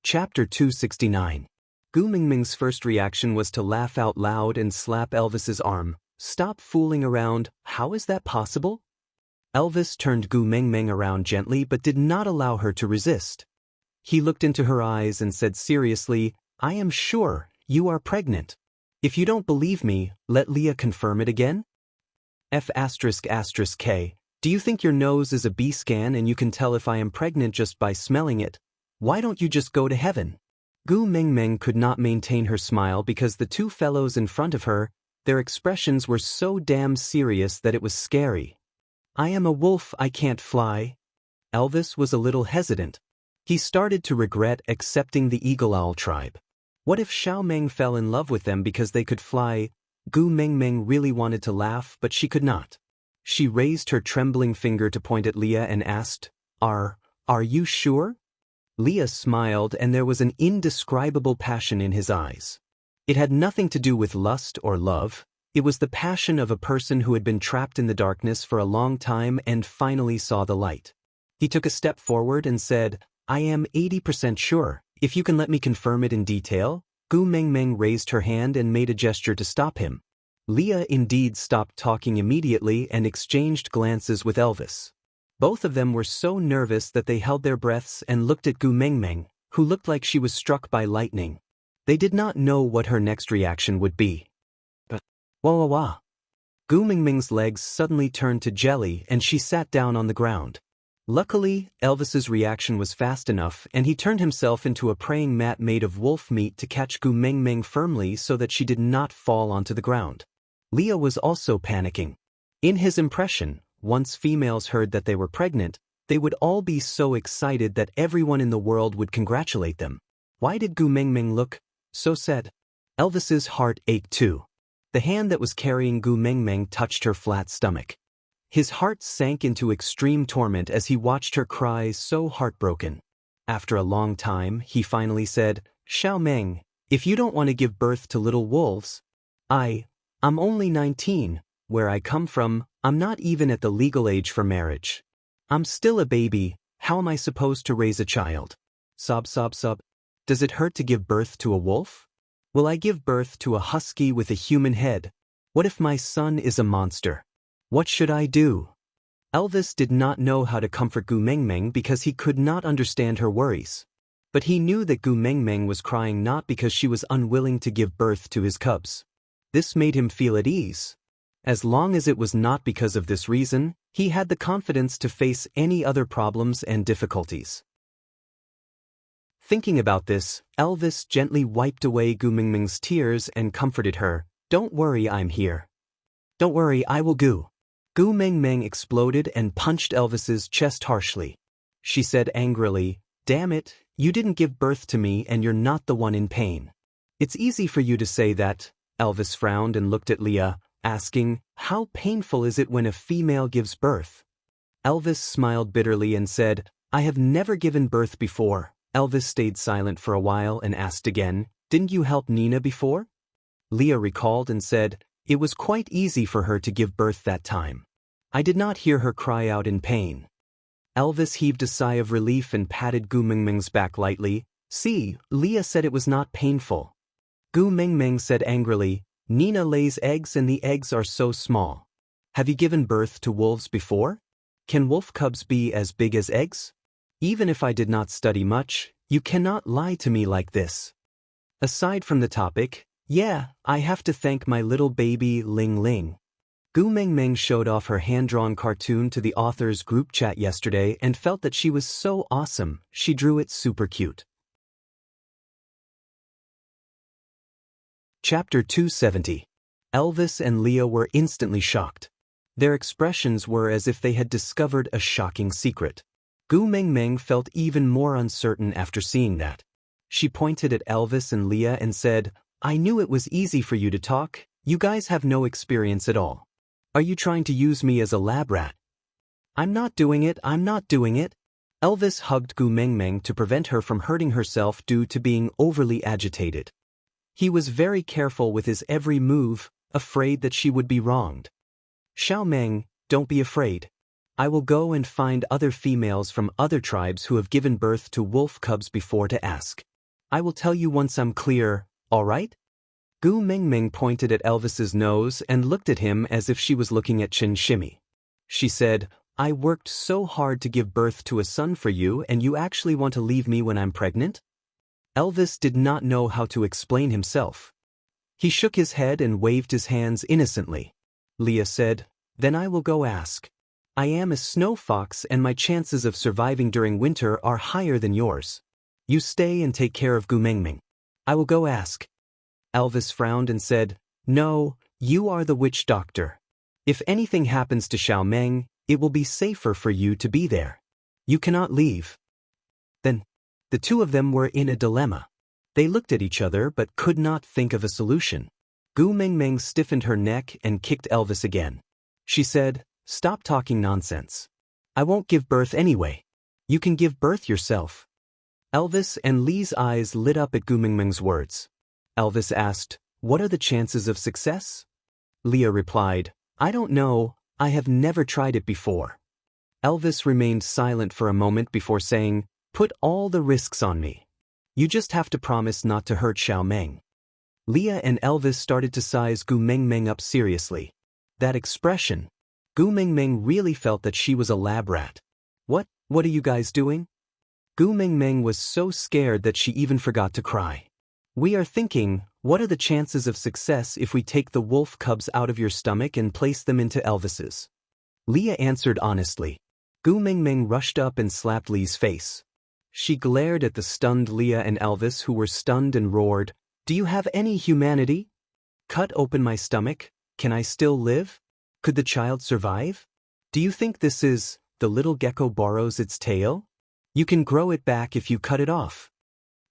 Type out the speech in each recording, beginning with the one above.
Chapter 269. Gu Mingming's first reaction was to laugh out loud and slap Elvis's arm. "Stop fooling around, how is that possible?" Elvis turned Gu Mingming around gently but did not allow her to resist. He looked into her eyes and said seriously, "I am sure you are pregnant. If you don't believe me, let Leah confirm it again." F***K, do you think your nose is a B scan and you can tell if I am pregnant just by smelling it? Why don't you just go to heaven? Gu Mingming could not maintain her smile because the two fellows in front of her, their expressions were so damn serious that it was scary. "I am a wolf, I can't fly." Elvis was a little hesitant. He started to regret accepting the Eagle Owl tribe. What if Xiao Meng fell in love with them because they could fly? Gu Mingming really wanted to laugh, but she could not. She raised her trembling finger to point at Leah and asked, Are you sure?" Leah smiled and there was an indescribable passion in his eyes. It had nothing to do with lust or love. It was the passion of a person who had been trapped in the darkness for a long time and finally saw the light. He took a step forward and said, "I am 80% sure. If you can let me confirm it in detail." Gu Mingming raised her hand and made a gesture to stop him. Leah indeed stopped talking immediately and exchanged glances with Elvis. Both of them were so nervous that they held their breaths and looked at Gu Mingming, who looked like she was struck by lightning. They did not know what her next reaction would be. But, wah wah wah. Gu Mingming's legs suddenly turned to jelly and she sat down on the ground. Luckily, Elvis's reaction was fast enough and he turned himself into a praying mat made of wolf meat to catch Gu Mingming firmly so that she did not fall onto the ground. Leah was also panicking. In his impression, once females heard that they were pregnant, they would all be so excited that everyone in the world would congratulate them. Why did Gu Mingming look so sad? Elvis's heart ached too. The hand that was carrying Gu Mingming touched her flat stomach. His heart sank into extreme torment as he watched her cry so heartbroken. After a long time, he finally said, "Xiao Meng, if you don't want to give birth to little wolves, I'm only 19. Where I come from, I'm not even at the legal age for marriage. I'm still a baby, how am I supposed to raise a child?" Sob sob sob. "Does it hurt to give birth to a wolf? Will I give birth to a husky with a human head? What if my son is a monster? What should I do?" Elvis did not know how to comfort Gu Mingming because he could not understand her worries. But he knew that Gu Mingming was crying not because she was unwilling to give birth to his cubs. This made him feel at ease. As long as it was not because of this reason, he had the confidence to face any other problems and difficulties. Thinking about this, Elvis gently wiped away Gu Mingming's tears and comforted her. "Don't worry, I'm here. Don't worry, I will go." Gu Mingming exploded and punched Elvis's chest harshly. She said angrily, "Damn it, you didn't give birth to me and you're not the one in pain." "It's easy for you to say that." Elvis frowned and looked at Leah, asking, "How painful is it when a female gives birth?" Elvis smiled bitterly and said, "I have never given birth before." Elvis stayed silent for a while and asked again, "Didn't you help Nina before?" Leah recalled and said, "It was quite easy for her to give birth that time. I did not hear her cry out in pain." Elvis heaved a sigh of relief and patted Gu Mingming's back lightly. "See, Leah said it was not painful." Gu Mingming said angrily, "Nina lays eggs and the eggs are so small. Have you given birth to wolves before? Can wolf cubs be as big as eggs? Even if I did not study much, you cannot lie to me like this." Aside from the topic, yeah, I have to thank my little baby Ling Ling. Gu Mingming showed off her hand-drawn cartoon to the author's group chat yesterday and felt that she was so awesome, she drew it super cute. Chapter 270. Elvis and Leah were instantly shocked. Their expressions were as if they had discovered a shocking secret. Gu Mingming felt even more uncertain after seeing that. She pointed at Elvis and Leah and said, "I knew it was easy for you to talk. You guys have no experience at all. Are you trying to use me as a lab rat?" I'm not doing it. Elvis hugged Gu Mingming to prevent her from hurting herself due to being overly agitated. He was very careful with his every move, afraid that she would be wronged. "Xiao Meng, don't be afraid. I will go and find other females from other tribes who have given birth to wolf cubs before to ask. I will tell you once I'm clear, alright? Gu Mingming pointed at Elvis's nose and looked at him as if she was looking at Chin Shimmy. She said, I worked so hard to give birth to a son for you and you actually want to leave me when I'm pregnant? Elvis did not know how to explain himself. He shook his head and waved his hands innocently. Leah said, Then I will go ask. I am a snow fox and my chances of surviving during winter are higher than yours. You stay and take care of Gu Mingming. I will go ask. Elvis frowned and said, No, you are the witch doctor. If anything happens to Xiao Meng, it will be safer for you to be there. You cannot leave. Then, the two of them were in a dilemma. They looked at each other but could not think of a solution. Gu Mingming stiffened her neck and kicked Elvis again. She said, Stop talking nonsense. I won't give birth anyway. You can give birth yourself. Elvis and Lee's eyes lit up at Gu Mingming's words. Elvis asked, What are the chances of success? Leah replied, I don't know, I have never tried it before. Elvis remained silent for a moment before saying, Put all the risks on me. You just have to promise not to hurt Xiao Meng. Leah and Elvis started to size Gu Mingming up seriously. That expression. Gu Mingming really felt that she was a lab rat. What are you guys doing? Gu Mingming was so scared that she even forgot to cry. We are thinking, what are the chances of success if we take the wolf cubs out of your stomach and place them into Elvis's? Leah answered honestly. Gu Mingming rushed up and slapped Lee's face. She glared at the stunned Leah and Elvis who were stunned and roared, Do you have any humanity? Cut open my stomach, can I still live? Could the child survive? Do you think this is, the little gecko borrows its tail? You can grow it back if you cut it off.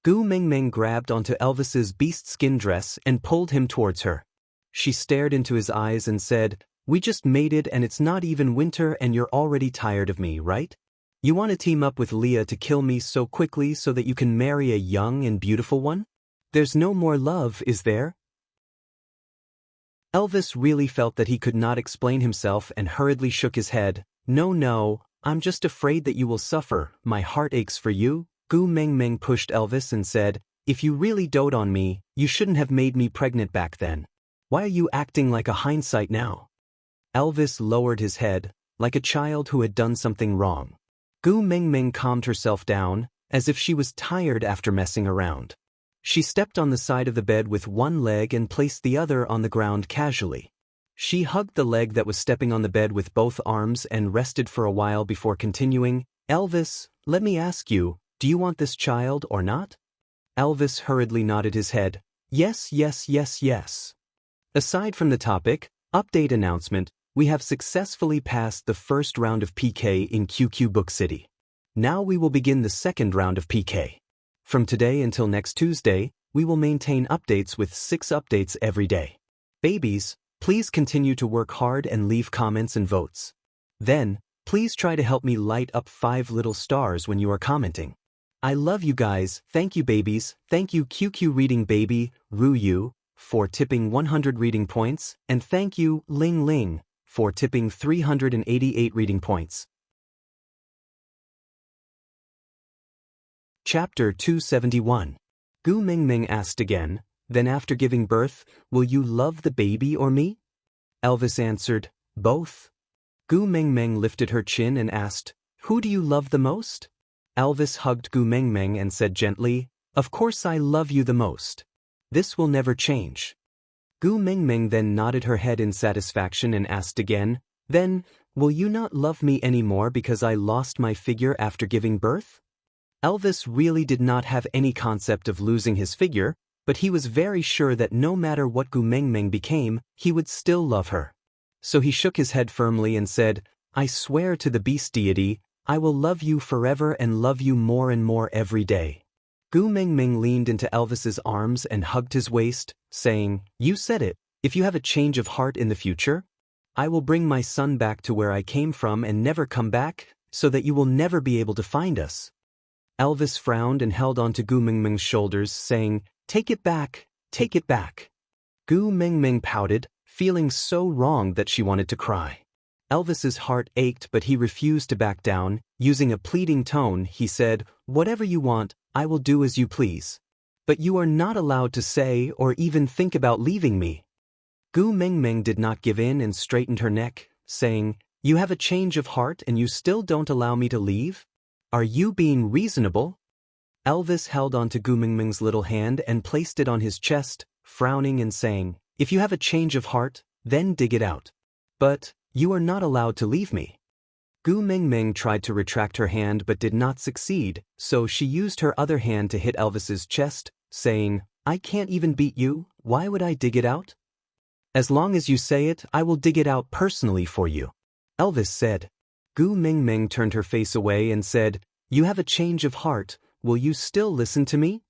Gu Mingming grabbed onto Elvis's beast skin dress and pulled him towards her. She stared into his eyes and said, We just mated and it's not even winter and you're already tired of me, right? You want to team up with Leah to kill me so quickly so that you can marry a young and beautiful one? There's no more love, is there? Elvis really felt that he could not explain himself and hurriedly shook his head. No, I'm just afraid that you will suffer, my heart aches for you. Gu Mingming pushed Elvis and said, If you really dote on me, you shouldn't have made me pregnant back then. Why are you acting like a hindsight now? Elvis lowered his head, like a child who had done something wrong. Gu Mingming calmed herself down, as if she was tired after messing around. She stepped on the side of the bed with one leg and placed the other on the ground casually. She hugged the leg that was stepping on the bed with both arms and rested for a while before continuing, Elvis, let me ask you, do you want this child or not? Elvis hurriedly nodded his head. Yes. Aside from the topic, update announcement, we have successfully passed the first round of PK in QQ Book City. Now we will begin the second round of PK. From today until next Tuesday, we will maintain updates with 6 updates every day. Babies, please continue to work hard and leave comments and votes. Then, please try to help me light up 5 little stars when you are commenting. I love you guys, thank you babies, thank you QQ Reading Baby, Ruyu, for tipping 100 reading points, and thank you Ling Ling, for tipping 388 reading points. Chapter 271. Gu Mingming asked again, Then after giving birth, will you love the baby or me? Elvis answered, Both. Gu Mingming lifted her chin and asked, Who do you love the most? Elvis hugged Gu Mingming and said gently, Of course I love you the most. This will never change. Gu Mingming then nodded her head in satisfaction and asked again, Then, will you not love me anymore because I lost my figure after giving birth? Elvis really did not have any concept of losing his figure, but he was very sure that no matter what Gu Mingming became, he would still love her. So he shook his head firmly and said, I swear to the beast deity, I will love you forever and love you more and more every day. Gu Mingming leaned into Elvis's arms and hugged his waist, saying, You said it, if you have a change of heart in the future, I will bring my son back to where I came from and never come back, so that you will never be able to find us. Elvis frowned and held on to Gu Mingming's shoulders, saying, Take it back, take it back. Gu Mingming pouted, feeling so wrong that she wanted to cry. Elvis's heart ached but he refused to back down. Using a pleading tone, he said, Whatever you want, I will do as you please. But you are not allowed to say or even think about leaving me. Gu Mengmeng did not give in and straightened her neck, saying, You have a change of heart and you still don't allow me to leave? Are you being reasonable? Elvis held onto Gu Mengmeng's little hand and placed it on his chest, frowning and saying, If you have a change of heart, then dig it out. But, you are not allowed to leave me. Gu Mengmeng tried to retract her hand but did not succeed, so she used her other hand to hit Elvis's chest, saying, I can't even beat you, why would I dig it out? As long as you say it, I will dig it out personally for you. Elvis said. Gu Mengmeng turned her face away and said, You have a change of heart, will you still listen to me?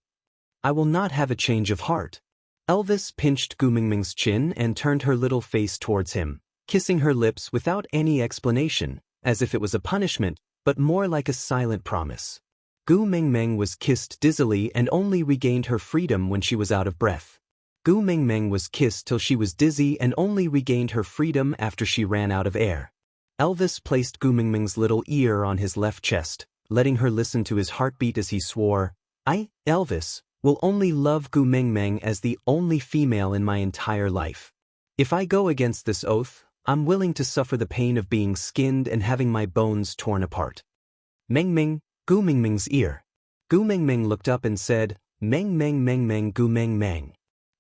I will not have a change of heart. Elvis pinched Gu Mengmeng's chin and turned her little face towards him, kissing her lips without any explanation, as if it was a punishment, but more like a silent promise. Gu Mengmeng was kissed dizzily and only regained her freedom when she was out of breath. Gu Mengmeng was kissed till she was dizzy and only regained her freedom after she ran out of air. Elvis placed Gu Mengmeng's little ear on his left chest, letting her listen to his heartbeat as he swore, I, Elvis, will only love Gu Mengmeng as the only female in my entire life. If I go against this oath, I'm willing to suffer the pain of being skinned and having my bones torn apart. Mengmeng, Gu Mengmeng's ear. Gu Mengmeng looked up and said, Mengmeng Gu Mengmeng.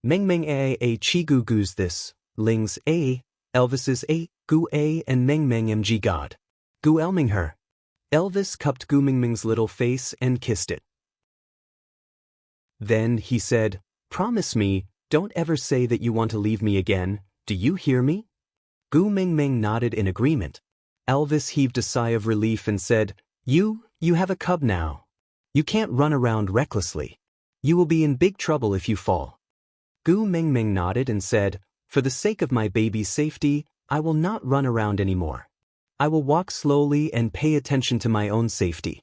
Mengmeng a chi gu gu's this, Ling's a, Elvis's a, Gu a and Mengmeng mg God. Gu elming her. Elvis cupped Gu Mengmeng's little face and kissed it. Then he said, Promise me, don't ever say that you want to leave me again, do you hear me? Gu Mengmeng nodded in agreement. Elvis heaved a sigh of relief and said, You have a cub now. You can't run around recklessly. You will be in big trouble if you fall. Gu Mengmeng nodded and said, For the sake of my baby's safety, I will not run around anymore. I will walk slowly and pay attention to my own safety.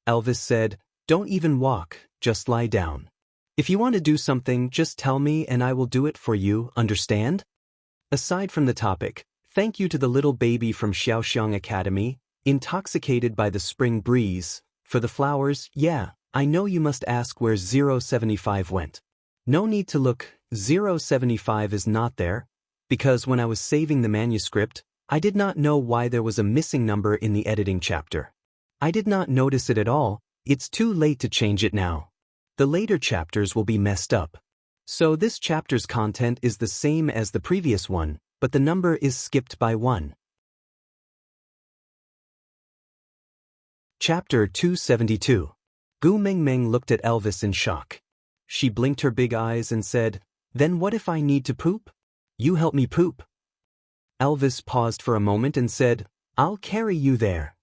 Elvis said, Don't even walk, just lie down. If you want to do something, just tell me and I will do it for you, understand? Aside from the topic, thank you to the little baby from Xiaoxiang Academy, intoxicated by the spring breeze, for the flowers. Yeah, I know you must ask where 075 went. No need to look, 075 is not there, because when I was saving the manuscript, I did not know why there was a missing number in the editing chapter. I did not notice it at all, it's too late to change it now. The later chapters will be messed up. So this chapter's content is the same as the previous one, but the number is skipped by 1. Chapter 272. Gu Mengmeng looked at Elvis in shock. She blinked her big eyes and said, Then what if I need to poop? You help me poop. Elvis paused for a moment and said, I'll carry you there.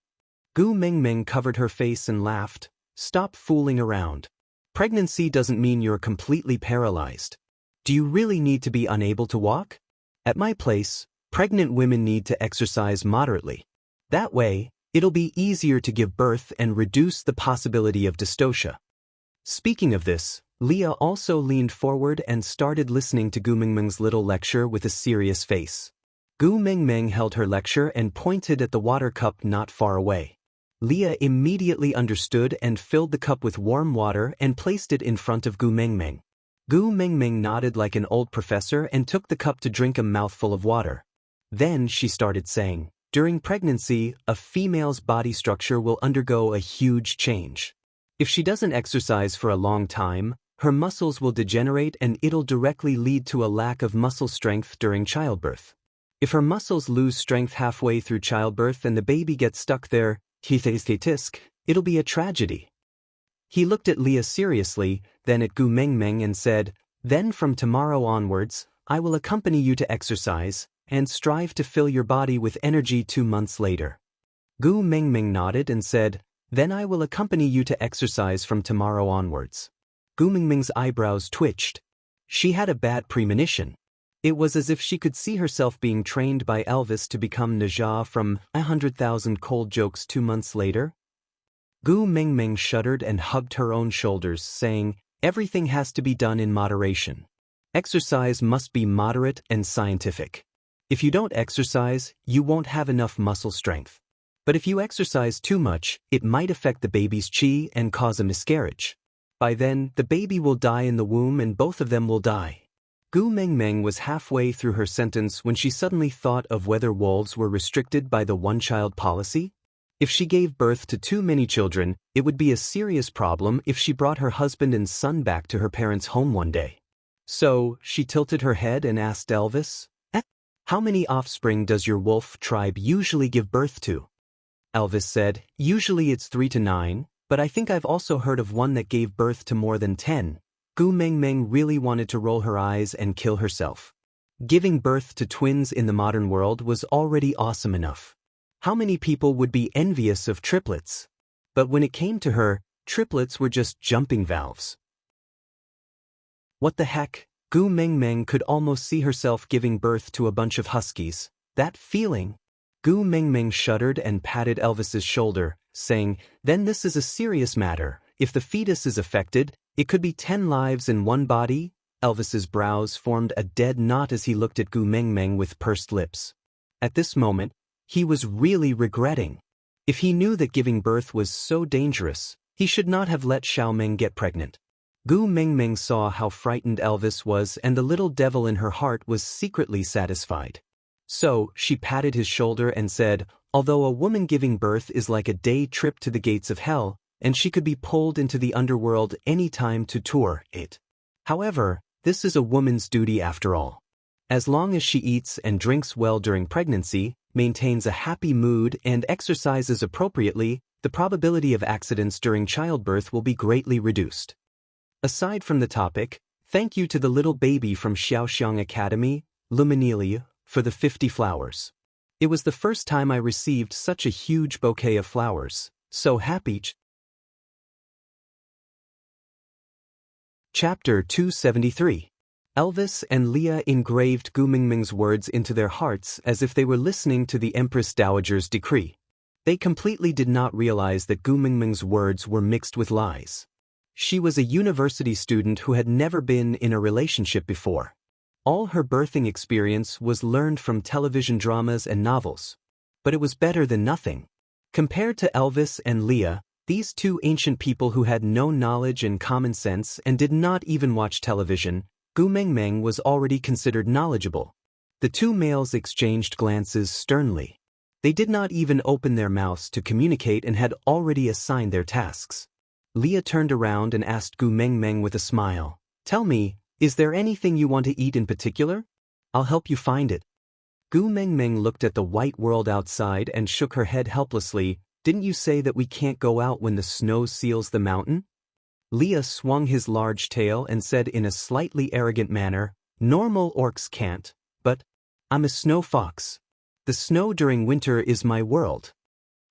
Gu Mengmeng covered her face and laughed. Stop fooling around. Pregnancy doesn't mean you're completely paralyzed. Do you really need to be unable to walk? At my place, pregnant women need to exercise moderately. That way, it'll be easier to give birth and reduce the possibility of dystocia. Speaking of this, Leah also leaned forward and started listening to Gu Mengmeng's little lecture with a serious face. Gu Mengmeng held her lecture and pointed at the water cup not far away. Leah immediately understood and filled the cup with warm water and placed it in front of Gu Mengmeng. Gu Mengmeng nodded like an old professor and took the cup to drink a mouthful of water. Then she started saying, During pregnancy, a female's body structure will undergo a huge change. If she doesn't exercise for a long time, her muscles will degenerate and it'll directly lead to a lack of muscle strength during childbirth. If her muscles lose strength halfway through childbirth and the baby gets stuck there, it'll be a tragedy. He looked at Leah seriously, then at Gu Mengmeng and said, Then from tomorrow onwards, I will accompany you to exercise, and strive to fill your body with energy 2 months later. Gu Mengmeng nodded and said, Then I will accompany you to exercise from tomorrow onwards. Gu Mengmeng's eyebrows twitched. She had a bad premonition. It was as if she could see herself being trained by Elvis to become Naja from 100,000 Cold Jokes 2 months later. Gu Mengmeng shuddered and hugged her own shoulders, saying, Everything has to be done in moderation. Exercise must be moderate and scientific. If you don't exercise, you won't have enough muscle strength. But if you exercise too much, it might affect the baby's qi and cause a miscarriage. By then, the baby will die in the womb and both of them will die. Gu Mengmeng was halfway through her sentence when she suddenly thought of whether wolves were restricted by the one-child policy. If she gave birth to too many children, it would be a serious problem if she brought her husband and son back to her parents' home one day. So, she tilted her head and asked Elvis, "How many offspring does your wolf tribe usually give birth to?" Elvis said, "Usually it's 3 to 9, but I think I've also heard of one that gave birth to more than 10. Gu Mengmeng really wanted to roll her eyes and kill herself. Giving birth to twins in the modern world was already awesome enough. How many people would be envious of triplets? But when it came to her, triplets were just jumping valves. What the heck? Gu Mengmeng could almost see herself giving birth to a bunch of huskies. That feeling. Gu Mengmeng shuddered and patted Elvis's shoulder, saying, "Then this is a serious matter. If the fetus is affected, it could be 10 lives in one body." Elvis's brows formed a dead knot as he looked at Gu Mengmeng with pursed lips. At this moment, he was really regretting. If he knew that giving birth was so dangerous, he should not have let Xiaomeng get pregnant. Gu Mengmeng saw how frightened Elvis was, and the little devil in her heart was secretly satisfied. So, she patted his shoulder and said, "Although a woman giving birth is like a day trip to the gates of hell, and she could be pulled into the underworld any time to tour it. However, this is a woman's duty after all. As long as she eats and drinks well during pregnancy, maintains a happy mood, and exercises appropriately, the probability of accidents during childbirth will be greatly reduced." Aside from the topic, thank you to the little baby from Xiaoxiang Academy, Luminelia, for the 50 flowers. It was the first time I received such a huge bouquet of flowers. So happy. Chapter 273. Elvis and Leah engraved Gu Mengmeng's words into their hearts as if they were listening to the Empress Dowager's decree. They completely did not realize that Gu Mengmeng's words were mixed with lies. She was a university student who had never been in a relationship before. All her birthing experience was learned from television dramas and novels. But it was better than nothing. Compared to Elvis and Leah, these two ancient people who had no knowledge and common sense and did not even watch television, Gu Mengmeng was already considered knowledgeable. The two males exchanged glances sternly. They did not even open their mouths to communicate and had already assigned their tasks. Leah turned around and asked Gu Mengmeng with a smile, "Tell me, is there anything you want to eat in particular? I'll help you find it." Gu Mengmeng looked at the white world outside and shook her head helplessly. "Didn't you say that we can't go out when the snow seals the mountain?" Leah swung his large tail and said in a slightly arrogant manner, "Normal orcs can't, but I'm a snow fox. The snow during winter is my world."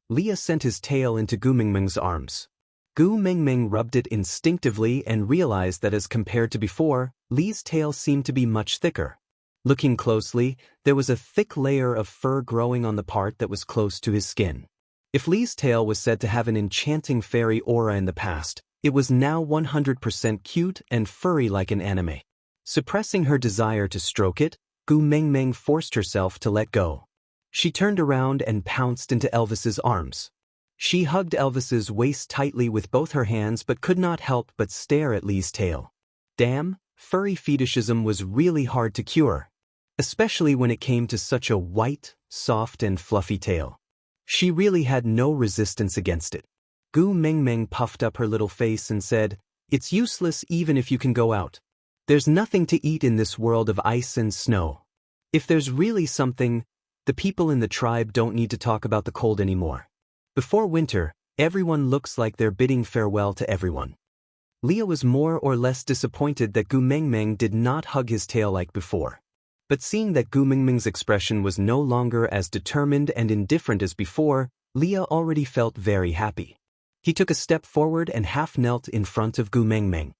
Leah sent his tail into Gu Mengmeng's arms. Gu Mengmeng rubbed it instinctively and realized that as compared to before, Li's tail seemed to be much thicker. Looking closely, there was a thick layer of fur growing on the part that was close to his skin. If Li's tail was said to have an enchanting fairy aura in the past, it was now 100% cute and furry like an anime. Suppressing her desire to stroke it, Gu Mengmeng forced herself to let go. She turned around and pounced into Elvis's arms. She hugged Elvis's waist tightly with both her hands but could not help but stare at Li's tail. Damn, furry fetishism was really hard to cure. Especially when it came to such a white, soft and fluffy tail. She really had no resistance against it. Gu Mengmeng puffed up her little face and said, "It's useless even if you can go out. There's nothing to eat in this world of ice and snow. If there's really something, the people in the tribe don't need to talk about the cold anymore. Before winter, everyone looks like they're bidding farewell to everyone." Leah was more or less disappointed that Gu Mengmeng did not hug his tail like before. But seeing that Gu Mengmeng's expression was no longer as determined and indifferent as before, Leah already felt very happy. He took a step forward and half knelt in front of Gu Mengmeng.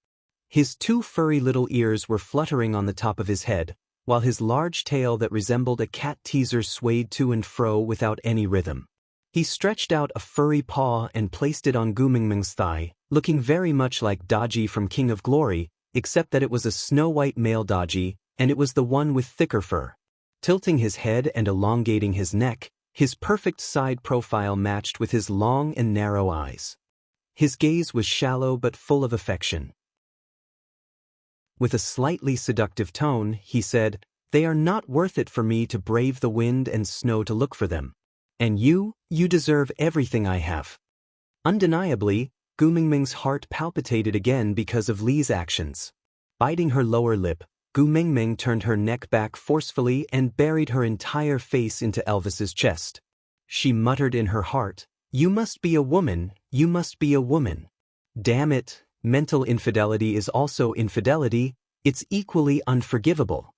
His two furry little ears were fluttering on the top of his head, while his large tail that resembled a cat teaser swayed to and fro without any rhythm. He stretched out a furry paw and placed it on Gu Mengmeng's thigh, looking very much like Daji from King of Glory, except that it was a snow-white male Daji, and it was the one with thicker fur. Tilting his head and elongating his neck, his perfect side profile matched with his long and narrow eyes. His gaze was shallow but full of affection. With a slightly seductive tone, he said, "They are not worth it for me to brave the wind and snow to look for them. And you deserve everything I have." Undeniably, Gu Mingming's heart palpitated again because of Li's actions. Biting her lower lip, Gu Mingming turned her neck back forcefully and buried her entire face into Elvis's chest. She muttered in her heart, "You must be a woman, you must be a woman. Damn it, mental infidelity is also infidelity, it's equally unforgivable."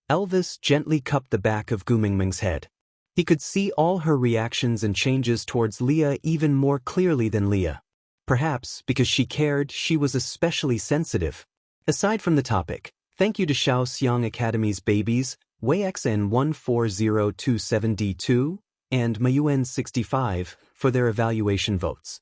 Elvis gently cupped the back of Gu Mingming's head. He could see all her reactions and changes towards Leah even more clearly than Leah. Perhaps because she cared, she was especially sensitive. Aside from the topic, thank you to Shaoxiang Academy's babies, WeiXN14027D2, and Mayuen65, for their evaluation votes.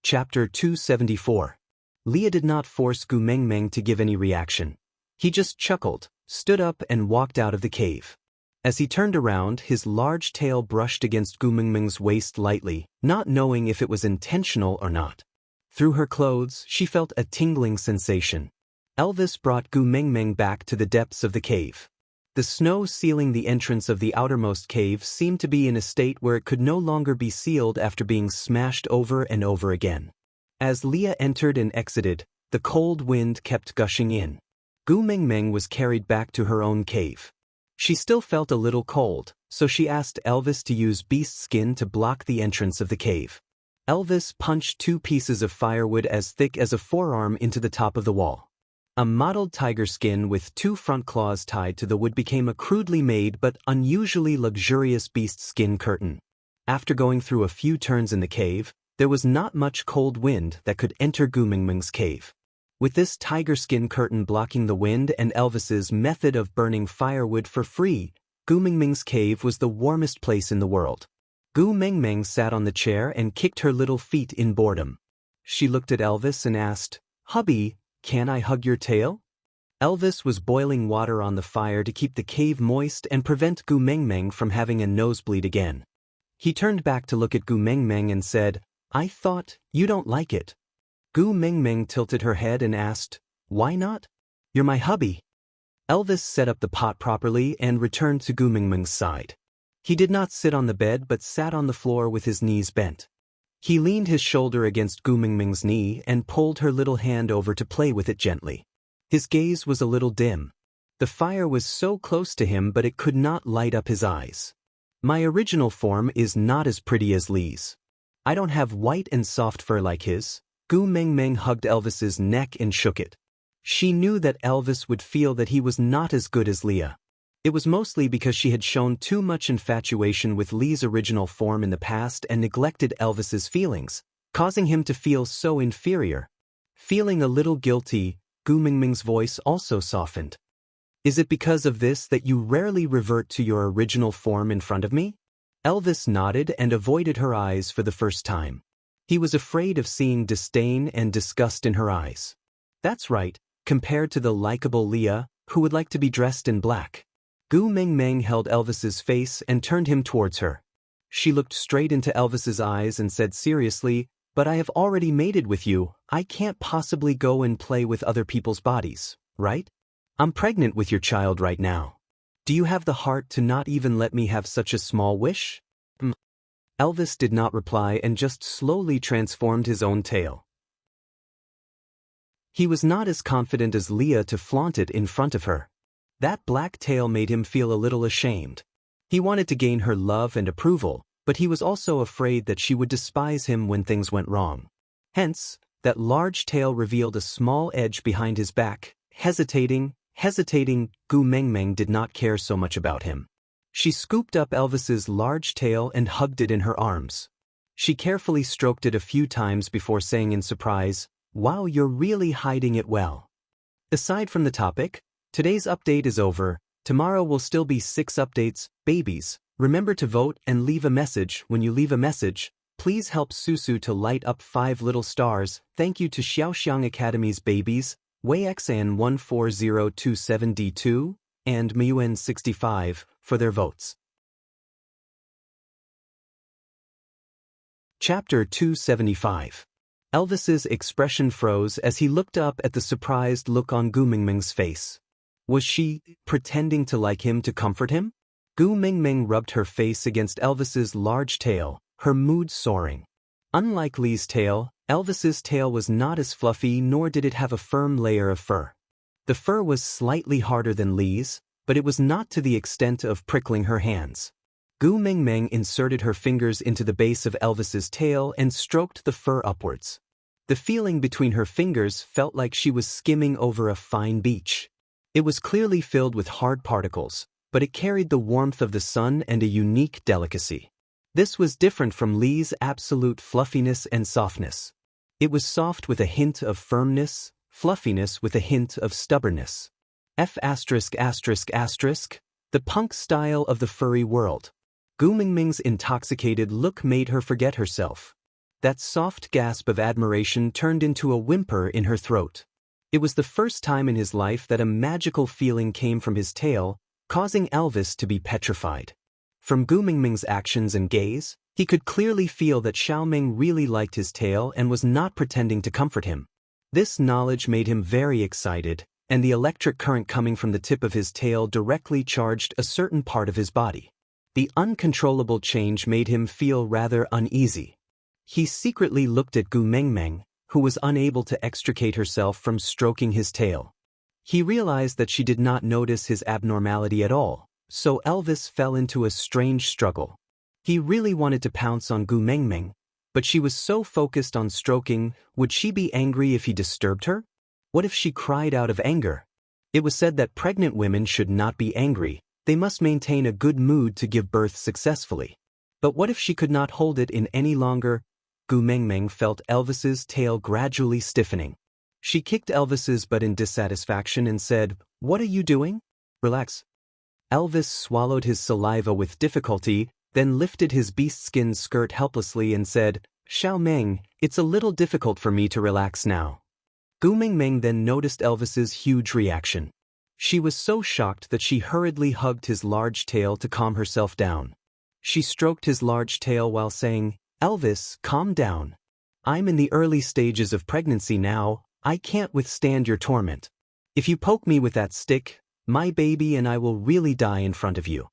Chapter 274. Leah did not force Gu Mengmeng to give any reaction. He just chuckled, stood up and walked out of the cave. As he turned around, his large tail brushed against Gu Mengmeng's waist lightly, not knowing if it was intentional or not. Through her clothes, she felt a tingling sensation. Elvis brought Gu Mengmeng back to the depths of the cave. The snow sealing the entrance of the outermost cave seemed to be in a state where it could no longer be sealed after being smashed over and over again. As Leah entered and exited, the cold wind kept gushing in. Gu Mengmeng was carried back to her own cave. She still felt a little cold, so she asked Elvis to use beast skin to block the entrance of the cave. Elvis punched 2 pieces of firewood as thick as a forearm into the top of the wall. A mottled tiger skin with 2 front claws tied to the wood became a crudely made but unusually luxurious beast skin curtain. After going through a few turns in the cave, there was not much cold wind that could enter Gu Mingmeng's cave. With this tiger skin curtain blocking the wind and Elvis's method of burning firewood for free, Gu Mingmeng's cave was the warmest place in the world. Gu Mengmeng sat on the chair and kicked her little feet in boredom. She looked at Elvis and asked, "Hubby, can I hug your tail?" Elvis was boiling water on the fire to keep the cave moist and prevent Gu Mengmeng from having a nosebleed again. He turned back to look at Gu Mengmeng and said, "I thought you don't like it." Gu Mengmeng tilted her head and asked, "Why not? You're my hubby." Elvis set up the pot properly and returned to Gu Mengmeng's side. He did not sit on the bed but sat on the floor with his knees bent. He leaned his shoulder against Gu Mingmeng's knee and pulled her little hand over to play with it gently. His gaze was a little dim. The fire was so close to him but it could not light up his eyes. "My original form is not as pretty as Li's. I don't have white and soft fur like his." Gu Mengmeng hugged Elvis's neck and shook it. She knew that Elvis would feel that he was not as good as Leah. It was mostly because she had shown too much infatuation with Li's original form in the past and neglected Elvis's feelings, causing him to feel so inferior. Feeling a little guilty, Gu Mingmeng's voice also softened. "Is it because of this that you rarely revert to your original form in front of me?" Elvis nodded and avoided her eyes for the first time. He was afraid of seeing disdain and disgust in her eyes. That's right, compared to the likable Leah, who would like to be dressed in black. Gu Mengmeng held Elvis's face and turned him towards her. She looked straight into Elvis's eyes and said seriously, "But I have already mated with you, I can't possibly go and play with other people's bodies, right? I'm pregnant with your child right now. Do you have the heart to not even let me have such a small wish?" Elvis did not reply and just slowly transformed his own tail. He was not as confident as Leah to flaunt it in front of her. That black tail made him feel a little ashamed. He wanted to gain her love and approval, but he was also afraid that she would despise him when things went wrong. Hence, that large tail revealed a small edge behind his back. Hesitating, Gu Mengmeng did not care so much about him. She scooped up Elvis's large tail and hugged it in her arms. She carefully stroked it a few times before saying in surprise, "Wow, you're really hiding it well." Aside from the topic, today's update is over. Tomorrow will still be 6 updates. Babies, remember to vote and leave a message. When you leave a message, please help Susu to light up 5 little stars. Thank you to Shaoxiang Academy's babies, WeiXN14027D2, and Mayuen65, for their votes. Chapter 275. Elvis's expression froze as he looked up at the surprised look on Gu Mingming's face. Was she pretending to like him to comfort him? Gu Mingming rubbed her face against Elvis's large tail, her mood soaring. Unlike Li's tail, Elvis's tail was not as fluffy nor did it have a firm layer of fur. The fur was slightly harder than Li's, but it was not to the extent of prickling her hands. Gu Mingming inserted her fingers into the base of Elvis's tail and stroked the fur upwards. The feeling between her fingers felt like she was skimming over a fine beach. It was clearly filled with hard particles, but it carried the warmth of the sun and a unique delicacy. This was different from Li's absolute fluffiness and softness. It was soft with a hint of firmness, fluffiness with a hint of stubbornness. The punk style of the furry world. Gu Mingming's intoxicated look made her forget herself. That soft gasp of admiration turned into a whimper in her throat. It was the first time in his life that a magical feeling came from his tail, causing Elvis to be petrified. From Gu Mingming's actions and gaze, he could clearly feel that Xiaoming really liked his tail and was not pretending to comfort him. This knowledge made him very excited, and the electric current coming from the tip of his tail directly charged a certain part of his body. The uncontrollable change made him feel rather uneasy. He secretly looked at Gu Mingming, who was unable to extricate herself from stroking his tail. He realized that she did not notice his abnormality at all, so Elvis fell into a strange struggle. He really wanted to pounce on Gu Mingming, but she was so focused on stroking. Would she be angry if he disturbed her? What if she cried out of anger? It was said that pregnant women should not be angry. They must maintain a good mood to give birth successfully. But what if she could not hold it in any longer? Gu Mingming felt Elvis's tail gradually stiffening. She kicked Elvis's butt in dissatisfaction and said, "What are you doing? Relax." Elvis swallowed his saliva with difficulty, then lifted his beast-skin skirt helplessly and said, "Xiaoming, it's a little difficult for me to relax now." Gu Mingming then noticed Elvis's huge reaction. She was so shocked that she hurriedly hugged his large tail to calm herself down. She stroked his large tail while saying, "Elvis, calm down. I'm in the early stages of pregnancy now. I can't withstand your torment. If you poke me with that stick, my baby and I will really die in front of you."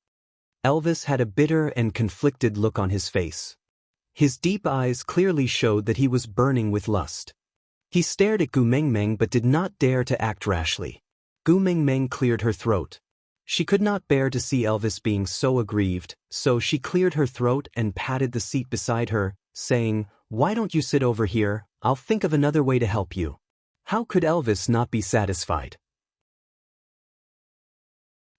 Elvis had a bitter and conflicted look on his face. His deep eyes clearly showed that he was burning with lust. He stared at Gu Mingming but did not dare to act rashly. Gu Mingming cleared her throat. She could not bear to see Elvis being so aggrieved, so she cleared her throat and patted the seat beside her, saying, "Why don't you sit over here? I'll think of another way to help you." How could Elvis not be satisfied?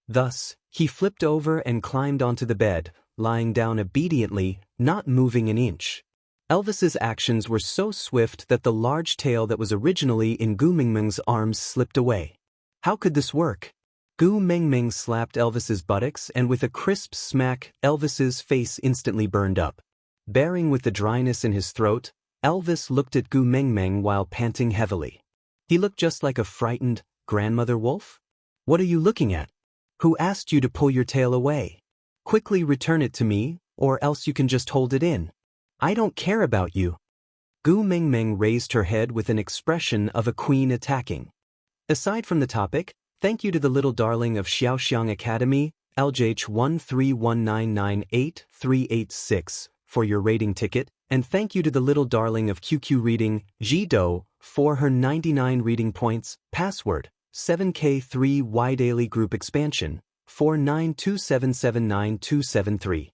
Thus, he flipped over and climbed onto the bed, lying down obediently, not moving an inch. Elvis's actions were so swift that the large tail that was originally in Gu Mingming's arms slipped away. How could this work? Gu Mingming slapped Elvis's buttocks and with a crisp smack, Elvis's face instantly burned up. Bearing with the dryness in his throat, Elvis looked at Gu Mingming while panting heavily. He looked just like a frightened grandmother wolf. "What are you looking at? Who asked you to pull your tail away? Quickly return it to me, or else you can just hold it in. I don't care about you." Gu Mingming raised her head with an expression of a queen attacking. Aside from the topic, thank you to the little darling of Xiaoxiang Academy, LJH 131998386, for your rating ticket, and thank you to the little darling of QQ Reading, Jido, for her 99 reading points, password, 7K3Y Daily Group Expansion, 4927799273.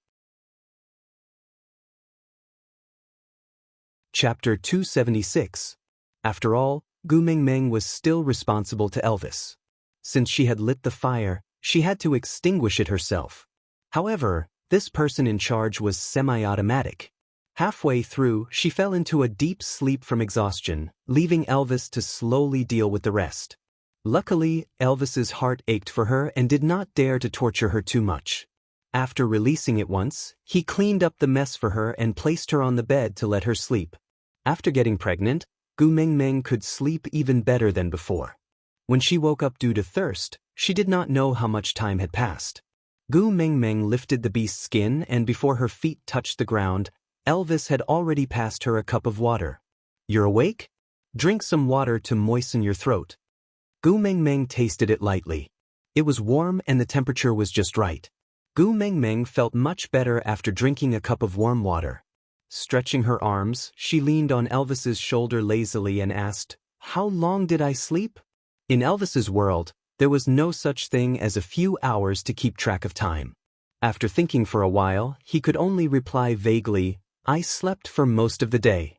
Chapter 276. After all, Gu Mingming was still responsible to Elvis. Since she had lit the fire, she had to extinguish it herself. However, this person in charge was semi-automatic. Halfway through, she fell into a deep sleep from exhaustion, leaving Elvis to slowly deal with the rest. Luckily, Elvis's heart ached for her and did not dare to torture her too much. After releasing it once, he cleaned up the mess for her and placed her on the bed to let her sleep. After getting pregnant, Gu Mingming could sleep even better than before. When she woke up due to thirst, she did not know how much time had passed. Gu Mingming lifted the beast's skin and before her feet touched the ground, Elvis had already passed her a cup of water. "You're awake? Drink some water to moisten your throat." Gu Mengmeng tasted it lightly. It was warm and the temperature was just right. Gu Mengmeng felt much better after drinking a cup of warm water. Stretching her arms, she leaned on Elvis's shoulder lazily and asked, "How long did I sleep?" In Elvis's world, there was no such thing as a few hours to keep track of time. After thinking for a while, he could only reply vaguely, "I slept for most of the day."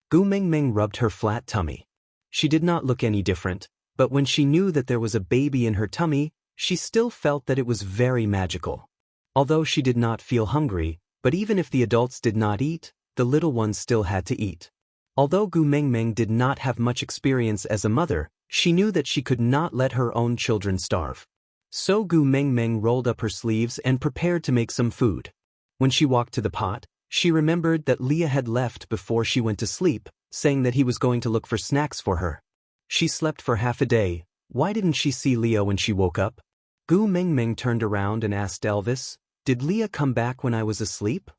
Gu Mengmeng rubbed her flat tummy. She did not look any different, but when she knew that there was a baby in her tummy, she still felt that it was very magical. Although she did not feel hungry, but even if the adults did not eat, the little ones still had to eat. Although Gu Mengmeng did not have much experience as a mother, she knew that she could not let her own children starve. So Gu Mengmeng rolled up her sleeves and prepared to make some food. When she walked to the pot, she remembered that Leah had left before she went to sleep, saying that he was going to look for snacks for her. She slept for half a day. Why didn't she see Leah when she woke up? Gu Mengmeng turned around and asked Elvis, "Did Leah come back when I was asleep?"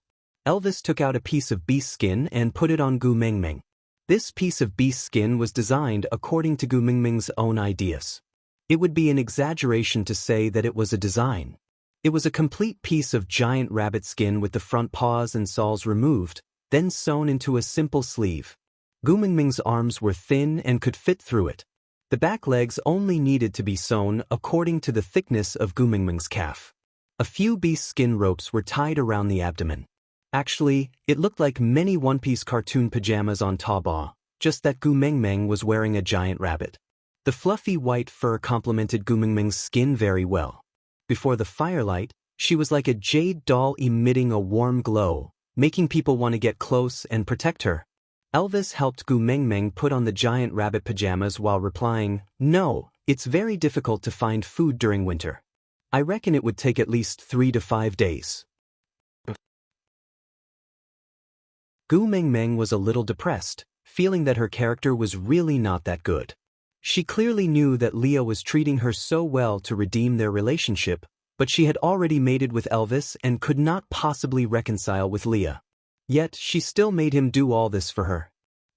Elvis took out a piece of beast skin and put it on Gu Mengmeng. This piece of beast skin was designed according to Gu Mengmeng's own ideas. It would be an exaggeration to say that it was a design. It was a complete piece of giant rabbit skin with the front paws and soles removed, then sewn into a simple sleeve. Gu Mengmeng's arms were thin and could fit through it. The back legs only needed to be sewn according to the thickness of Gu Mengmeng's calf. A few beast skin ropes were tied around the abdomen. Actually, it looked like many one-piece cartoon pajamas on Taobao, just that Gu Mengmeng was wearing a giant rabbit. The fluffy white fur complemented Gu Mengmeng's skin very well. Before the firelight, she was like a jade doll emitting a warm glow, making people want to get close and protect her. Elvis helped Gu Mengmeng put on the giant rabbit pajamas while replying, "No, it's very difficult to find food during winter. I reckon it would take at least 3 to 5 days." Gu Mengmeng was a little depressed, feeling that her character was really not that good. She clearly knew that Leah was treating her so well to redeem their relationship, but she had already mated with Elvis and could not possibly reconcile with Leah. Yet she still made him do all this for her.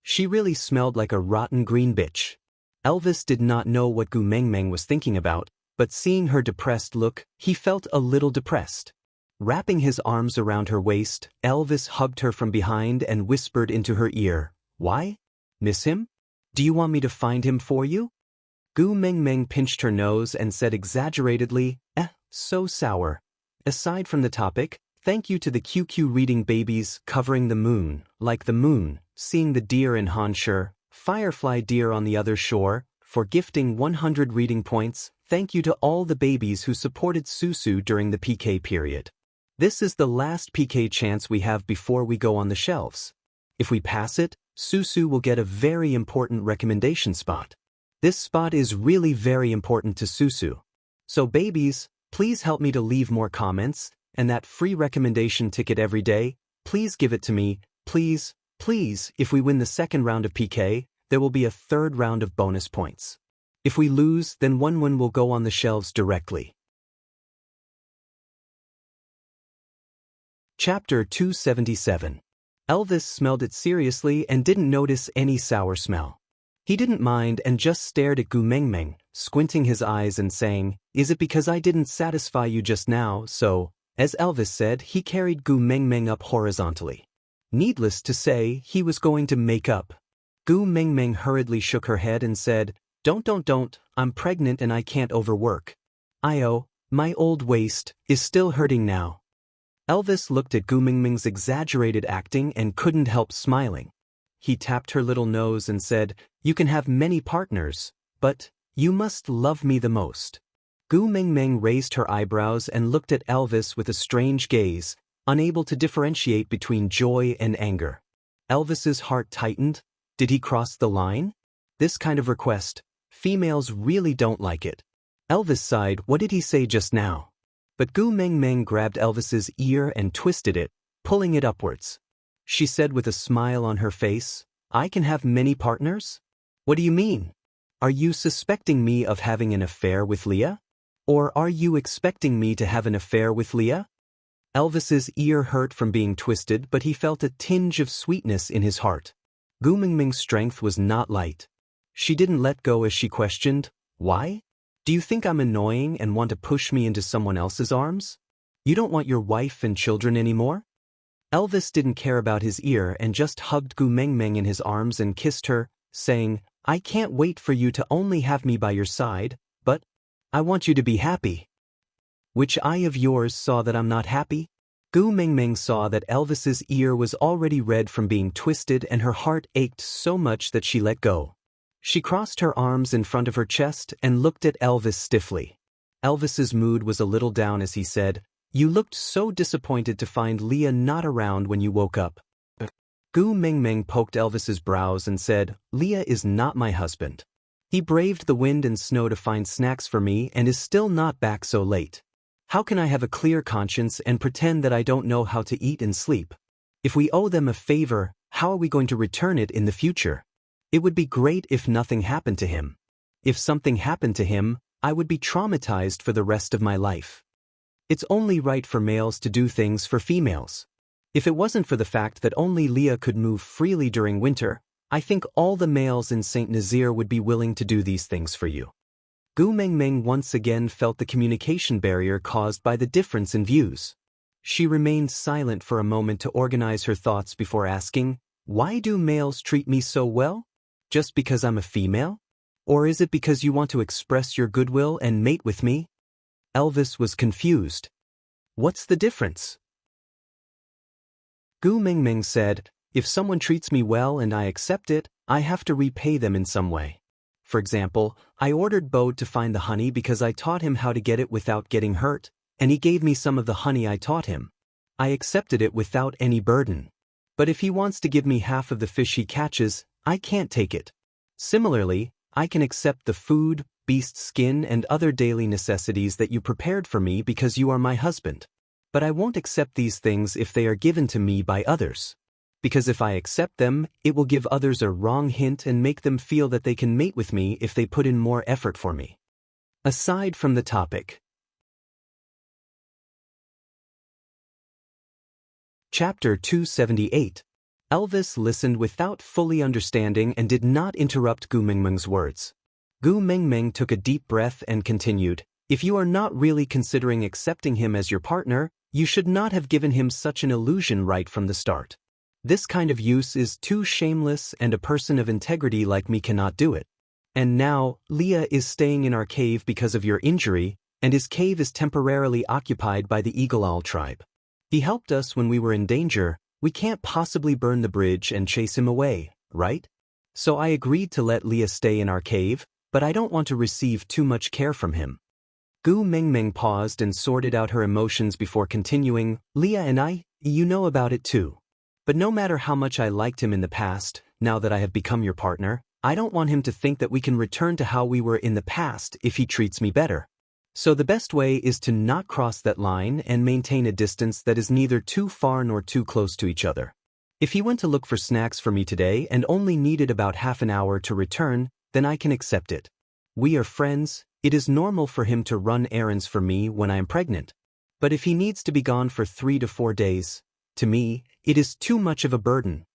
She really smelled like a rotten green bitch. Elvis did not know what Gu Mengmeng was thinking about, but seeing her depressed look, he felt a little depressed. Wrapping his arms around her waist, Elvis hugged her from behind and whispered into her ear, "Why? Miss him? Do you want me to find him for you?" Gu Mengmeng pinched her nose and said exaggeratedly, so sour. Aside from the topic, thank you to the QQ reading babies covering the moon, like the moon, seeing the deer in Hanshi, firefly deer on the other shore, for gifting 100 reading points. Thank you to all the babies who supported Susu during the PK period. This is the last PK chance we have before we go on the shelves. If we pass it, Susu will get a very important recommendation spot. This spot is really very important to Susu. So babies, please help me to leave more comments, and that free recommendation ticket every day, please give it to me, please, please. If we win the second round of PK, there will be a third round of bonus points. If we lose, then one will go on the shelves directly. Chapter 277. Elvis smelled it seriously and didn't notice any sour smell. He didn't mind and just stared at Gu Mengmeng, squinting his eyes and saying, "Is it because I didn't satisfy you just now?" So, as Elvis said, he carried Gu Mengmeng up horizontally. Needless to say, he was going to make up. Gu Mengmeng hurriedly shook her head and said, Don't, I'm pregnant and I can't overwork. My old waist is still hurting now." Elvis looked at Gu Mengmeng's exaggerated acting and couldn't help smiling. He tapped her little nose and said, "You can have many partners, but you must love me the most." Gu Mengmeng raised her eyebrows and looked at Elvis with a strange gaze, unable to differentiate between joy and anger. Elvis's heart tightened. Did he cross the line? This kind of request, females really don't like it. Elvis sighed. What did he say just now? But Gu Mengmeng grabbed Elvis's ear and twisted it, pulling it upwards. She said with a smile on her face, "I can have many partners? What do you mean? Are you suspecting me of having an affair with Leah? Or are you expecting me to have an affair with Leah?" Elvis's ear hurt from being twisted, but he felt a tinge of sweetness in his heart. Gu Mingming's strength was not light. She didn't let go as she questioned, "Why? Do you think I'm annoying and want to push me into someone else's arms? You don't want your wife and children anymore?" Elvis didn't care about his ear and just hugged Gu Mingming in his arms and kissed her, saying, "I can't wait for you to only have me by your side, but I want you to be happy." "Which eye of yours saw that I'm not happy?" Gu Mingming saw that Elvis's ear was already red from being twisted and her heart ached so much that she let go. She crossed her arms in front of her chest and looked at Elvis stiffly. Elvis's mood was a little down as he said, "You looked so disappointed to find Leah not around when you woke up." Gu Mingming poked Elvis's brows and said, "Leah is not my husband. He braved the wind and snow to find snacks for me and is still not back so late. How can I have a clear conscience and pretend that I don't know how to eat and sleep? If we owe them a favor, how are we going to return it in the future? It would be great if nothing happened to him. If something happened to him, I would be traumatized for the rest of my life. It's only right for males to do things for females. If it wasn't for the fact that only Leah could move freely during winter, I think all the males in Saint Nazaire would be willing to do these things for you." Gu Mingming once again felt the communication barrier caused by the difference in views. She remained silent for a moment to organize her thoughts before asking, "Why do males treat me so well? Just because I'm a female? Or is it because you want to express your goodwill and mate with me?" Elvis was confused. "What's the difference?" Gu Mingming said, "If someone treats me well and I accept it, I have to repay them in some way. For example, I ordered Bode to find the honey because I taught him how to get it without getting hurt, and he gave me some of the honey I taught him. I accepted it without any burden. But if he wants to give me half of the fish he catches, I can't take it. Similarly, I can accept the food, beast skin and other daily necessities that you prepared for me because you are my husband. But I won't accept these things if they are given to me by others. Because if I accept them, it will give others a wrong hint and make them feel that they can mate with me if they put in more effort for me." Aside from the topic. Chapter 278. Elvis listened without fully understanding and did not interrupt Gu Mingming's words. Gu Mingming took a deep breath and continued, "If you are not really considering accepting him as your partner, you should not have given him such an illusion right from the start. This kind of use is too shameless and a person of integrity like me cannot do it. And now, Leah is staying in our cave because of your injury, and his cave is temporarily occupied by the Eagle Owl tribe. He helped us when we were in danger. We can't possibly burn the bridge and chase him away, right? So I agreed to let Leah stay in our cave, but I don't want to receive too much care from him." Gu Mingming paused and sorted out her emotions before continuing, "Leah and I, you know about it too. But no matter how much I liked him in the past, now that I have become your partner, I don't want him to think that we can return to how we were in the past if he treats me better. So the best way is to not cross that line and maintain a distance that is neither too far nor too close to each other. If he went to look for snacks for me today and only needed about half an hour to return, then I can accept it. We are friends. It is normal for him to run errands for me when I am pregnant. But if he needs to be gone for 3 to 4 days, to me, it is too much of a burden."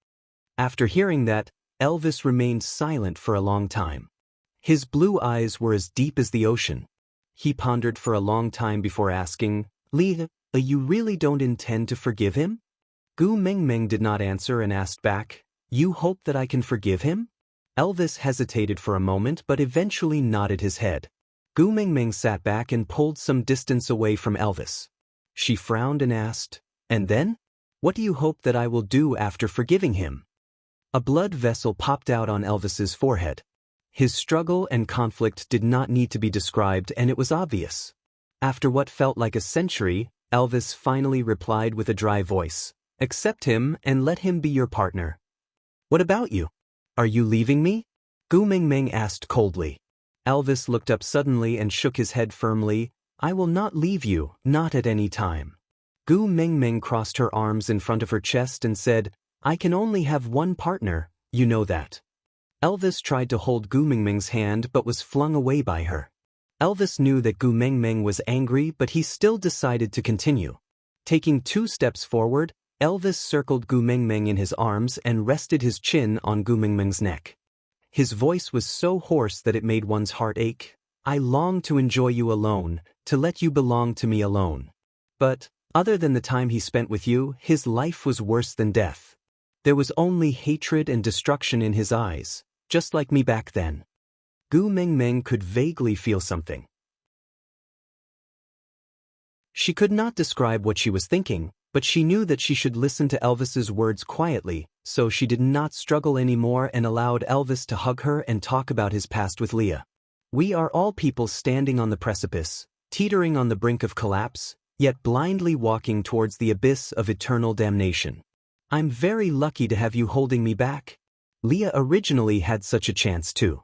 After hearing that, Elvis remained silent for a long time. His blue eyes were as deep as the ocean. He pondered for a long time before asking, "Leah, you really don't intend to forgive him?" Gu Mingming did not answer and asked back, "You hope that I can forgive him?" Elvis hesitated for a moment but eventually nodded his head. Gu Mingming sat back and pulled some distance away from Elvis. She frowned and asked, "And then? What do you hope that I will do after forgiving him?" A blood vessel popped out on Elvis's forehead. His struggle and conflict did not need to be described, and it was obvious. After what felt like a century, Elvis finally replied with a dry voice, "Accept him and let him be your partner." "What about you? Are you leaving me?" Gu Mingming asked coldly. Elvis looked up suddenly and shook his head firmly. "I will not leave you, not at any time." Gu Mingming crossed her arms in front of her chest and said, "I can only have one partner, you know that." Elvis tried to hold Gu Mingming's hand but was flung away by her. Elvis knew that Gu Mingming was angry, but he still decided to continue. Taking 2 steps forward, Elvis circled Gu Mingming in his arms and rested his chin on Gu Mingming's neck. His voice was so hoarse that it made one's heart ache. I long to enjoy you alone, to let you belong to me alone. But, other than the time he spent with you, his life was worse than death. There was only hatred and destruction in his eyes, just like me back then. Gu Mingming could vaguely feel something. She could not describe what she was thinking, but she knew that she should listen to Elvis's words quietly, so she did not struggle anymore and allowed Elvis to hug her and talk about his past with Leah. We are all people standing on the precipice, teetering on the brink of collapse, yet blindly walking towards the abyss of eternal damnation. I'm very lucky to have you holding me back. Leah originally had such a chance too.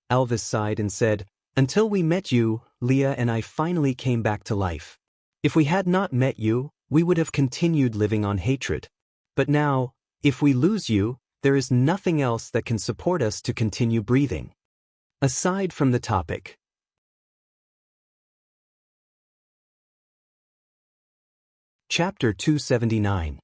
Elvis sighed and said, until we met you, Leah and I finally came back to life. If we had not met you, we would have continued living on hatred. But now, if we lose you, there is nothing else that can support us to continue breathing. Aside from the topic. Chapter 279.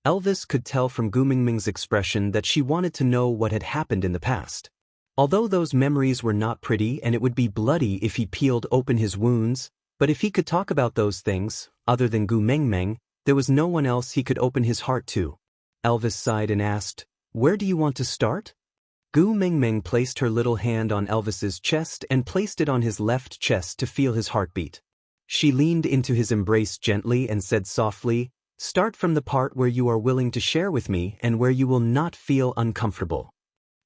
Elvis could tell from Gu Mingming's expression that she wanted to know what had happened in the past. Although those memories were not pretty and it would be bloody if he peeled open his wounds, but if he could talk about those things, other than Gu Mingming, there was no one else he could open his heart to. Elvis sighed and asked, where do you want to start? Gu Mingming placed her little hand on Elvis's chest and placed it on his left chest to feel his heartbeat. She leaned into his embrace gently and said softly, start from the part where you are willing to share with me and where you will not feel uncomfortable.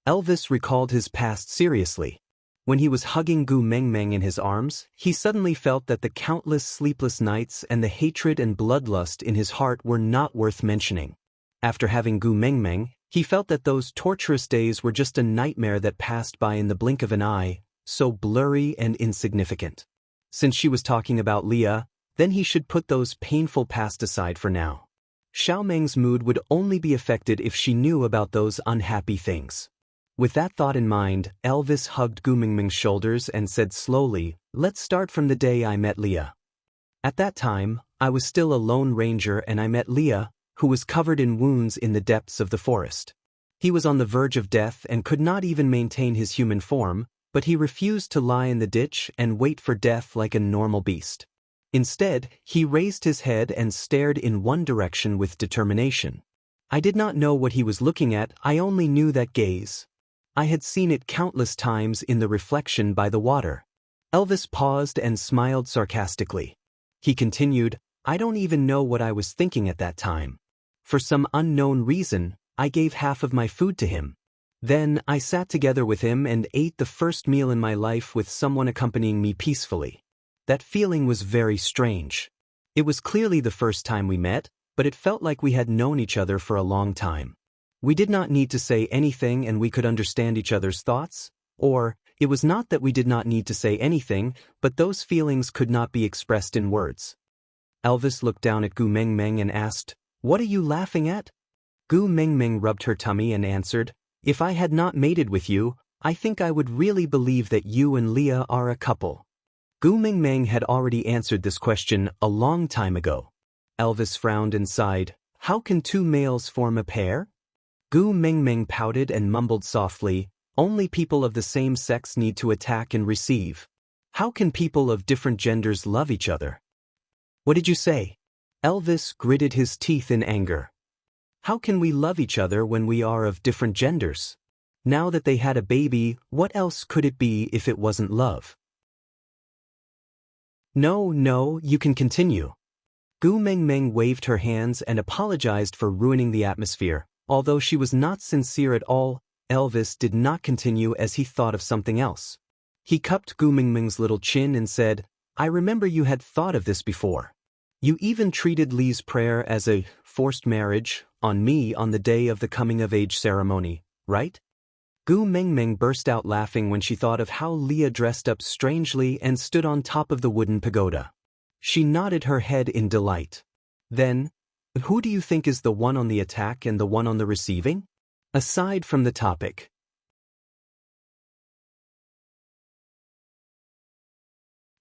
Elvis recalled his past seriously. When he was hugging Gu Mingming in his arms, he suddenly felt that the countless sleepless nights and the hatred and bloodlust in his heart were not worth mentioning. After having Gu Mingming, he felt that those torturous days were just a nightmare that passed by in the blink of an eye, so blurry and insignificant. Since she was talking about Leah, then he should put those painful past aside for now. Xiaomeng's mood would only be affected if she knew about those unhappy things. With that thought in mind, Elvis hugged Gu Mingming's shoulders and said slowly, let's start from the day I met Leah. At that time, I was still a lone ranger and I met Leah, who was covered in wounds in the depths of the forest. He was on the verge of death and could not even maintain his human form, but he refused to lie in the ditch and wait for death like a normal beast. Instead, he raised his head and stared in one direction with determination. I did not know what he was looking at, I only knew that gaze. I had seen it countless times in the reflection by the water. Elvis paused and smiled sarcastically. He continued, I don't even know what I was thinking at that time. For some unknown reason, I gave half of my food to him. Then, I sat together with him and ate the first meal in my life with someone accompanying me peacefully. That feeling was very strange. It was clearly the first time we met, but it felt like we had known each other for a long time. We did not need to say anything and we could understand each other's thoughts, or, it was not that we did not need to say anything, but those feelings could not be expressed in words. Elvis looked down at Gu Mingming and asked, what are you laughing at? Gu Mingming rubbed her tummy and answered, if I had not mated with you, I think I would really believe that you and Leah are a couple. Gu Mingming had already answered this question a long time ago. Elvis frowned and sighed, how can two males form a pair? Gu Mingming pouted and mumbled softly, only people of the same sex need to attack and receive. How can people of different genders love each other? What did you say? Elvis gritted his teeth in anger. How can we love each other when we are of different genders? Now that they had a baby, what else could it be if it wasn't love? No, you can continue. Gu Mingming waved her hands and apologized for ruining the atmosphere. Although she was not sincere at all, Elvis did not continue as he thought of something else. He cupped Gu Mingming's little chin and said, I remember you had thought of this before. You even treated Lee's prayer as a forced marriage on me on the day of the coming-of-age ceremony, right? Gu Mingming burst out laughing when she thought of how Leah dressed up strangely and stood on top of the wooden pagoda. She nodded her head in delight. Then, who do you think is the one on the attack and the one on the receiving? Aside from the topic.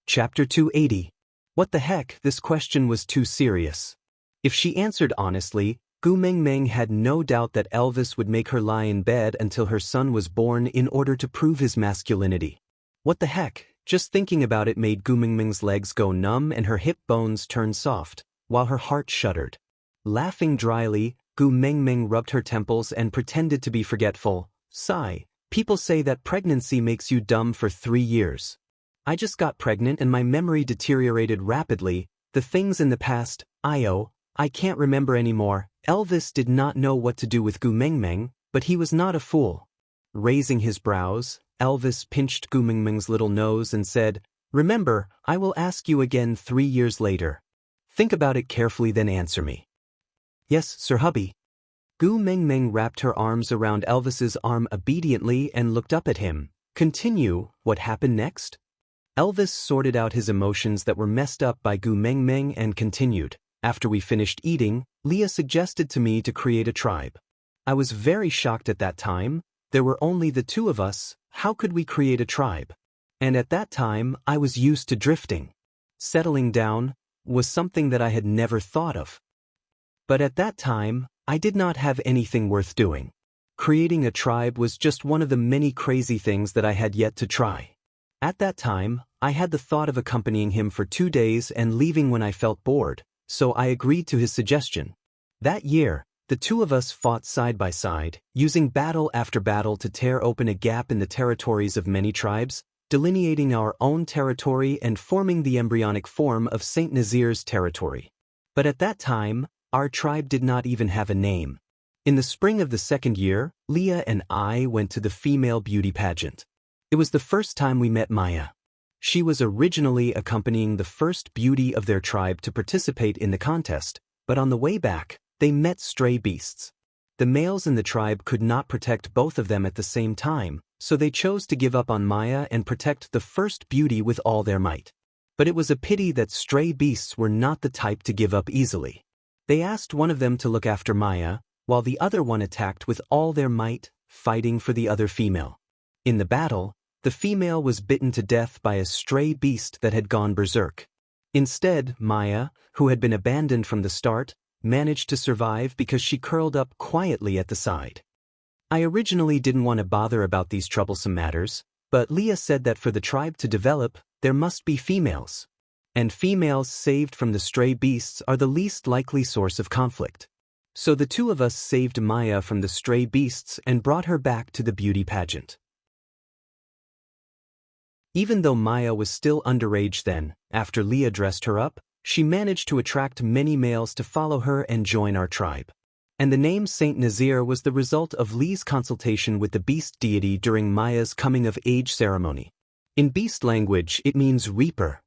Chapter 280. What the heck, this question was too serious. If she answered honestly, Gu Mengmeng had no doubt that Elvis would make her lie in bed until her son was born in order to prove his masculinity. What the heck? Just thinking about it made Gu Mengmeng's legs go numb and her hip bones turn soft, while her heart shuddered. Laughing dryly, Gu Mengmeng rubbed her temples and pretended to be forgetful. Sigh. People say that pregnancy makes you dumb for 3 years. I just got pregnant and my memory deteriorated rapidly. The things in the past, I can't remember anymore. Elvis did not know what to do with Gu Mengmeng, but he was not a fool. Raising his brows, Elvis pinched Gu Mengmeng's little nose and said, "Remember, I will ask you again 3 years later. Think about it carefully then answer me." "Yes, Sir Hubby." Gu Mengmeng wrapped her arms around Elvis's arm obediently and looked up at him. "Continue, what happened next?" Elvis sorted out his emotions that were messed up by Gu Mengmeng and continued. "After we finished eating, Leah suggested to me to create a tribe. I was very shocked at that time. There were only the 2 of us, how could we create a tribe? And at that time, I was used to drifting. Settling down was something that I had never thought of. But at that time, I did not have anything worth doing. Creating a tribe was just one of the many crazy things that I had yet to try. At that time, I had the thought of accompanying him for 2 days and leaving when I felt bored, so I agreed to his suggestion. That year, the 2 of us fought side by side, using battle after battle to tear open a gap in the territories of many tribes, delineating our own territory and forming the embryonic form of Saint Nazir's territory. But at that time, our tribe did not even have a name. In the spring of the 2nd year, Leah and I went to the female beauty pageant. It was the first time we met Maya. She was originally accompanying the first beauty of their tribe to participate in the contest, but on the way back, they met stray beasts. The males in the tribe could not protect both of them at the same time, so they chose to give up on Maya and protect the first beauty with all their might. But it was a pity that stray beasts were not the type to give up easily. They asked one of them to look after Maya, while the other one attacked with all their might, fighting for the other female. In the battle, the female was bitten to death by a stray beast that had gone berserk. Instead, Maya, who had been abandoned from the start, managed to survive because she curled up quietly at the side. I originally didn't want to bother about these troublesome matters, but Leah said that for the tribe to develop, there must be females. And females saved from the stray beasts are the least likely source of conflict. So the 2 of us saved Maya from the stray beasts and brought her back to the beauty pageant. Even though Maya was still underage then, after Leah dressed her up, she managed to attract many males to follow her and join our tribe. And the name Saint Nazir was the result of Lee's consultation with the beast deity during Maya's coming-of-age ceremony. In beast language, it means reaper.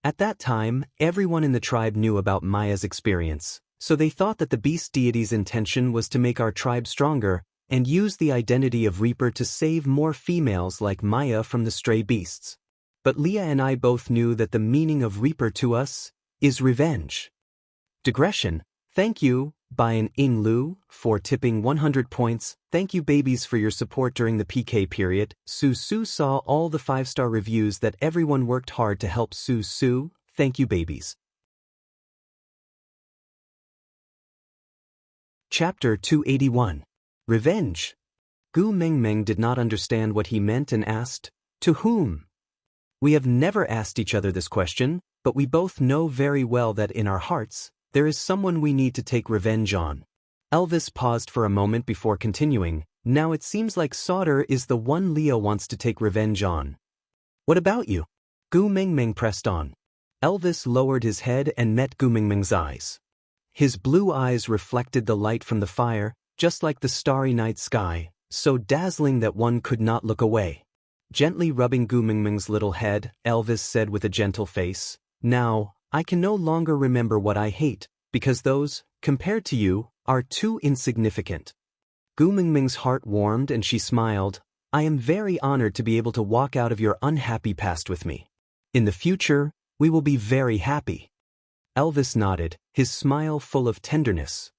At that time, everyone in the tribe knew about Maya's experience, so they thought that the beast deity's intention was to make our tribe stronger and use the identity of Reaper to save more females like Maya from the stray beasts. But Leah and I both knew that the meaning of Reaper to us is revenge. Digression. Thank you, Bayan Ing Lu, for tipping 100 points. Thank you babies for your support during the PK period. Su Su saw all the 5-star reviews that everyone worked hard to help Su Su. Thank you babies. Chapter 281. Revenge. Gu Mengmeng did not understand what he meant and asked, "To whom?" We have never asked each other this question, but we both know very well that in our hearts, there is someone we need to take revenge on. Elvis paused for a moment before continuing. Now it seems like Sauter is the one Leo wants to take revenge on. What about you? Gu Mengmeng pressed on. Elvis lowered his head and met Gu Mengmeng's eyes. His blue eyes reflected the light from the fire, just like the starry night sky, so dazzling that one could not look away. Gently rubbing Gu Mengmeng's little head, Elvis said with a gentle face, "Now, I can no longer remember what I hate, because those, compared to you, are too insignificant." Gu Mengmeng's heart warmed and she smiled. "I am very honored to be able to walk out of your unhappy past with me. In the future, we will be very happy." Elvis nodded, his smile full of tenderness.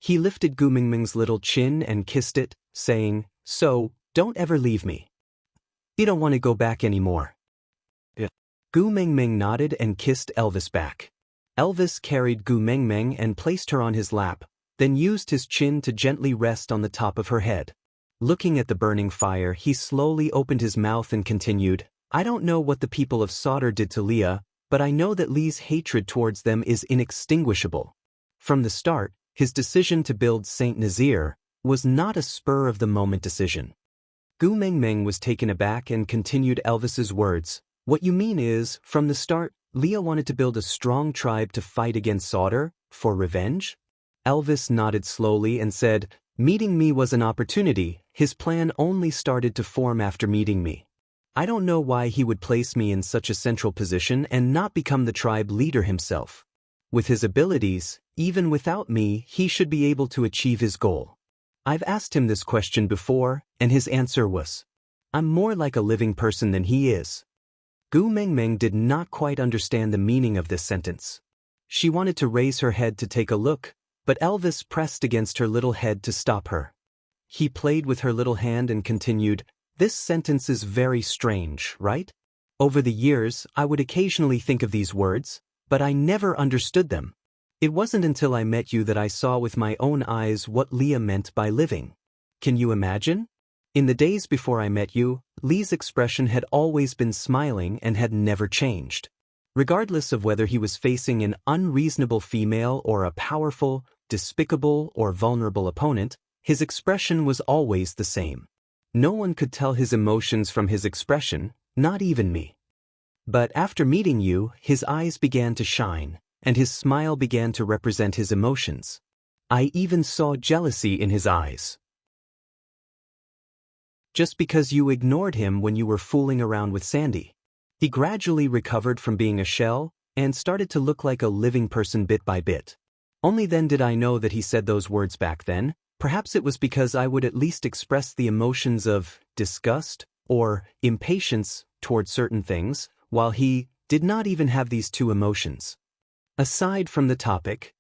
He lifted Gu Mengmeng's little chin and kissed it, saying, "So, don't ever leave me. You don't want to go back anymore." Yeah. Gu Mengmeng nodded and kissed Elvis back. Elvis carried Gu Mengmeng and placed her on his lap, then used his chin to gently rest on the top of her head. Looking at the burning fire, he slowly opened his mouth and continued, I don't know what the people of Sauter did to Leah, but I know that Lee's hatred towards them is inextinguishable. From the start, his decision to build Saint Nazaire was not a spur-of-the-moment decision. Gu Mengmeng was taken aback and continued Elvis's words. What you mean is, from the start, Leah wanted to build a strong tribe to fight against Sauter, for revenge? Elvis nodded slowly and said, meeting me was an opportunity. His plan only started to form after meeting me. I don't know why he would place me in such a central position and not become the tribe leader himself. With his abilities, even without me, he should be able to achieve his goal. I've asked him this question before, and his answer was, I'm more like a living person than he is. Gu Mengmeng did not quite understand the meaning of this sentence. She wanted to raise her head to take a look, but Elvis pressed against her little head to stop her. He played with her little hand and continued, this sentence is very strange, right? Over the years, I would occasionally think of these words, but I never understood them. It wasn't until I met you that I saw with my own eyes what Leah meant by living. Can you imagine? In the days before I met you, Lee's expression had always been smiling and had never changed. Regardless of whether he was facing an unreasonable female or a powerful, despicable, or vulnerable opponent, his expression was always the same. No one could tell his emotions from his expression, not even me. But after meeting you, his eyes began to shine, and his smile began to represent his emotions. I even saw jealousy in his eyes. Just because you ignored him when you were fooling around with Sandy. He gradually recovered from being a shell and started to look like a living person bit by bit. Only then did I know that he said those words back then. Perhaps it was because I would at least express the emotions of disgust or impatience toward certain things, while he did not even have these two emotions. Aside from the topic,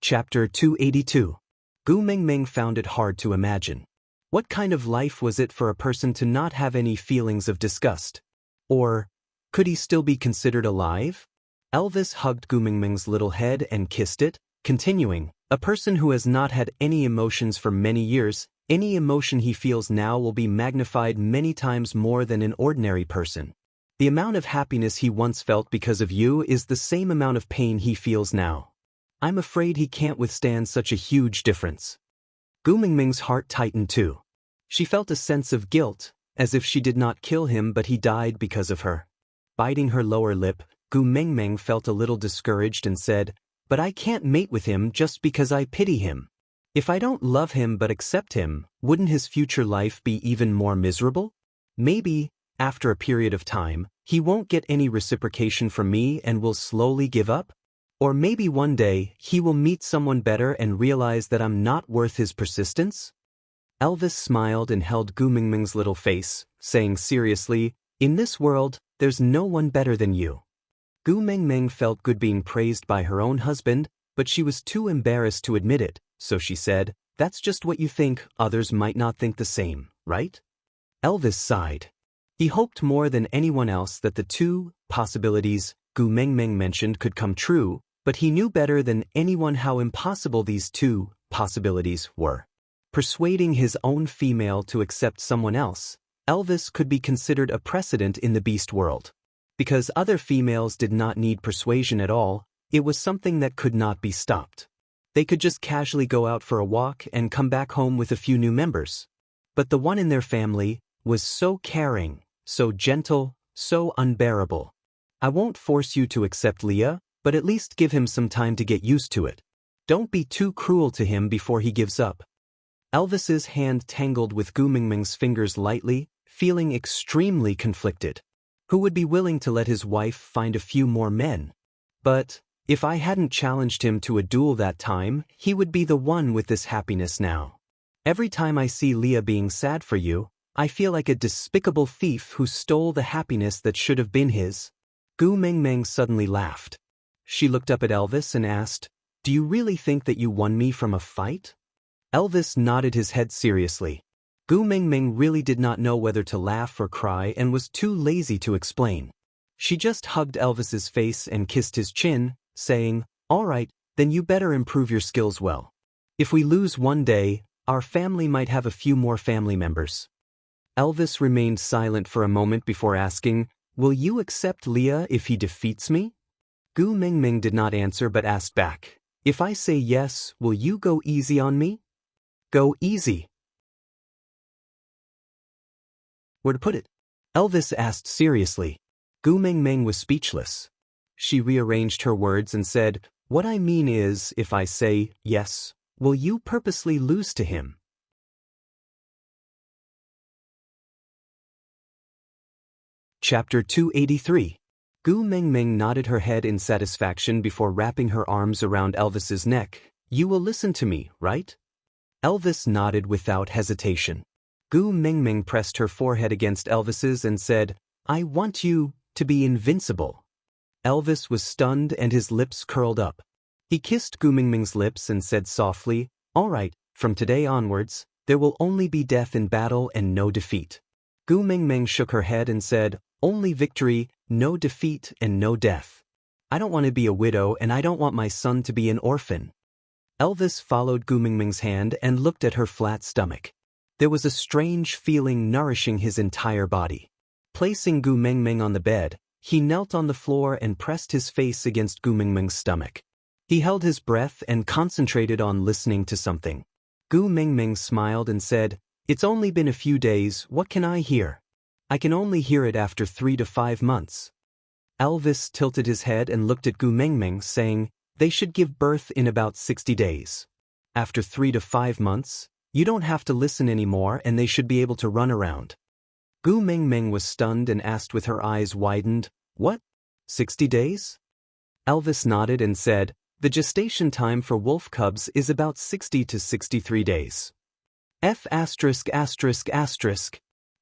Chapter 282. Gu Mengmeng found it hard to imagine. What kind of life was it for a person to not have any feelings of disgust? Or, could he still be considered alive? Elvis hugged Gu Mengmeng's little head and kissed it, continuing, a person who has not had any emotions for many years, any emotion he feels now will be magnified many times more than an ordinary person. The amount of happiness he once felt because of you is the same amount of pain he feels now. I'm afraid he can't withstand such a huge difference. Gu Mengmeng's heart tightened too. She felt a sense of guilt, as if she did not kill him but he died because of her. Biting her lower lip, Gu Mengmeng felt a little discouraged and said, but I can't mate with him just because I pity him. If I don't love him but accept him, wouldn't his future life be even more miserable? Maybe, after a period of time, he won't get any reciprocation from me and will slowly give up? Or maybe one day, he will meet someone better and realize that I'm not worth his persistence? Elvis smiled and held Gu Mengmeng's little face, saying seriously, in this world, there's no one better than you. Gu Mengmeng felt good being praised by her own husband, but she was too embarrassed to admit it, so she said, that's just what you think, others might not think the same, right? Elvis sighed. He hoped more than anyone else that the two possibilities Gu Mengmeng mentioned could come true, but he knew better than anyone how impossible these two possibilities were. Persuading his own female to accept someone else, Elvis could be considered a precedent in the beast world. Because other females did not need persuasion at all, it was something that could not be stopped. They could just casually go out for a walk and come back home with a few new members. But the one in their family was so caring, so gentle, so unbearable. I won't force you to accept Leah, but at least give him some time to get used to it. Don't be too cruel to him before he gives up. Elvis's hand tangled with Gu Mengmeng's fingers lightly, feeling extremely conflicted. Who would be willing to let his wife find a few more men? But, if I hadn't challenged him to a duel that time, he would be the one with this happiness now. Every time I see Leah being sad for you, I feel like a despicable thief who stole the happiness that should have been his. Gu Mengmeng suddenly laughed. She looked up at Elvis and asked, do you really think that you won me from a fight? Elvis nodded his head seriously. Gu Mingming really did not know whether to laugh or cry and was too lazy to explain. She just hugged Elvis's face and kissed his chin, saying, "All right, then you better improve your skills well. If we lose one day, our family might have a few more family members." Elvis remained silent for a moment before asking, "Will you accept Leah if he defeats me?" Gu Mingming did not answer but asked back, "If I say yes, will you go easy on me?" "Go easy." Where to put it? Elvis asked seriously. Gu Mingming was speechless. She rearranged her words and said, "What I mean is, if I say yes, will you purposely lose to him?" Chapter 283. Gu Mingming nodded her head in satisfaction before wrapping her arms around Elvis's neck. "You will listen to me, right?" Elvis nodded without hesitation. Gu Mingming pressed her forehead against Elvis's and said, "I want you to be invincible." Elvis was stunned and his lips curled up. He kissed Gu Mingming's lips and said softly, "All right, from today onwards, there will only be death in battle and no defeat." Gu Mingming shook her head and said, "Only victory, no defeat and no death. I don't want to be a widow and I don't want my son to be an orphan." Elvis followed Gu Mingming's hand and looked at her flat stomach. There was a strange feeling nourishing his entire body. Placing Gu Mingming on the bed, he knelt on the floor and pressed his face against Gu Mingming's stomach. He held his breath and concentrated on listening to something. Gu Mingming smiled and said, "It's only been a few days, what can I hear? I can only hear it after 3 to 5 months." Elvis tilted his head and looked at Gu Mingming, saying, "They should give birth in about 60 days. After 3 to 5 months, you don't have to listen anymore and they should be able to run around." Gu Mingming was stunned and asked with her eyes widened, "What? 60 days?" Elvis nodded and said, "The gestation time for wolf cubs is about 60 to 63 days. F*****.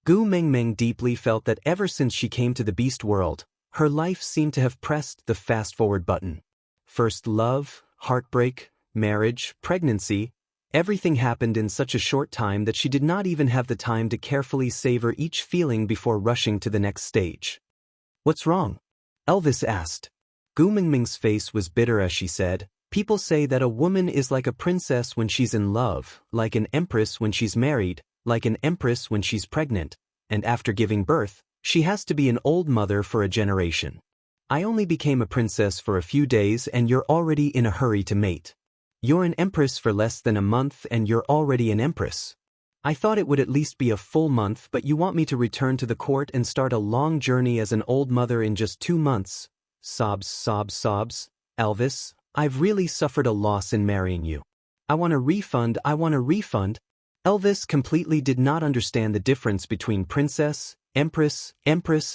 Gu Mingming deeply felt that ever since she came to the beast world, her life seemed to have pressed the fast-forward button. First love, heartbreak, marriage, pregnancy, everything happened in such a short time that she did not even have the time to carefully savor each feeling before rushing to the next stage. "What's wrong?" Elvis asked. Gu Mingming's face was bitter as she said, "People say that a woman is like a princess when she's in love, like an empress when she's married, like an empress when she's pregnant, and after giving birth, she has to be an old mother for a generation. I only became a princess for a few days and you're already in a hurry to mate. You're an empress for less than a month and you're already an empress. I thought it would at least be a full month, but you want me to return to the court and start a long journey as an old mother in just 2 months. Sobs, sobs, sobs. Elvis, I've really suffered a loss in marrying you. I want a refund, I want a refund." Elvis completely did not understand the difference between princess, empress,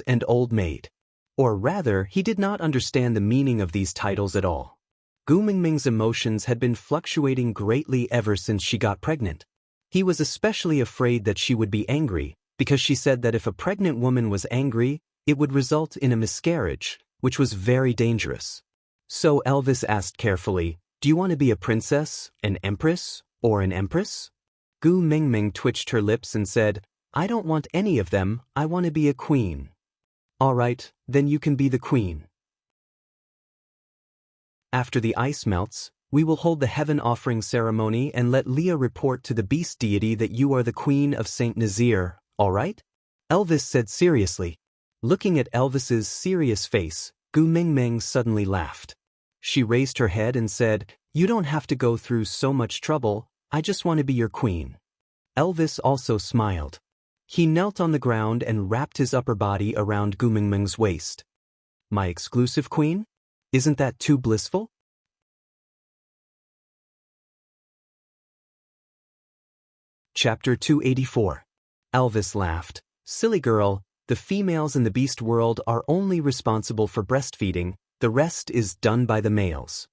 and old maid. Or rather, he did not understand the meaning of these titles at all. Gu Mingming's emotions had been fluctuating greatly ever since she got pregnant. He was especially afraid that she would be angry, because she said that if a pregnant woman was angry, it would result in a miscarriage, which was very dangerous. So Elvis asked carefully, "Do you want to be a princess, an empress, or an empress?" Gu Mingming twitched her lips and said, "I don't want any of them, I want to be a queen." "All right, then you can be the queen. After the ice melts, we will hold the heaven offering ceremony and let Leah report to the beast deity that you are the queen of Saint Nazir, all right?" Elvis said seriously. Looking at Elvis's serious face, Gu Mingming suddenly laughed. She raised her head and said, "You don't have to go through so much trouble, I just want to be your queen." Elvis also smiled. He knelt on the ground and wrapped his upper body around Gu Mingming's waist. "My exclusive queen? Isn't that too blissful?" Chapter 284. Elvis laughed. "Silly girl, the females in the beast world are only responsible for breastfeeding, the rest is done by the males."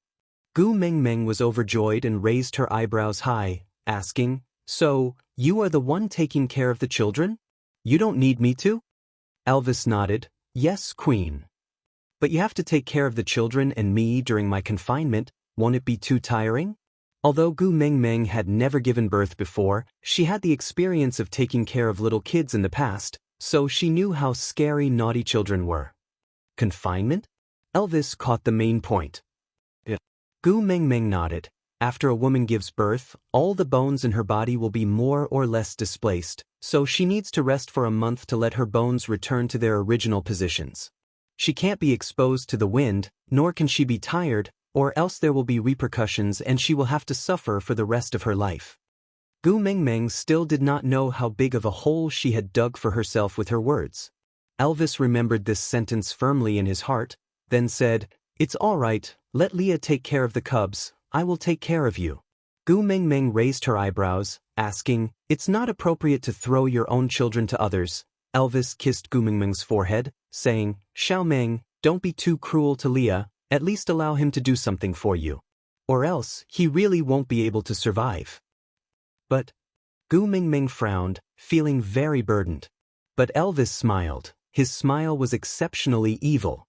Gu Mingming was overjoyed and raised her eyebrows high, asking, "So, you are the one taking care of the children? You don't need me to?" Elvis nodded, "Yes, queen. But you have to take care of the children and me during my confinement, won't it be too tiring?" Although Gu Mengmeng had never given birth before, she had the experience of taking care of little kids in the past, so she knew how scary naughty children were. Confinement? Elvis caught the main point. Gu Mengmeng nodded. After a woman gives birth, all the bones in her body will be more or less displaced, so she needs to rest for a month to let her bones return to their original positions. She can't be exposed to the wind, nor can she be tired, or else there will be repercussions and she will have to suffer for the rest of her life. Gu Mengmeng still did not know how big of a hole she had dug for herself with her words. Elvis remembered this sentence firmly in his heart, then said, "It's all right, let Leah take care of the cubs, I will take care of you." Gu Mengmeng raised her eyebrows, asking, "It's not appropriate to throw your own children to others." Elvis kissed Gu Mengmeng's forehead, saying, "Xiao Meng, don't be too cruel to Leah, at least allow him to do something for you. Or else, he really won't be able to survive." But Gu Mengmeng frowned, feeling very burdened. But Elvis smiled. His smile was exceptionally evil.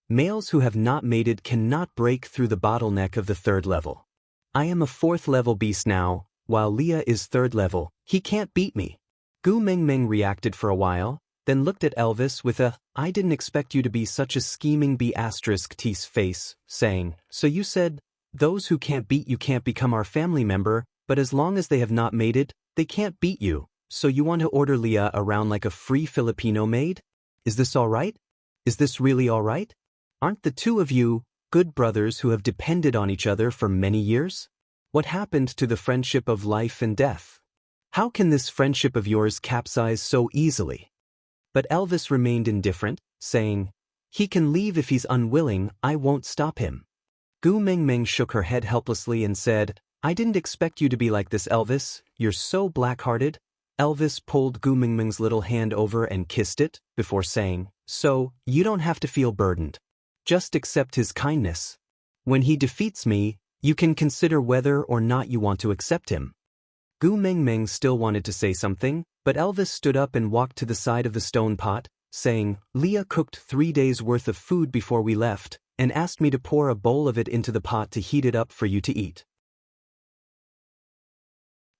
Males who have not mated cannot break through the bottleneck of the 3rd level. I am a 4th level beast now, while Leah is 3rd level, he can't beat me. Gu Mengmeng reacted for a while, then looked at Elvis with a, "I didn't expect you to be such a scheming B*****'* face, saying, "So you said, those who can't beat you can't become our family member, but as long as they have not mated, they can't beat you, so you want to order Leah around like a free Filipino maid? Is this all right? Is this really all right? Aren't the two of you good brothers who have depended on each other for many years? What happened to the friendship of life and death? How can this friendship of yours capsize so easily?" But Elvis remained indifferent, saying, "He can leave if he's unwilling, I won't stop him." Gu Mengmeng shook her head helplessly and said, "I didn't expect you to be like this, Elvis, you're so black-hearted." Elvis pulled Gu Mengmeng's little hand over and kissed it, before saying, "So, you don't have to feel burdened. Just accept his kindness. When he defeats me, you can consider whether or not you want to accept him." Gu Mengmeng still wanted to say something, but Elvis stood up and walked to the side of the stone pot, saying, "Leah cooked 3 days' worth of food before we left, and asked me to pour a bowl of it into the pot to heat it up for you to eat.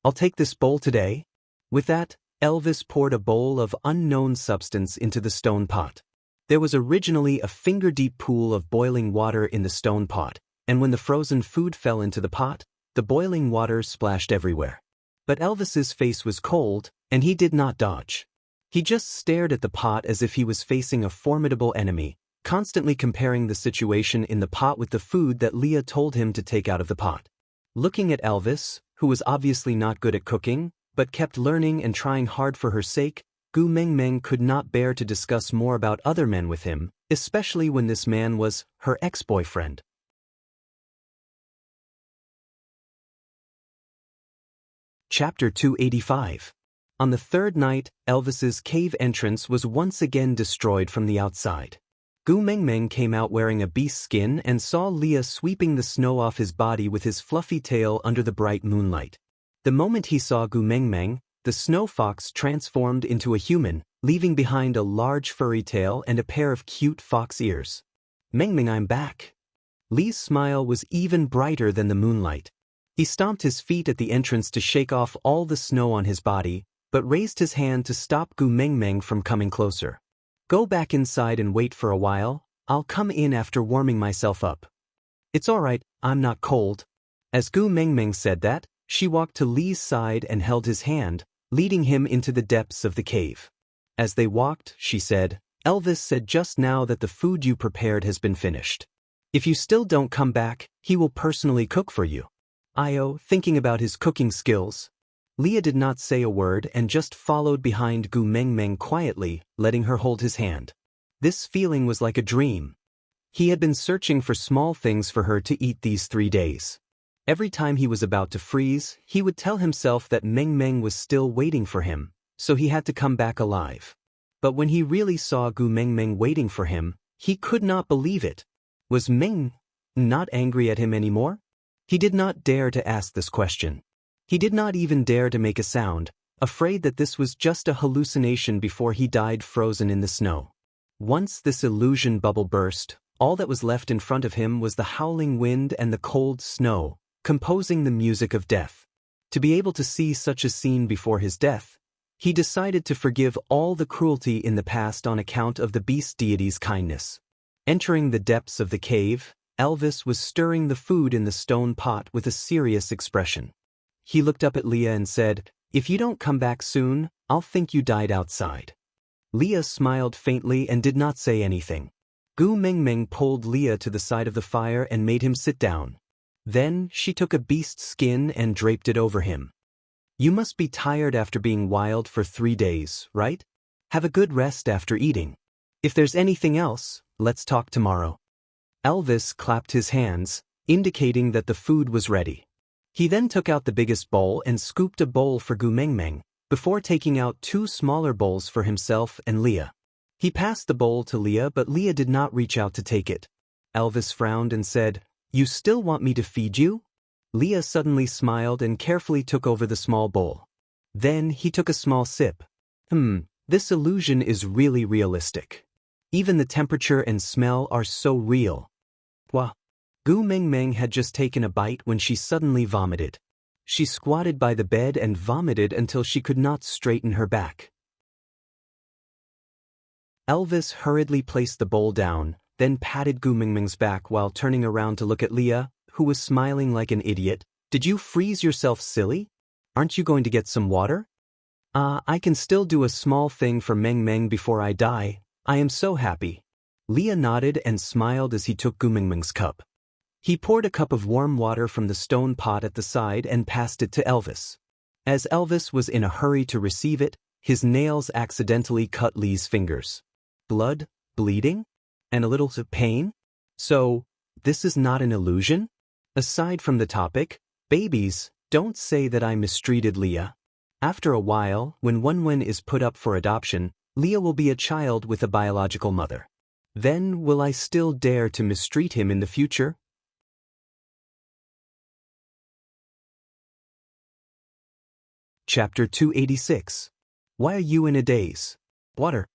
I'll take this bowl today." With that, Elvis poured a bowl of unknown substance into the stone pot. There was originally a finger-deep pool of boiling water in the stone pot, and when the frozen food fell into the pot, the boiling water splashed everywhere. But Elvis's face was cold, and he did not dodge. He just stared at the pot as if he was facing a formidable enemy, constantly comparing the situation in the pot with the food that Leah told him to take out of the pot. Looking at Elvis, who was obviously not good at cooking, but kept learning and trying hard for her sake, Gu Mengmeng could not bear to discuss more about other men with him, especially when this man was her ex-boyfriend. Chapter 285. On the 3rd night, Elvis's cave entrance was once again destroyed from the outside. Gu Mengmeng came out wearing a beast skin and saw Leah sweeping the snow off his body with his fluffy tail under the bright moonlight. The moment he saw Gu Mengmeng, the snow fox transformed into a human, leaving behind a large furry tail and a pair of cute fox ears. "Mengmeng, I'm back." Lee's smile was even brighter than the moonlight. He stomped his feet at the entrance to shake off all the snow on his body, but raised his hand to stop Gu Mengmeng from coming closer. "Go back inside and wait for a while, I'll come in after warming myself up." "It's all right, I'm not cold." As Gu Mengmeng said that, she walked to Lee's side and held his hand, leading him into the depths of the cave. As they walked, she said, "Elvis said just now that the food you prepared has been finished. If you still don't come back, he will personally cook for you." Io, thinking about his cooking skills. Leah did not say a word and just followed behind Gu Mengmeng quietly, letting her hold his hand. This feeling was like a dream. He had been searching for small things for her to eat these 3 days. Every time he was about to freeze, he would tell himself that Mengmeng was still waiting for him, so he had to come back alive. But when he really saw Gu Mengmeng waiting for him, he could not believe it. Was Meng not angry at him anymore? He did not dare to ask this question. He did not even dare to make a sound, afraid that this was just a hallucination before he died frozen in the snow. Once this illusion bubble burst, all that was left in front of him was the howling wind and the cold snow, composing the music of death. To be able to see such a scene before his death, he decided to forgive all the cruelty in the past on account of the beast deity's kindness. Entering the depths of the cave, Elvis was stirring the food in the stone pot with a serious expression. He looked up at Leah and said, "If you don't come back soon, I'll think you died outside." Leah smiled faintly and did not say anything. Gu Mengmeng pulled Leah to the side of the fire and made him sit down. Then she took a beast's skin and draped it over him. "You must be tired after being wild for 3 days, right? Have a good rest after eating. If there's anything else, let's talk tomorrow." Elvis clapped his hands, indicating that the food was ready. He then took out the biggest bowl and scooped a bowl for Gu Mengmeng, before taking out 2 smaller bowls for himself and Leah. He passed the bowl to Leah, but Leah did not reach out to take it. Elvis frowned and said, "You still want me to feed you?" Leah suddenly smiled and carefully took over the small bowl. Then he took a small sip. This illusion is really realistic. Even the temperature and smell are so real. Wah! Gu Mengmeng had just taken a bite when she suddenly vomited. She squatted by the bed and vomited until she could not straighten her back. Elvis hurriedly placed the bowl down, then patted Gu Mengmeng's back while turning around to look at Leah, who was smiling like an idiot. "Did you freeze yourself silly? Aren't you going to get some water?" I can still do a small thing for Meng Meng before I die. I am so happy." Leah nodded and smiled as he took Gu Mengmeng's cup. He poured a cup of warm water from the stone pot at the side and passed it to Elvis. As Elvis was in a hurry to receive it, his nails accidentally cut Lee's fingers. Blood, bleeding, and a little pain? So, this is not an illusion? Aside from the topic, babies, don't say that I mistreated Leah. After a while, when Wenwen is put up for adoption, Leah will be a child with a biological mother. Then will I still dare to mistreat him in the future? Chapter 286. Why are you in a daze? Water.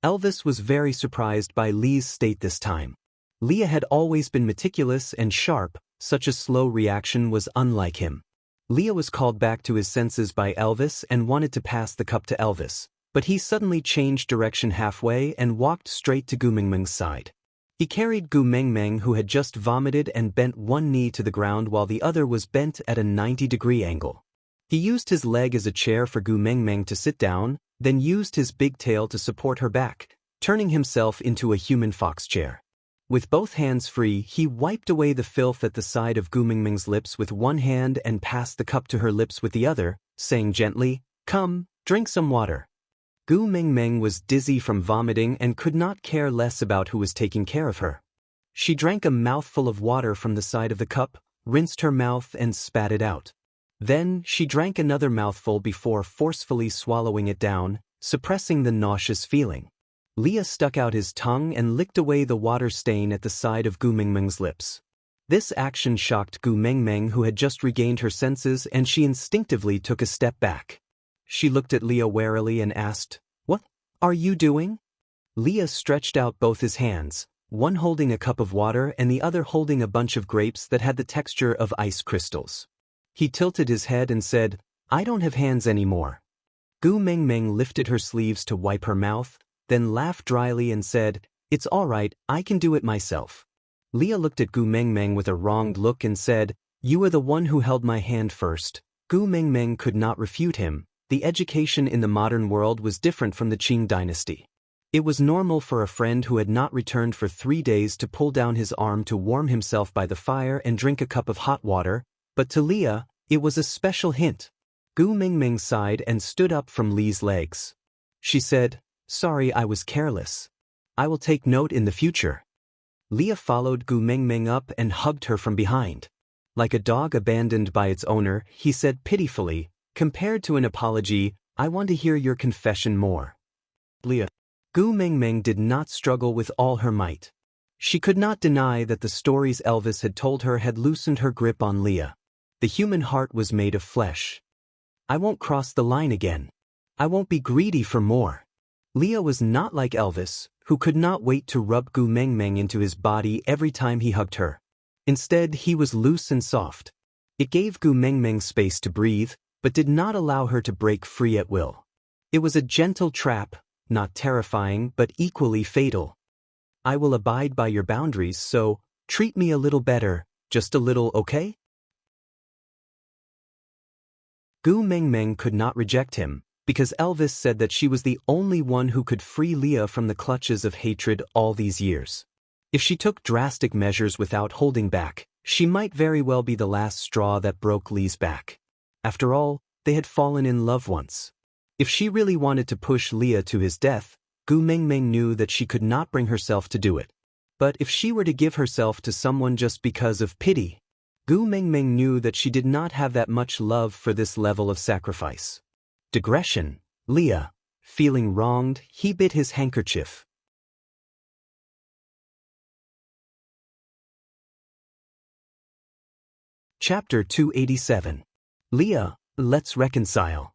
Elvis was very surprised by Lee's state this time. Leah had always been meticulous and sharp, such a slow reaction was unlike him. Leah was called back to his senses by Elvis and wanted to pass the cup to Elvis, but he suddenly changed direction halfway and walked straight to Gu Mengmeng's side. He carried Gu Mengmeng, who had just vomited, and bent one knee to the ground while the other was bent at a 90-degree angle. He used his leg as a chair for Gu Mengmeng to sit down, then used his big tail to support her back, turning himself into a human fox chair. With both hands free, he wiped away the filth at the side of Gu Mengmeng's lips with one hand and passed the cup to her lips with the other, saying gently, "Come, drink some water." Gu Mengmeng was dizzy from vomiting and could not care less about who was taking care of her. She drank a mouthful of water from the side of the cup, rinsed her mouth and spat it out. Then she drank another mouthful before forcefully swallowing it down, suppressing the nauseous feeling. Leah stuck out his tongue and licked away the water stain at the side of Gu Mengmeng's lips. This action shocked Gu Mengmeng, who had just regained her senses, and she instinctively took a step back. She looked at Leah warily and asked, "What are you doing?" Leah stretched out both his hands, one holding a cup of water and the other holding a bunch of grapes that had the texture of ice crystals. He tilted his head and said, "I don't have hands anymore." Gu Mengmeng lifted her sleeves to wipe her mouth, then laughed dryly and said, "It's all right, I can do it myself." Leah looked at Gu Mengmeng with a wronged look and said, "You are the one who held my hand first." Gu Mengmeng could not refute him. The education in the modern world was different from the Qing dynasty. It was normal for a friend who had not returned for 3 days to pull down his arm to warm himself by the fire and drink a cup of hot water, but to Leah, it was a special hint. Gu Mengmeng sighed and stood up from Lee's legs. She said, "Sorry, I was careless. I will take note in the future." Leah followed Gu Mengmeng up and hugged her from behind. Like a dog abandoned by its owner, he said pitifully, "Compared to an apology, I want to hear your confession more." Leah. Gu Mengmeng did not struggle with all her might. She could not deny that the stories Elvis had told her had loosened her grip on Leah. The human heart was made of flesh. "I won't cross the line again. I won't be greedy for more." Leah was not like Elvis, who could not wait to rub Gu Mengmeng into his body every time he hugged her. Instead, he was loose and soft. It gave Gu Mengmeng space to breathe, but did not allow her to break free at will. It was a gentle trap, not terrifying but equally fatal. I will abide by your boundaries, so treat me a little better, just a little, okay? Gu Mengmeng could not reject him, because Elvis said that she was the only one who could free Leah from the clutches of hatred all these years. If she took drastic measures without holding back, she might very well be the last straw that broke Lee's back. After all, they had fallen in love once. If she really wanted to push Leah to his death, Gu Mengmeng knew that she could not bring herself to do it. But if she were to give herself to someone just because of pity, Gu Mengmeng knew that she did not have that much love for this level of sacrifice. Digression. Leah. Feeling wronged, he bit his handkerchief. Chapter 287. Leah, let's reconcile.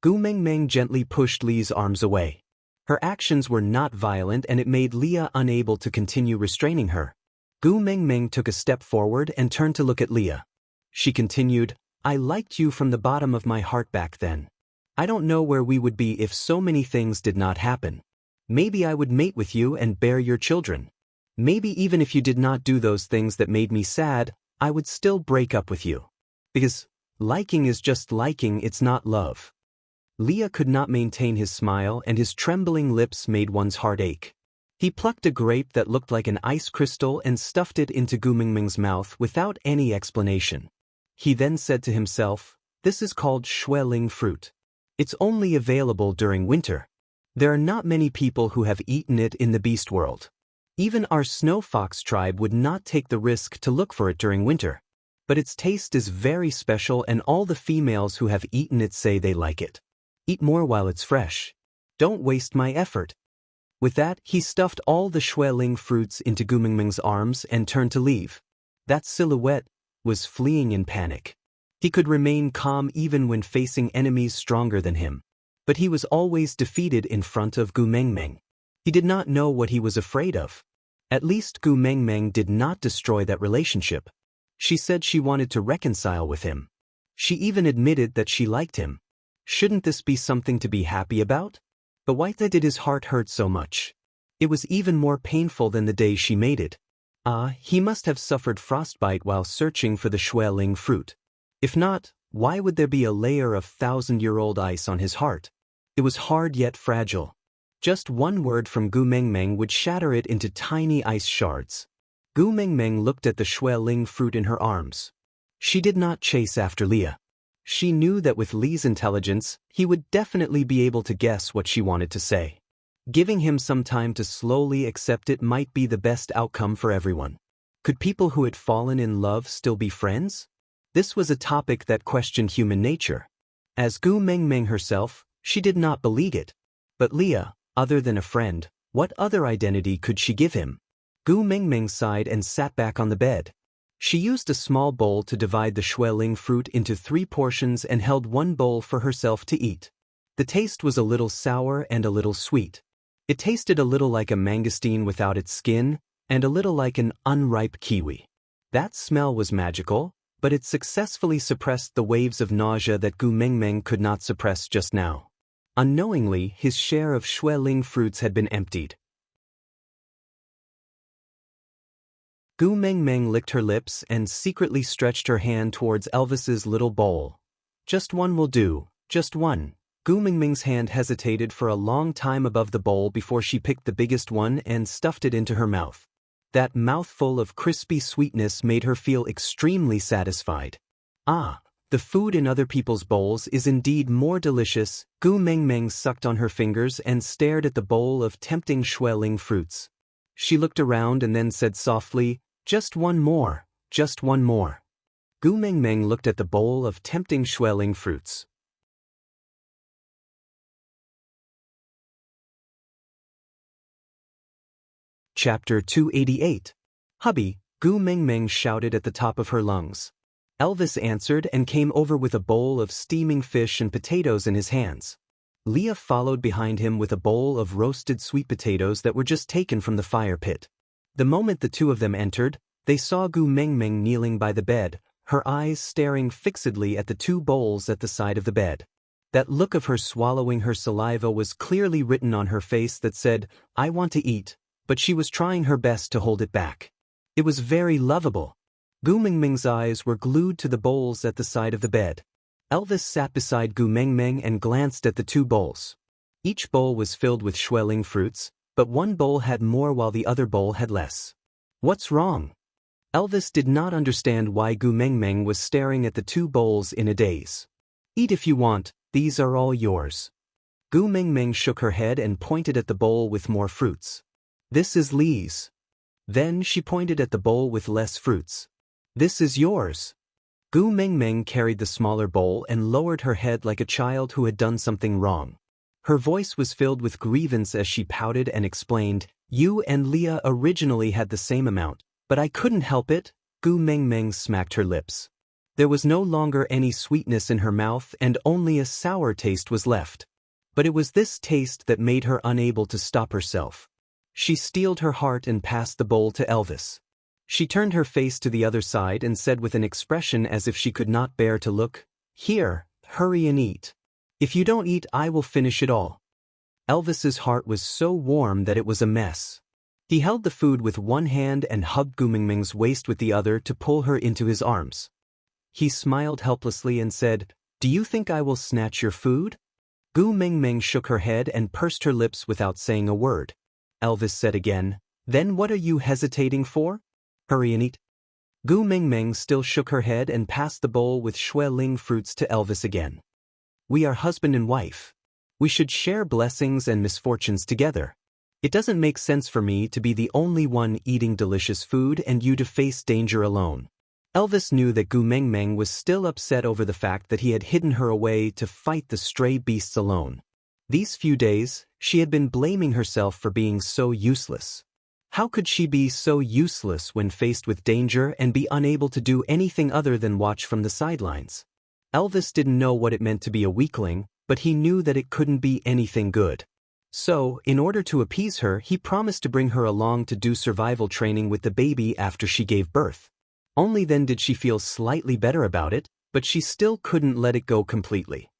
Gu Mengmeng gently pushed Lee's arms away. Her actions were not violent and it made Leah unable to continue restraining her. Gu Mengmeng took a step forward and turned to look at Leah. She continued, I liked you from the bottom of my heart back then. I don't know where we would be if so many things did not happen. Maybe I would mate with you and bear your children. Maybe even if you did not do those things that made me sad, I would still break up with you. Because liking is just liking, it's not love. Leah could not maintain his smile and his trembling lips made one's heart ache. He plucked a grape that looked like an ice crystal and stuffed it into Gu Mengmeng's mouth without any explanation. He then said to himself, this is called Xueling fruit. It's only available during winter. There are not many people who have eaten it in the beast world. Even our snow fox tribe would not take the risk to look for it during winter. But its taste is very special and all the females who have eaten it say they like it. Eat more while it's fresh. Don't waste my effort. With that, he stuffed all the Xueling fruits into Gu Mengmeng's arms and turned to leave. That silhouette was fleeing in panic. He could remain calm even when facing enemies stronger than him. But he was always defeated in front of Gu Mengmeng. He did not know what he was afraid of. At least Gu Mengmeng did not destroy that relationship. She said she wanted to reconcile with him. She even admitted that she liked him. Shouldn't this be something to be happy about? But why did his heart hurt so much? It was even more painful than the day she made it. He must have suffered frostbite while searching for the Xueling fruit. If not, why would there be a layer of 1,000-year-old ice on his heart? It was hard yet fragile. Just one word from Gu Mengmeng would shatter it into tiny ice shards. Gu Mengmeng looked at the Xueling fruit in her arms. She did not chase after Leah. She knew that with Lee's intelligence, he would definitely be able to guess what she wanted to say. Giving him some time to slowly accept it might be the best outcome for everyone. Could people who had fallen in love still be friends? This was a topic that questioned human nature. As Gu Mengmeng herself, she did not believe it. But Leah, other than a friend, what other identity could she give him? Gu Mengmeng sighed and sat back on the bed. She used a small bowl to divide the Xueling fruit into 3 portions and held one bowl for herself to eat. The taste was a little sour and a little sweet. It tasted a little like a mangosteen without its skin, and a little like an unripe kiwi. That smell was magical, but it successfully suppressed the waves of nausea that Gu Mengmeng could not suppress just now. Unknowingly, his share of Xueling fruits had been emptied. Gu Mengmeng licked her lips and secretly stretched her hand towards Elvis's little bowl. Just one will do, just one. Gu Mengmeng's hand hesitated for a long time above the bowl before she picked the biggest one and stuffed it into her mouth. That mouthful of crispy sweetness made her feel extremely satisfied. The food in other people's bowls is indeed more delicious. Gu Mengmeng sucked on her fingers and stared at the bowl of tempting Xueling fruits. She looked around and then said softly, just one more, just one more. Gu Mengmeng looked at the bowl of tempting Xueling fruits. Chapter 288. Hubby, Gu Mengmeng shouted at the top of her lungs. Elvis answered and came over with a bowl of steaming fish and potatoes in his hands. Leah followed behind him with a bowl of roasted sweet potatoes that were just taken from the fire pit. The moment the two of them entered, they saw Gu Mengmeng kneeling by the bed, her eyes staring fixedly at the two bowls at the side of the bed. That look of her swallowing her saliva was clearly written on her face that said, "I want to eat," but she was trying her best to hold it back. It was very lovable. Gu Mingming's eyes were glued to the bowls at the side of the bed. Elvis sat beside Gu Mingming and glanced at the two bowls. Each bowl was filled with Xueling fruits, but one bowl had more while the other bowl had less. What's wrong? Elvis did not understand why Gu Mingming was staring at the two bowls in a daze. Eat if you want, these are all yours. Gu Mingming shook her head and pointed at the bowl with more fruits. This is Li's. Then she pointed at the bowl with less fruits. This is yours. Gu Mingming carried the smaller bowl and lowered her head like a child who had done something wrong. Her voice was filled with grievance as she pouted and explained, "You and Leah originally had the same amount, but I couldn't help it." Gu Mingming smacked her lips. There was no longer any sweetness in her mouth and only a sour taste was left. But it was this taste that made her unable to stop herself. She steeled her heart and passed the bowl to Elvis. She turned her face to the other side and said with an expression as if she could not bear to look, "Here, hurry and eat. If you don't eat, I will finish it all." Elvis's heart was so warm that it was a mess. He held the food with one hand and hugged Gu Mingming's waist with the other to pull her into his arms. He smiled helplessly and said, "Do you think I will snatch your food?" Gu Mingming shook her head and pursed her lips without saying a word. Elvis said again, "Then what are you hesitating for? Hurry and eat." Gu Mingming still shook her head and passed the bowl with Xueling fruits to Elvis again. "We are husband and wife. We should share blessings and misfortunes together. It doesn't make sense for me to be the only one eating delicious food and you to face danger alone." Elvis knew that Gu Mingming was still upset over the fact that he had hidden her away to fight the stray beasts alone. These few days, she had been blaming herself for being so useless. How could she be so useless when faced with danger and be unable to do anything other than watch from the sidelines? Elvis didn't know what it meant to be a weakling, but he knew that it couldn't be anything good. So, in order to appease her, he promised to bring her along to do survival training with the baby after she gave birth. Only then did she feel slightly better about it, but she still couldn't let it go completely.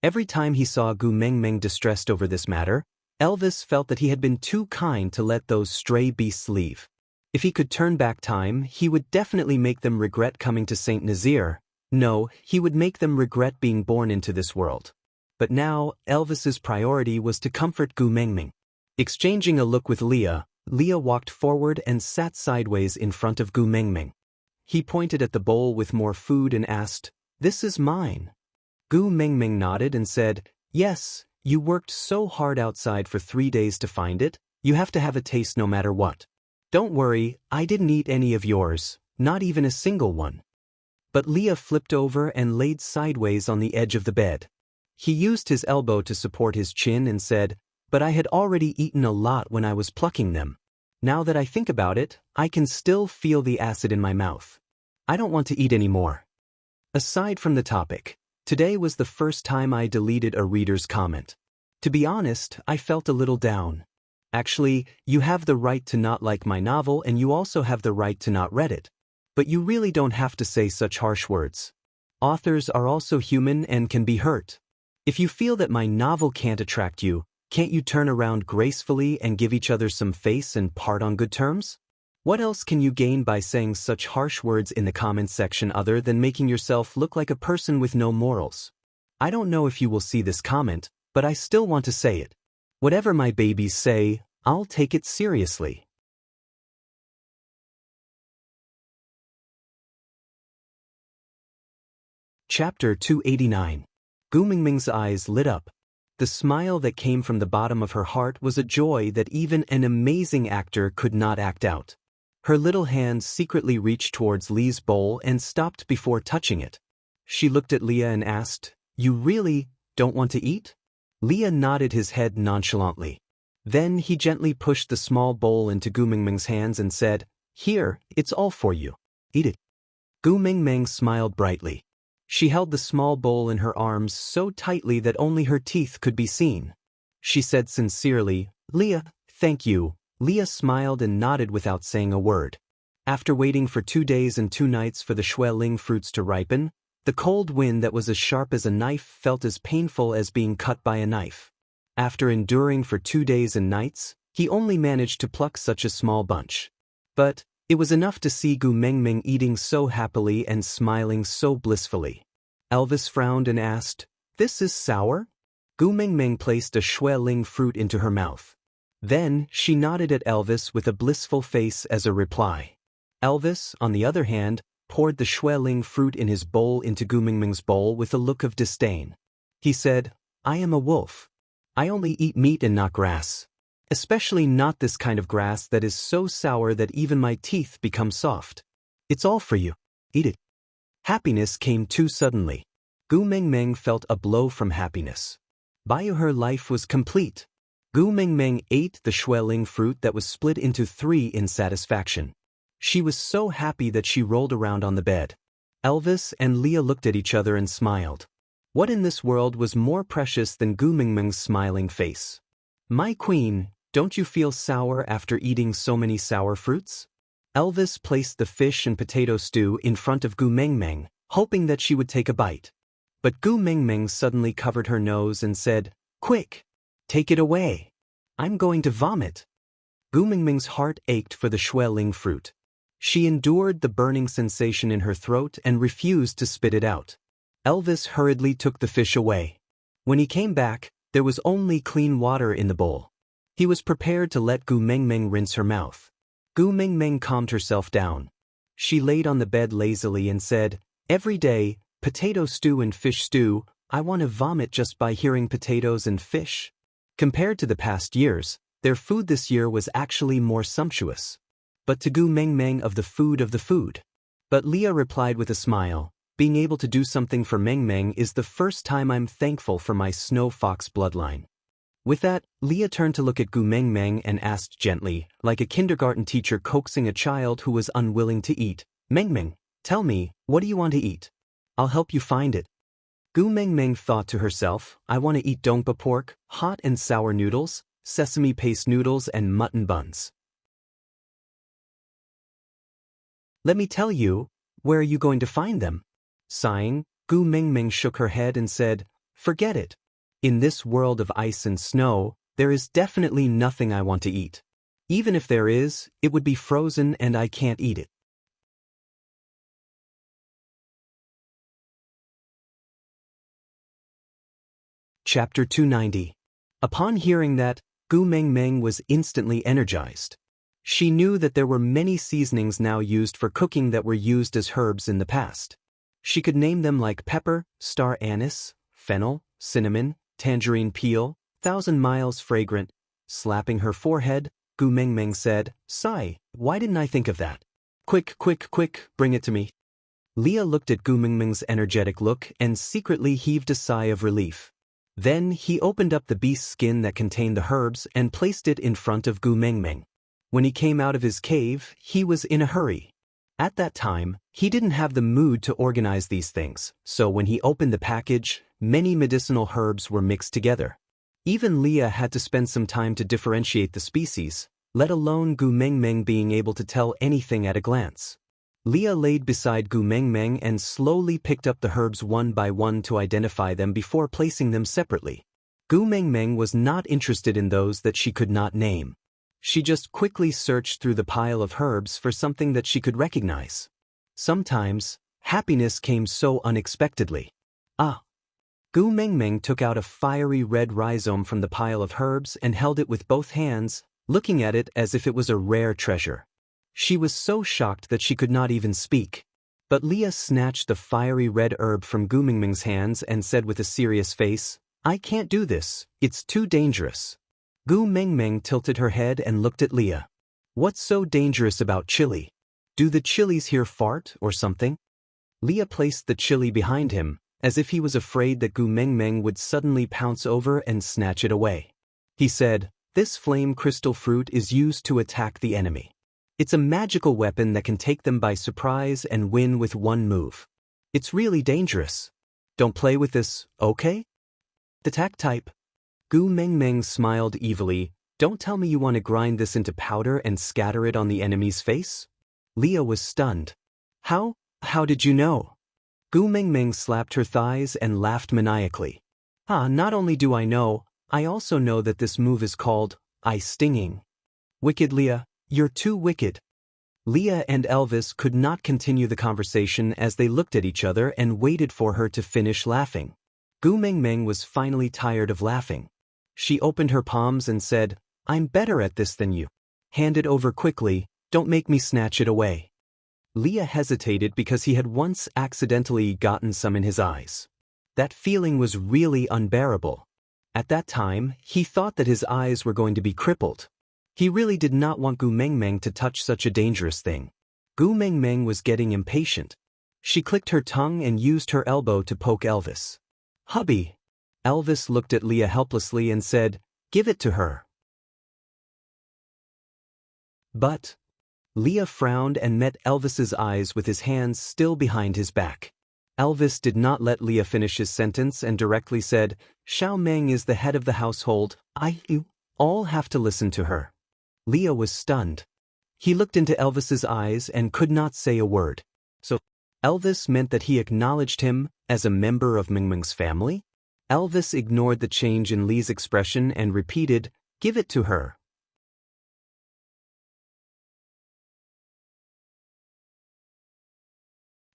Every time he saw Gu Mingming distressed over this matter, Elvis felt that he had been too kind to let those stray beasts leave. If he could turn back time, he would definitely make them regret coming to St. Nazaire. No, he would make them regret being born into this world. But now, Elvis's priority was to comfort Gu Mingming. Exchanging a look with Leah walked forward and sat sideways in front of Gu Mingming. He pointed at the bowl with more food and asked, "This is mine." Gu Mingming nodded and said, "Yes, you worked so hard outside for 3 days to find it, you have to have a taste no matter what. Don't worry, I didn't eat any of yours, not even a single one." But Leah flipped over and laid sideways on the edge of the bed. He used his elbow to support his chin and said, "But I had already eaten a lot when I was plucking them. Now that I think about it, I can still feel the acid in my mouth. I don't want to eat anymore." Aside from the topic, today was the first time I deleted a reader's comment. To be honest, I felt a little down. Actually, you have the right to not like my novel and you also have the right to not read it. But you really don't have to say such harsh words. Authors are also human and can be hurt. If you feel that my novel can't attract you, can't you turn around gracefully and give each other some face and part on good terms? What else can you gain by saying such harsh words in the comments section other than making yourself look like a person with no morals? I don't know if you will see this comment, but I still want to say it. Whatever my babies say, I'll take it seriously. Chapter 289. Gu Mingming's eyes lit up. The smile that came from the bottom of her heart was a joy that even an amazing actor could not act out. Her little hand secretly reached towards Lee's bowl and stopped before touching it. She looked at Leah and asked, "You really don't want to eat?" Leah nodded his head nonchalantly. Then he gently pushed the small bowl into Gu Mingming's hands and said, "Here, it's all for you. Eat it." Gu Mingming smiled brightly. She held the small bowl in her arms so tightly that only her teeth could be seen. She said sincerely, "Leah, thank you." Leah smiled and nodded without saying a word. After waiting for 2 days and 2 nights for the Xue Ling fruits to ripen, the cold wind that was as sharp as a knife felt as painful as being cut by a knife. After enduring for 2 days and nights, he only managed to pluck such a small bunch. But it was enough to see Gu Mengmeng eating so happily and smiling so blissfully. Elvis frowned and asked, "This is sour?" Gu Mengmeng placed a Xue Ling fruit into her mouth. Then she nodded at Elvis with a blissful face as a reply. Elvis, on the other hand, poured the Xue Ling fruit in his bowl into Gu Mengmeng's bowl with a look of disdain. He said, "I am a wolf. I only eat meat and not grass. Especially not this kind of grass that is so sour that even my teeth become soft. It's all for you. Eat it." Happiness came too suddenly. Gu Mengmeng felt a blow from happiness. Her life was complete. Gu Mengmeng ate the Xue Ling fruit that was split into 3 in satisfaction. She was so happy that she rolled around on the bed. Elvis and Leah looked at each other and smiled. What in this world was more precious than Gu Mengmeng's smiling face? "My queen, don't you feel sour after eating so many sour fruits?" Elvis placed the fish and potato stew in front of Gu Mengmeng, hoping that she would take a bite. But Gu Mengmeng suddenly covered her nose and said, "Quick! Take it away! I'm going to vomit." Gu Mengmeng's heart ached for the Xue Ling fruit. She endured the burning sensation in her throat and refused to spit it out. Elvis hurriedly took the fish away. When he came back, there was only clean water in the bowl. He was prepared to let Gu Mengmeng rinse her mouth. Gu Mengmeng calmed herself down. She laid on the bed lazily and said, "Every day, potato stew and fish stew, I want to vomit just by hearing potatoes and fish." Compared to the past years, their food this year was actually more sumptuous. But to Gu Mengmeng of the food. But Leah replied with a smile, "Being able to do something for Mengmeng is the first time I'm thankful for my snow fox bloodline." With that, Leah turned to look at Gu Mengmeng and asked gently, like a kindergarten teacher coaxing a child who was unwilling to eat, "Mengmeng, tell me, what do you want to eat? I'll help you find it." Gu Mengmeng thought to herself, "I want to eat dongpa pork, hot and sour noodles, sesame paste noodles and mutton buns." "Let me tell you, where are you going to find them?" Sighing, Gu Mengmeng shook her head and said, "Forget it. In this world of ice and snow, there is definitely nothing I want to eat. Even if there is, it would be frozen and I can't eat it." Chapter 290. Upon hearing that, Gu Mengmeng was instantly energized. She knew that there were many seasonings now used for cooking that were used as herbs in the past. She could name them like pepper, star anise, fennel, cinnamon, tangerine peel, 1,000 miles fragrant. Slapping her forehead, Gu Mengmeng said, "Sigh, why didn't I think of that? Quick, quick, quick, bring it to me." Leah looked at Gu Mengmeng's energetic look and secretly heaved a sigh of relief. Then he opened up the beast's skin that contained the herbs and placed it in front of Gu Mengmeng. When he came out of his cave, he was in a hurry. At that time, he didn't have the mood to organize these things, so when he opened the package, many medicinal herbs were mixed together. Even Leah had to spend some time to differentiate the species, let alone Gu Mengmeng being able to tell anything at a glance. Leah laid beside Gu Mengmeng and slowly picked up the herbs one by one to identify them before placing them separately. Gu Mengmeng was not interested in those that she could not name. She just quickly searched through the pile of herbs for something that she could recognize. Sometimes, happiness came so unexpectedly. Gu Mengmeng took out a fiery red rhizome from the pile of herbs and held it with both hands, looking at it as if it was a rare treasure. She was so shocked that she could not even speak. But Leah snatched the fiery red herb from Gu Mengmeng's hands and said with a serious face, "I can't do this, it's too dangerous." Gu Mengmeng tilted her head and looked at Leah. "What's so dangerous about chili? Do the chilies here fart or something?" Leah placed the chili behind him, as if he was afraid that Gu Mengmeng would suddenly pounce over and snatch it away. He said, "This flame crystal fruit is used to attack the enemy. It's a magical weapon that can take them by surprise and win with one move. It's really dangerous. Don't play with this, okay?" The attack type. Gu Mengmeng smiled evilly. "Don't tell me you want to grind this into powder and scatter it on the enemy's face?" Leah was stunned. How did you know? Gu Mingming slapped her thighs and laughed maniacally. Not only do I know, I also know that this move is called eye stinging. Wicked Leah, you're too wicked. Leah and Elvis could not continue the conversation as they looked at each other and waited for her to finish laughing. Gu Mingming was finally tired of laughing. She opened her palms and said, I'm better at this than you. Hand it over quickly, don't make me snatch it away. Leah hesitated because he had once accidentally gotten some in his eyes. That feeling was really unbearable. At that time, he thought that his eyes were going to be crippled. He really did not want Gu Mengmeng to touch such a dangerous thing. Gu Mengmeng was getting impatient. She clicked her tongue and used her elbow to poke Elvis. Hubby. Elvis looked at Leah helplessly and said, Give it to her. But Leah frowned and met Elvis's eyes with his hands still behind his back. Elvis did not let Leah finish his sentence and directly said, Xiao Meng is the head of the household, you all have to listen to her. Leah was stunned. He looked into Elvis's eyes and could not say a word. So, Elvis meant that he acknowledged him as a member of Mingming's family? Elvis ignored the change in Lee's expression and repeated, Give it to her.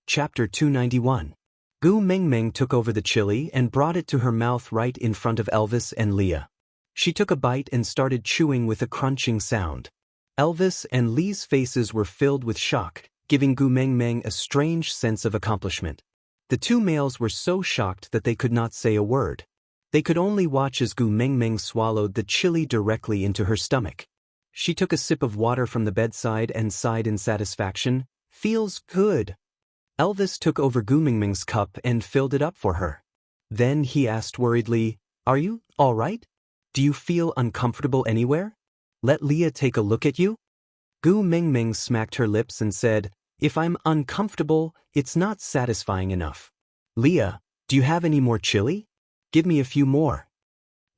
Chapter 291. Gu Mengmeng took over the chili and brought it to her mouth right in front of Elvis and Leah. She took a bite and started chewing with a crunching sound. Elvis and Lee's faces were filled with shock, giving Gu Mengmeng a strange sense of accomplishment. The two males were so shocked that they could not say a word. They could only watch as Gu Mengmeng swallowed the chili directly into her stomach. She took a sip of water from the bedside and sighed in satisfaction. Feels good. Elvis took over Gu Mengmeng's cup and filled it up for her. Then he asked worriedly, Are you all right? Do you feel uncomfortable anywhere? Let Leah take a look at you? Gu Mengmeng smacked her lips and said, If I'm uncomfortable, it's not satisfying enough. Leah, do you have any more chili? Give me a few more.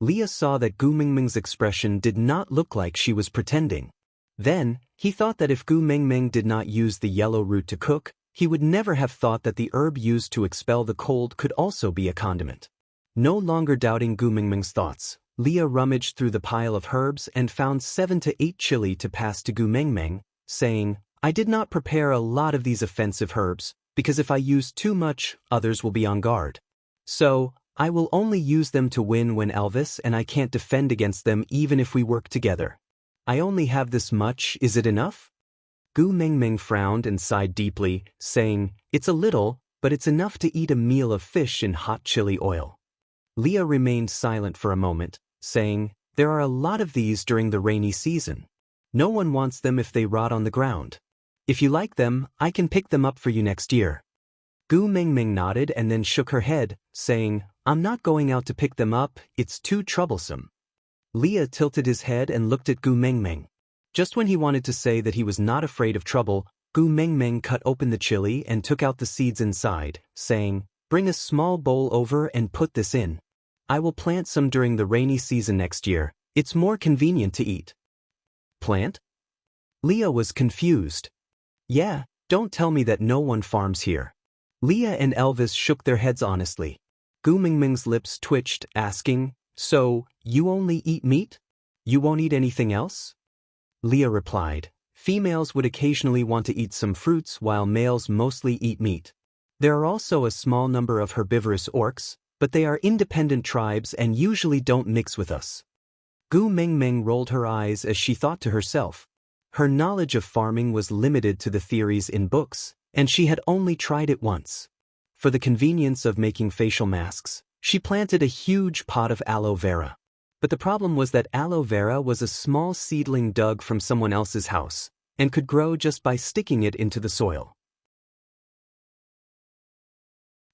Leah saw that Gu Mengmeng's expression did not look like she was pretending. Then, he thought that if Gu Mengmeng did not use the yellow root to cook, he would never have thought that the herb used to expel the cold could also be a condiment. No longer doubting Gu Mengmeng's thoughts, Leah rummaged through the pile of herbs and found 7 to 8 chili to pass to Gu Mengmeng, saying, I did not prepare a lot of these offensive herbs, because if I use too much, others will be on guard. So, I will only use them to win when Elvis and I can't defend against them even if we work together. I only have this much, is it enough? Gu Mengmeng frowned and sighed deeply, saying, It's a little, but it's enough to eat a meal of fish in hot chili oil. Leah remained silent for a moment, saying, There are a lot of these during the rainy season. No one wants them if they rot on the ground. If you like them, I can pick them up for you next year. Gu Mengmeng nodded and then shook her head, saying, I'm not going out to pick them up, it's too troublesome. Leah tilted his head and looked at Gu Mengmeng. Just when he wanted to say that he was not afraid of trouble, Gu Mengmeng cut open the chili and took out the seeds inside, saying, Bring a small bowl over and put this in. I will plant some during the rainy season next year, it's more convenient to eat. Plant? Leah was confused. Yeah, don't tell me that no one farms here. Leah and Elvis shook their heads honestly. Gu Mengmeng's lips twitched, asking, So, you only eat meat? You won't eat anything else? Leah replied, Females would occasionally want to eat some fruits while males mostly eat meat. There are also a small number of herbivorous orcs, but they are independent tribes and usually don't mix with us. Gu Mengmeng rolled her eyes as she thought to herself. Her knowledge of farming was limited to the theories in books, and she had only tried it once. For the convenience of making facial masks, she planted a huge pot of aloe vera. But the problem was that aloe vera was a small seedling dug from someone else's house, and could grow just by sticking it into the soil.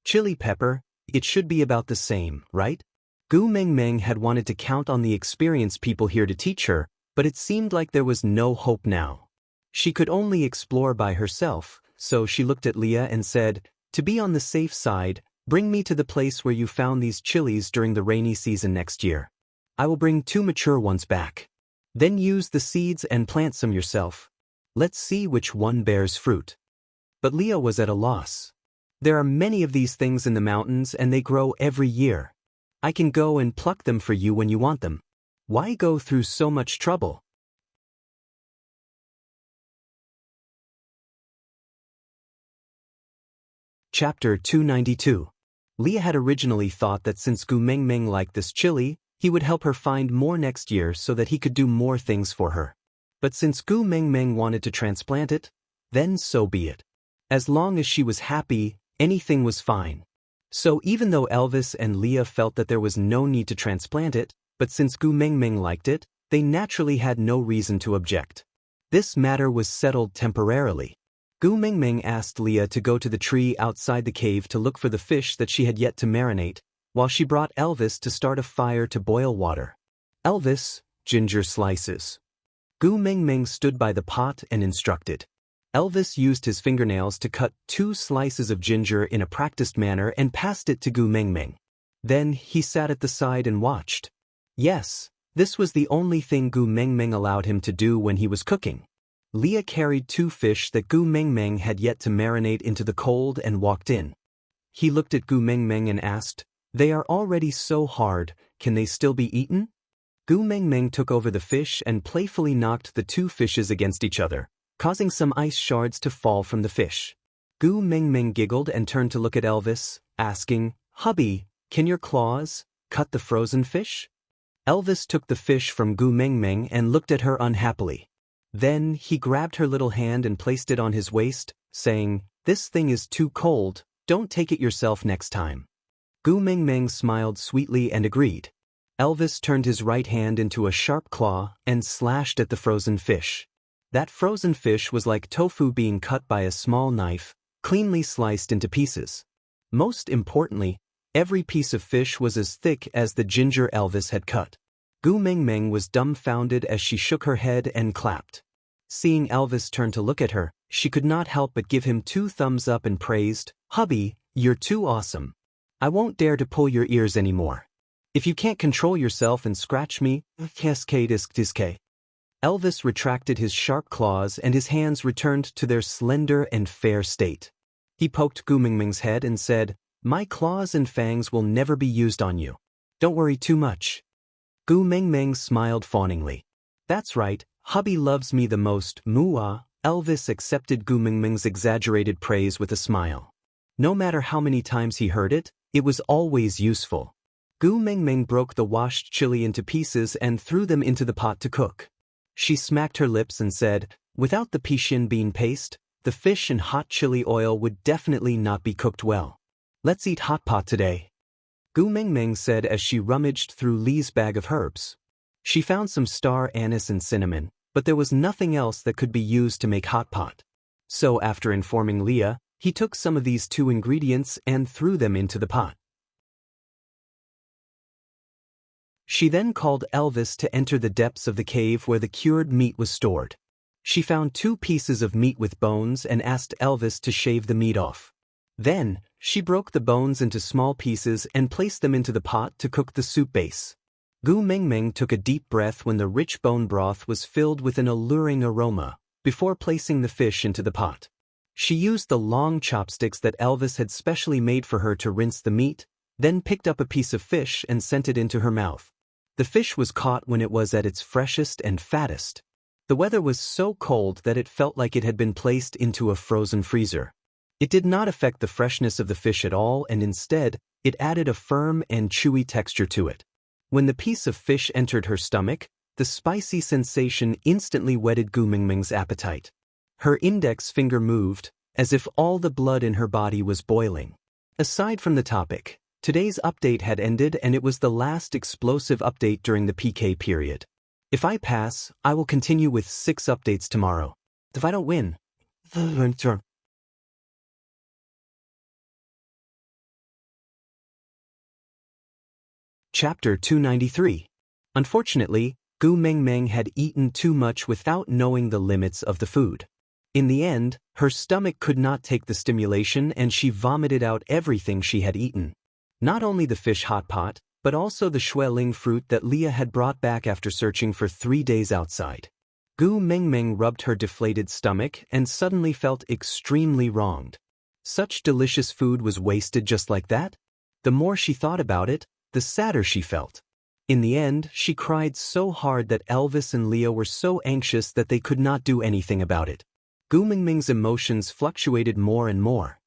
Chili pepper, it should be about the same, right? Gu Mengmeng had wanted to count on the experienced people here to teach her, but it seemed like there was no hope now. She could only explore by herself, so she looked at Leah and said, To be on the safe side, bring me to the place where you found these chilies during the rainy season next year. I will bring 2 mature ones back. Then use the seeds and plant some yourself. Let's see which one bears fruit. But Leah was at a loss. There are many of these things in the mountains and they grow every year. I can go and pluck them for you when you want them. Why go through so much trouble? Chapter 292. Leah had originally thought that since Gu Mengmeng liked this chili, he would help her find more next year so that he could do more things for her. But since Gu Mengmeng wanted to transplant it, then so be it. As long as she was happy, anything was fine. So even though Elvis and Leah felt that there was no need to transplant it, but since Gu Mengmeng liked it, they naturally had no reason to object. This matter was settled temporarily. Gu Mengmeng asked Leah to go to the tree outside the cave to look for the fish that she had yet to marinate, while she brought Elvis to start a fire to boil water. Elvis, ginger slices. Gu Mengmeng stood by the pot and instructed. Elvis used his fingernails to cut 2 slices of ginger in a practiced manner and passed it to Gu Mengmeng. Then he sat at the side and watched. Yes, this was the only thing Gu Mengmeng allowed him to do when he was cooking. Leah carried 2 fish that Gu Mengmeng had yet to marinate into the cold and walked in. He looked at Gu Mengmeng and asked, "They are already so hard, can they still be eaten?" Gu Mengmeng took over the fish and playfully knocked the 2 fishes against each other, causing some ice shards to fall from the fish. Gu Mengmeng giggled and turned to look at Elvis, asking, "Hubby, can your claws cut the frozen fish?" Elvis took the fish from Gu Mengmeng and looked at her unhappily. Then he grabbed her little hand and placed it on his waist, saying, "This thing is too cold, don't take it yourself next time." Gu Mengmeng smiled sweetly and agreed. Elvis turned his right hand into a sharp claw and slashed at the frozen fish. That frozen fish was like tofu being cut by a small knife, cleanly sliced into pieces. Most importantly, every piece of fish was as thick as the ginger Elvis had cut. Gu Mengmeng was dumbfounded as she shook her head and clapped. Seeing Elvis turn to look at her, she could not help but give him 2 thumbs up and praised, "Hubby, you're too awesome. I won't dare to pull your ears anymore. If you can't control yourself and scratch me, Elvis retracted his sharp claws and his hands returned to their slender and fair state. He poked Gu Mengmeng's head and said, "My claws and fangs will never be used on you. Don't worry too much." Gu Mengmeng smiled fawningly. "That's right, hubby loves me the most, Mua." Elvis accepted Gu Mengmeng's exaggerated praise with a smile. No matter how many times he heard it, it was always useful. Gu Mengmeng broke the washed chili into pieces and threw them into the pot to cook. She smacked her lips and said, "Without the Pixin bean paste, the fish and hot chili oil would definitely not be cooked well. Let's eat hot pot today." Gu Mengmeng said as she rummaged through Lee's bag of herbs. She found some star anise and cinnamon, but there was nothing else that could be used to make hot pot. So after informing Leah, he took some of these 2 ingredients and threw them into the pot. She then called Elvis to enter the depths of the cave where the cured meat was stored. She found 2 pieces of meat with bones and asked Elvis to shave the meat off. Then, she broke the bones into small pieces and placed them into the pot to cook the soup base. Gu Mengmeng took a deep breath when the rich bone broth was filled with an alluring aroma, before placing the fish into the pot. She used the long chopsticks that Elvis had specially made for her to rinse the meat, then picked up a piece of fish and sent it into her mouth. The fish was caught when it was at its freshest and fattest. The weather was so cold that it felt like it had been placed into a frozen freezer. It did not affect the freshness of the fish at all, and instead, it added a firm and chewy texture to it. When the piece of fish entered her stomach, the spicy sensation instantly whetted Gu Mengmeng's appetite. Her index finger moved, as if all the blood in her body was boiling. Aside from the topic, today's update had ended and it was the last explosive update during the PK period. If I pass, I will continue with 6 updates tomorrow. If I don't win, Chapter 293. Unfortunately, Gu Mengmeng had eaten too much without knowing the limits of the food. In the end, her stomach could not take the stimulation and she vomited out everything she had eaten. Not only the fish hot pot, but also the shueling fruit that Leah had brought back after searching for 3 days outside. Gu Mingming rubbed her deflated stomach and suddenly felt extremely wronged. Such delicious food was wasted just like that? The more she thought about it, the sadder she felt. In the end, she cried so hard that Elvis and Leah were so anxious that they could not do anything about it. Gu Mingming's emotions fluctuated more and more.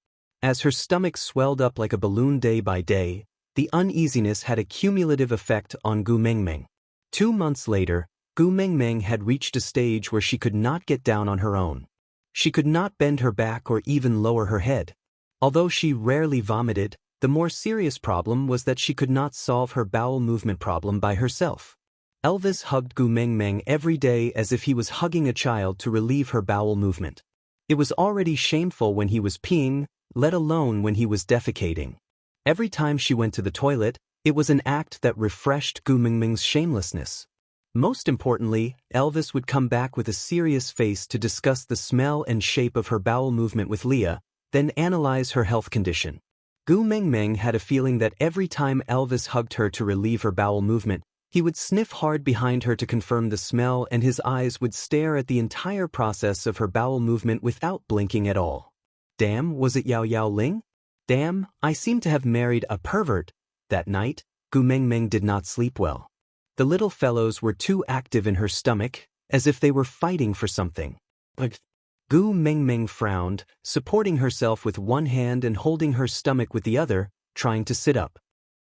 As her stomach swelled up like a balloon day by day, the uneasiness had a cumulative effect on Gu Mingming. 2 months later, Gu Mingming had reached a stage where she could not get down on her own. She could not bend her back or even lower her head. Although she rarely vomited, the more serious problem was that she could not solve her bowel movement problem by herself. Elvis hugged Gu Mingming every day as if he was hugging a child to relieve her bowel movement. It was already shameful when he was peeing, let alone when he was defecating. Every time she went to the toilet, it was an act that refreshed Gu Mingming's shamelessness. Most importantly, Elvis would come back with a serious face to discuss the smell and shape of her bowel movement with Leah, then analyze her health condition. Gu Mingming had a feeling that every time Elvis hugged her to relieve her bowel movement, he would sniff hard behind her to confirm the smell, and his eyes would stare at the entire process of her bowel movement without blinking at all. Damn, was it Yao Yao Ling? Damn, I seem to have married a pervert. That night, Gu Mingming did not sleep well. The little fellows were too active in her stomach, as if they were fighting for something. Gu Mingming frowned, supporting herself with one hand and holding her stomach with the other, trying to sit up.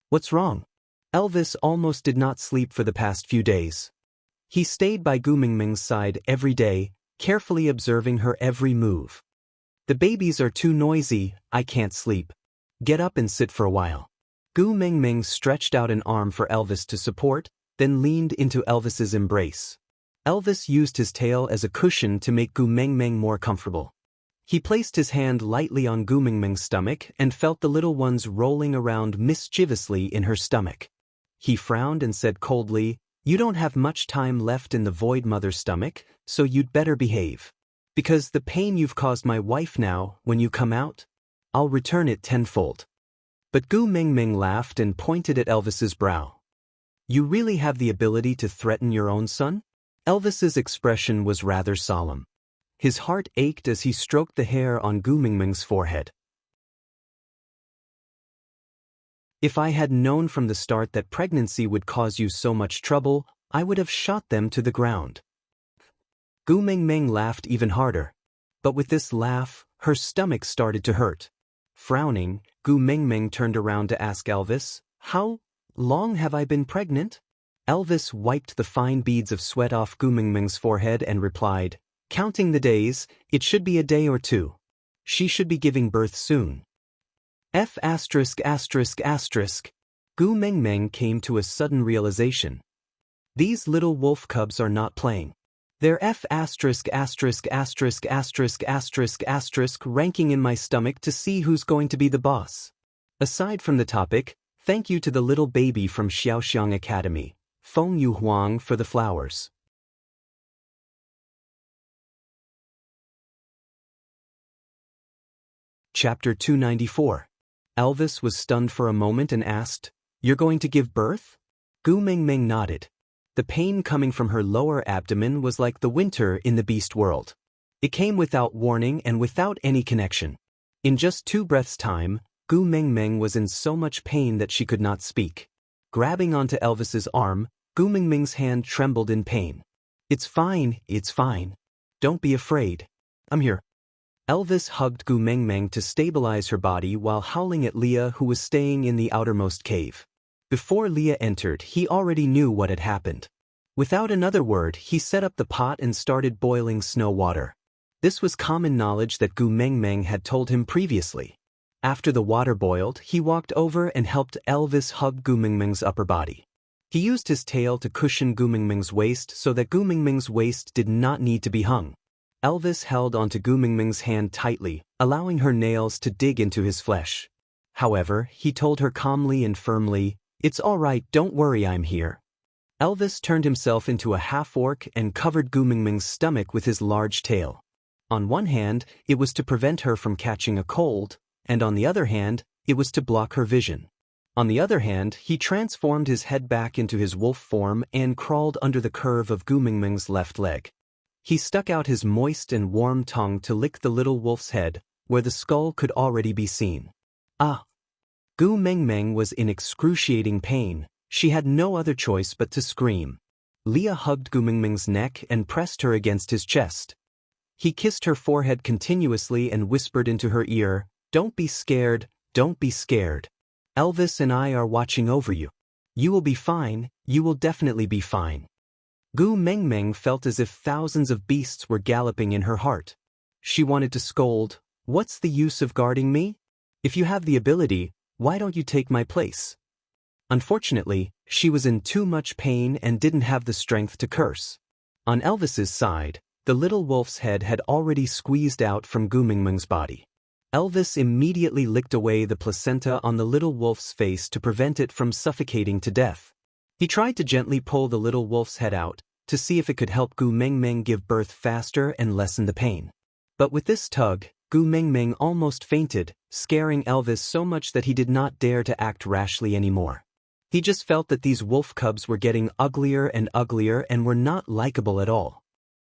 What's wrong? Elvis almost did not sleep for the past few days. He stayed by Gu Mingming's side every day, carefully observing her every move. The babies are too noisy, I can't sleep. Get up and sit for a while. Gu Mingming stretched out an arm for Elvis to support, then leaned into Elvis's embrace. Elvis used his tail as a cushion to make Gu Mingming more comfortable. He placed his hand lightly on Gu Mingming's stomach and felt the little ones rolling around mischievously in her stomach. He frowned and said coldly, "You don't have much time left in the void mother's stomach, so you'd better behave. Because the pain you've caused my wife now, when you come out, I'll return it tenfold." But Gu Mingming laughed and pointed at Elvis's brow. "You really have the ability to threaten your own son?" Elvis's expression was rather solemn. His heart ached as he stroked the hair on Gu Mingming's forehead. "If I had known from the start that pregnancy would cause you so much trouble, I would have shot them to the ground." Gu Mingming laughed even harder. But with this laugh, her stomach started to hurt. Frowning, Gu Mingming turned around to ask Elvis, "How long have I been pregnant?" Elvis wiped the fine beads of sweat off Gu Mingming's forehead and replied, "Counting the days, it should be a day or two. She should be giving birth soon." Gu Mingming came to a sudden realization. These little wolf cubs are not playing. They're ranking in my stomach to see who's going to be the boss. Aside from the topic, thank you to the little baby from Xiaoxiang Academy, Feng Yu Huang, for the flowers. Chapter 294. Elvis was stunned for a moment and asked, "You're going to give birth?" Gu Mingming nodded. The pain coming from her lower abdomen was like the winter in the beast world. It came without warning and without any connection. In just 2 breaths' time, Gu Mingming was in so much pain that she could not speak. Grabbing onto Elvis's arm, Gu Mingming's hand trembled in pain. It's fine. Don't be afraid. I'm here." Elvis hugged Gu Mingming to stabilize her body while howling at Leah, who was staying in the outermost cave. Before Leah entered, he already knew what had happened. Without another word, he set up the pot and started boiling snow water. This was common knowledge that Gu Mingming had told him previously. After the water boiled, he walked over and helped Elvis hug Gu Mingming's upper body. He used his tail to cushion Gu Mingming's waist so that Gu Mingming's waist did not need to be hung. Elvis held onto Gu Mingming's hand tightly, allowing her nails to dig into his flesh. However, he told her calmly and firmly, "It's all right, don't worry, I'm here." Elvis turned himself into a half-orc and covered Gu Mingming's stomach with his large tail. On one hand, it was to prevent her from catching a cold, and on the other hand, it was to block her vision. On the other hand, he transformed his head back into his wolf form and crawled under the curve of Gu Mingming's left leg. He stuck out his moist and warm tongue to lick the little wolf's head, where the skull could already be seen. Ah! Gu Mengmeng was in excruciating pain. She had no other choice but to scream. Leah hugged Gu Mengmeng's neck and pressed her against his chest. He kissed her forehead continuously and whispered into her ear, "Don't be scared, don't be scared. Elvis and I are watching over you. You will be fine, you will definitely be fine." Gu Mengmeng felt as if thousands of beasts were galloping in her heart. She wanted to scold, "What's the use of guarding me? If you have the ability, why don't you take my place?" Unfortunately, she was in too much pain and didn't have the strength to curse. On Elvis's side, the little wolf's head had already squeezed out from Gu Mengmeng's body. Elvis immediately licked away the placenta on the little wolf's face to prevent it from suffocating to death. He tried to gently pull the little wolf's head out, to see if it could help Gu Mengmeng give birth faster and lessen the pain. But with this tug, Gu Mengmeng almost fainted, scaring Elvis so much that he did not dare to act rashly anymore. He just felt that these wolf cubs were getting uglier and were not likable at all.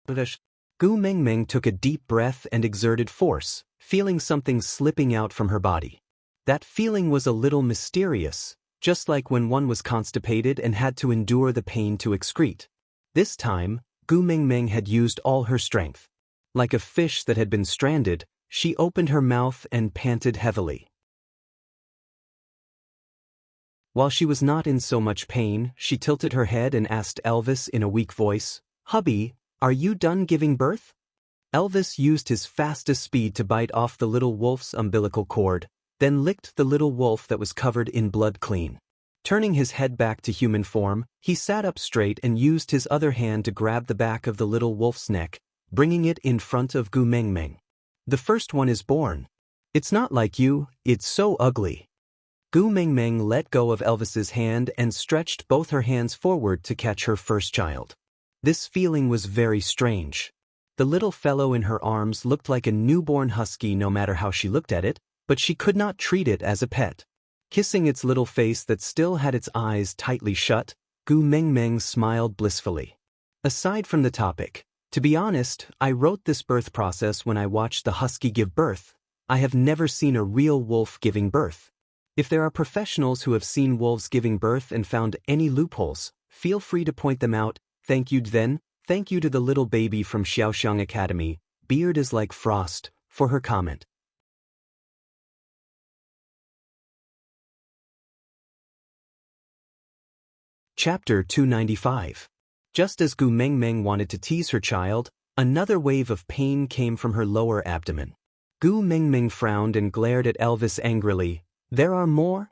Gu Mengmeng took a deep breath and exerted force, feeling something slipping out from her body. That feeling was a little mysterious, just like when one was constipated and had to endure the pain to excrete. This time, Gu Mengmeng had used all her strength. Like a fish that had been stranded, she opened her mouth and panted heavily. While she was not in so much pain, she tilted her head and asked Elvis in a weak voice, "Hubby, are you done giving birth?" Elvis used his fastest speed to bite off the little wolf's umbilical cord, then licked the little wolf that was covered in blood clean. Turning his head back to human form, he sat up straight and used his other hand to grab the back of the little wolf's neck, bringing it in front of Gu Mengmeng. "The first one is born. It's not like you, it's so ugly." Gu Mengmeng let go of Elvis's hand and stretched both her hands forward to catch her first child. This feeling was very strange. The little fellow in her arms looked like a newborn husky no matter how she looked at it, but she could not treat it as a pet. Kissing its little face that still had its eyes tightly shut, Gu Mengmeng smiled blissfully. Aside from the topic, to be honest, I wrote this birth process when I watched the husky give birth. I have never seen a real wolf giving birth. If there are professionals who have seen wolves giving birth and found any loopholes, feel free to point them out. Thank you to the little baby from Xiaoxiang Academy, Beard is like frost, for her comment. Chapter 295. Just as Gu Mengmeng wanted to tease her child, another wave of pain came from her lower abdomen. Gu Mengmeng frowned and glared at Elvis angrily. "There are more?"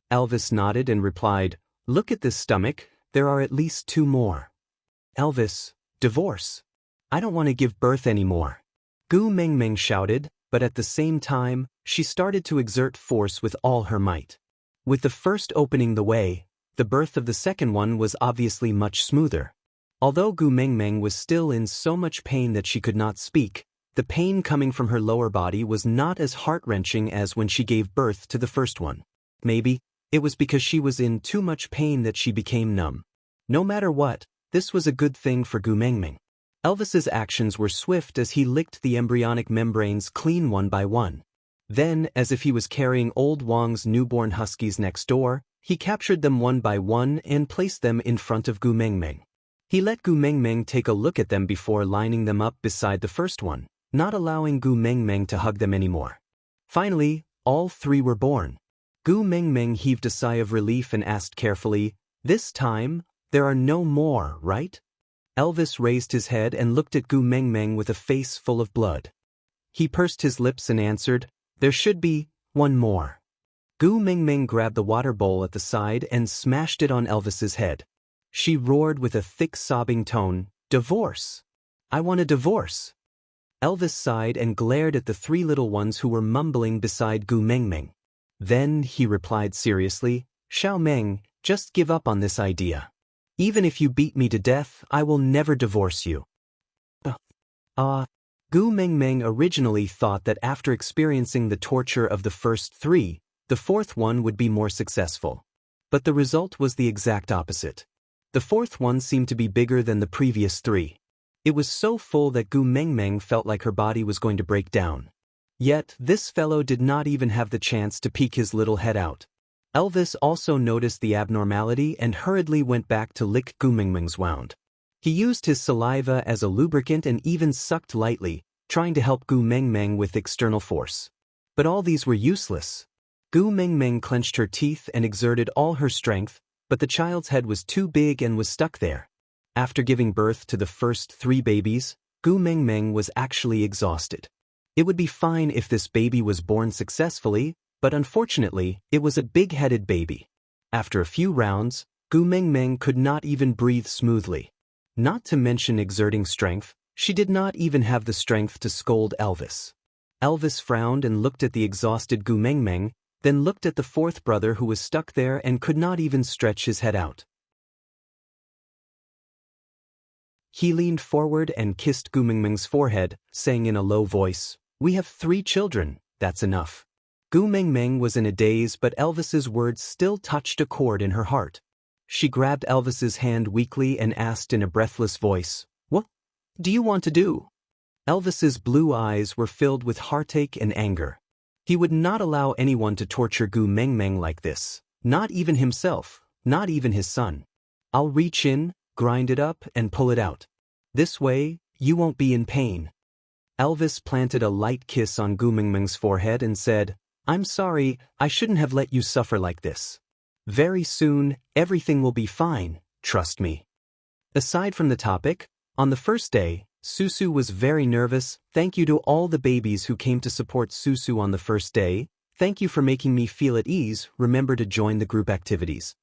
Elvis nodded and replied, "Look at this stomach, there are at least 2 more. Elvis, divorce. I don't want to give birth anymore." Gu Mengmeng shouted, but at the same time, she started to exert force with all her might. With the first opening the way, the birth of the second one was obviously much smoother. Although Gu Mengmeng was still in so much pain that she could not speak, the pain coming from her lower body was not as heart-wrenching as when she gave birth to the first one. Maybe, it was because she was in too much pain that she became numb. No matter what, this was a good thing for Gu Mengmeng. Elvis's actions were swift as he licked the embryonic membranes clean one by one. Then, as if he was carrying old Wang's newborn huskies next door, he captured them one by one and placed them in front of Gu Mengmeng. He let Gu Mengmeng take a look at them before lining them up beside the first one, not allowing Gu Mengmeng to hug them anymore. Finally, all 3 were born. Gu Mengmeng heaved a sigh of relief and asked carefully, "This time, there are no more, right?" Elvis raised his head and looked at Gu Mengmeng with a face full of blood. He pursed his lips and answered, "There should be 1 more." Gu Mengmeng grabbed the water bowl at the side and smashed it on Elvis's head. She roared with a thick sobbing tone, "Divorce! I want a divorce!" Elvis sighed and glared at the 3 little ones who were mumbling beside Gu Mengmeng. Then he replied seriously, "Xiao Meng, just give up on this idea. Even if you beat me to death, I will never divorce you." Gu Mengmeng originally thought that after experiencing the torture of the first 3, the 4th one would be more successful. But the result was the exact opposite. The 4th one seemed to be bigger than the previous 3. It was so full that Gu Mengmeng felt like her body was going to break down. Yet, this fellow did not even have the chance to peek his little head out. Elvis also noticed the abnormality and hurriedly went back to lick Gu Mengmeng's wound. He used his saliva as a lubricant and even sucked lightly, trying to help Gu Mengmeng with external force. But all these were useless. Gu Mengmeng clenched her teeth and exerted all her strength, but the child's head was too big and was stuck there. After giving birth to the first 3 babies, Gu Mengmeng was actually exhausted. It would be fine if this baby was born successfully, but unfortunately, it was a big-headed baby. After a few rounds, Gu Mengmeng could not even breathe smoothly. Not to mention exerting strength, she did not even have the strength to scold Elvis. Elvis frowned and looked at the exhausted Gu Mengmeng, then looked at the 4th brother who was stuck there and could not even stretch his head out. He leaned forward and kissed Gu Mengmeng's forehead, saying in a low voice, "We have 3 children, that's enough." Gu Mengmeng was in a daze, but Elvis's words still touched a chord in her heart. She grabbed Elvis's hand weakly and asked in a breathless voice, "What do you want to do?" Elvis's blue eyes were filled with heartache and anger. He would not allow anyone to torture Gu Mengmeng like this, not even himself, not even his son. "I'll reach in, grind it up, and pull it out. This way, you won't be in pain." Elvis planted a light kiss on Gu Mengmeng's forehead and said, "I'm sorry, I shouldn't have let you suffer like this. Very soon, everything will be fine, trust me." Aside from the topic, on the first day, Susu was very nervous. Thank you to all the babies who came to support Susu on the first day. Thank you for making me feel at ease. Remember to join the group activities.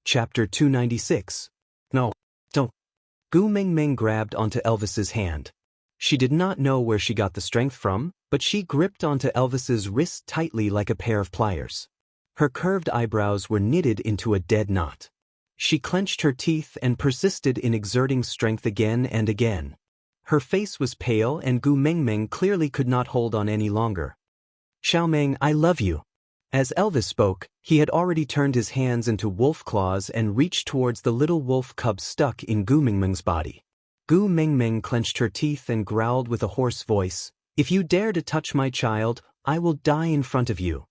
Chapter 296. No, don't. Gu Mengmeng grabbed onto Elvis's hand. She did not know where she got the strength from, but she gripped onto Elvis's wrist tightly like a pair of pliers. Her curved eyebrows were knitted into a dead knot. She clenched her teeth and persisted in exerting strength again and again. Her face was pale and Gu Mengmeng clearly could not hold on any longer. "Xiaomeng, I love you." As Elvis spoke, he had already turned his hands into wolf claws and reached towards the little wolf cub stuck in Gu Mengmeng's body. Gu Mengmeng clenched her teeth and growled with a hoarse voice, "If you dare to touch my child, I will die in front of you."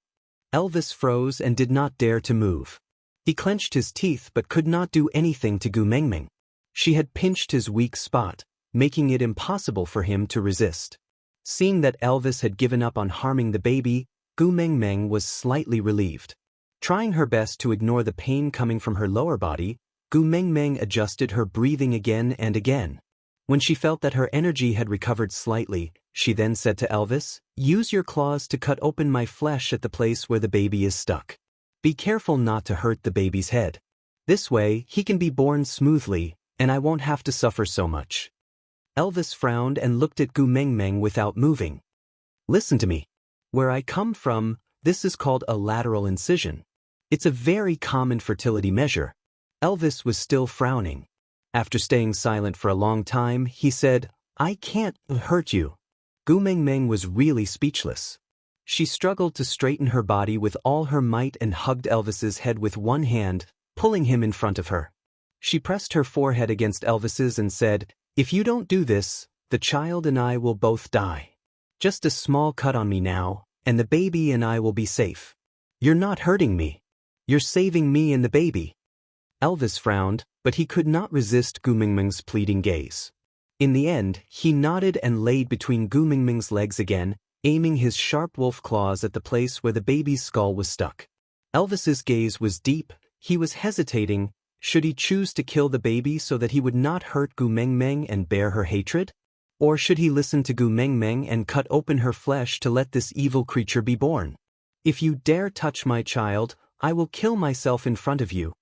Elvis froze and did not dare to move. He clenched his teeth but could not do anything to Gu Mengmeng. She had pinched his weak spot, making it impossible for him to resist. Seeing that Elvis had given up on harming the baby, Gu Mengmeng was slightly relieved. Trying her best to ignore the pain coming from her lower body, Gu Mengmeng adjusted her breathing again and again. When she felt that her energy had recovered slightly, she then said to Elvis, "Use your claws to cut open my flesh at the place where the baby is stuck. Be careful not to hurt the baby's head. This way, he can be born smoothly, and I won't have to suffer so much." Elvis frowned and looked at Gu Mengmeng without moving. "Listen to me. Where I come from, this is called a lateral incision. It's a very common fertility measure." Elvis was still frowning. After staying silent for a long time, he said, "I can't hurt you." Gu Mengmeng was really speechless. She struggled to straighten her body with all her might and hugged Elvis's head with one hand, pulling him in front of her. She pressed her forehead against Elvis's and said, "If you don't do this, the child and I will both die. Just a small cut on me now, and the baby and I will be safe. You're not hurting me. You're saving me and the baby." Elvis frowned, but he could not resist Gu Mengmeng's pleading gaze. In the end, he nodded and laid between Gu Mengmeng's legs again, aiming his sharp wolf claws at the place where the baby's skull was stuck. Elvis's gaze was deep. He was hesitating. Should he choose to kill the baby so that he would not hurt Gu Mengmeng and bear her hatred? Or should he listen to Gu Mengmeng and cut open her flesh to let this evil creature be born? "If you dare touch my child, I will kill myself in front of you."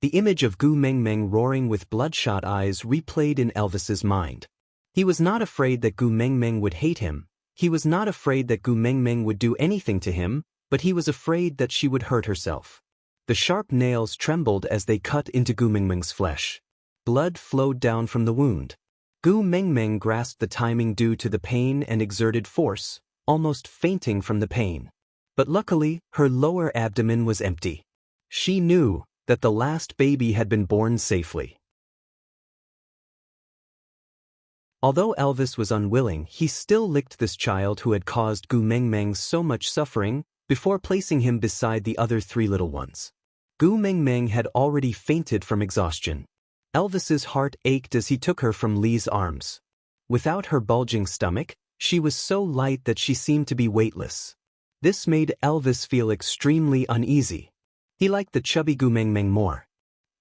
The image of Gu Mengmeng roaring with bloodshot eyes replayed in Elvis's mind. He was not afraid that Gu Mengmeng would hate him. He was not afraid that Gu Mengmeng would do anything to him, but he was afraid that she would hurt herself. The sharp nails trembled as they cut into Gu Mengmeng's flesh. Blood flowed down from the wound. Gu Mengmeng grasped the timing due to the pain and exerted force, almost fainting from the pain. But luckily, her lower abdomen was empty. She knew that the last baby had been born safely. Although Elvis was unwilling, he still licked this child who had caused Gu Mengmeng so much suffering, before placing him beside the other 3 little ones. Gu Mengmeng had already fainted from exhaustion. Elvis's heart ached as he took her from Li's arms. Without her bulging stomach, she was so light that she seemed to be weightless. This made Elvis feel extremely uneasy. He liked the chubby Gu Mengmeng more.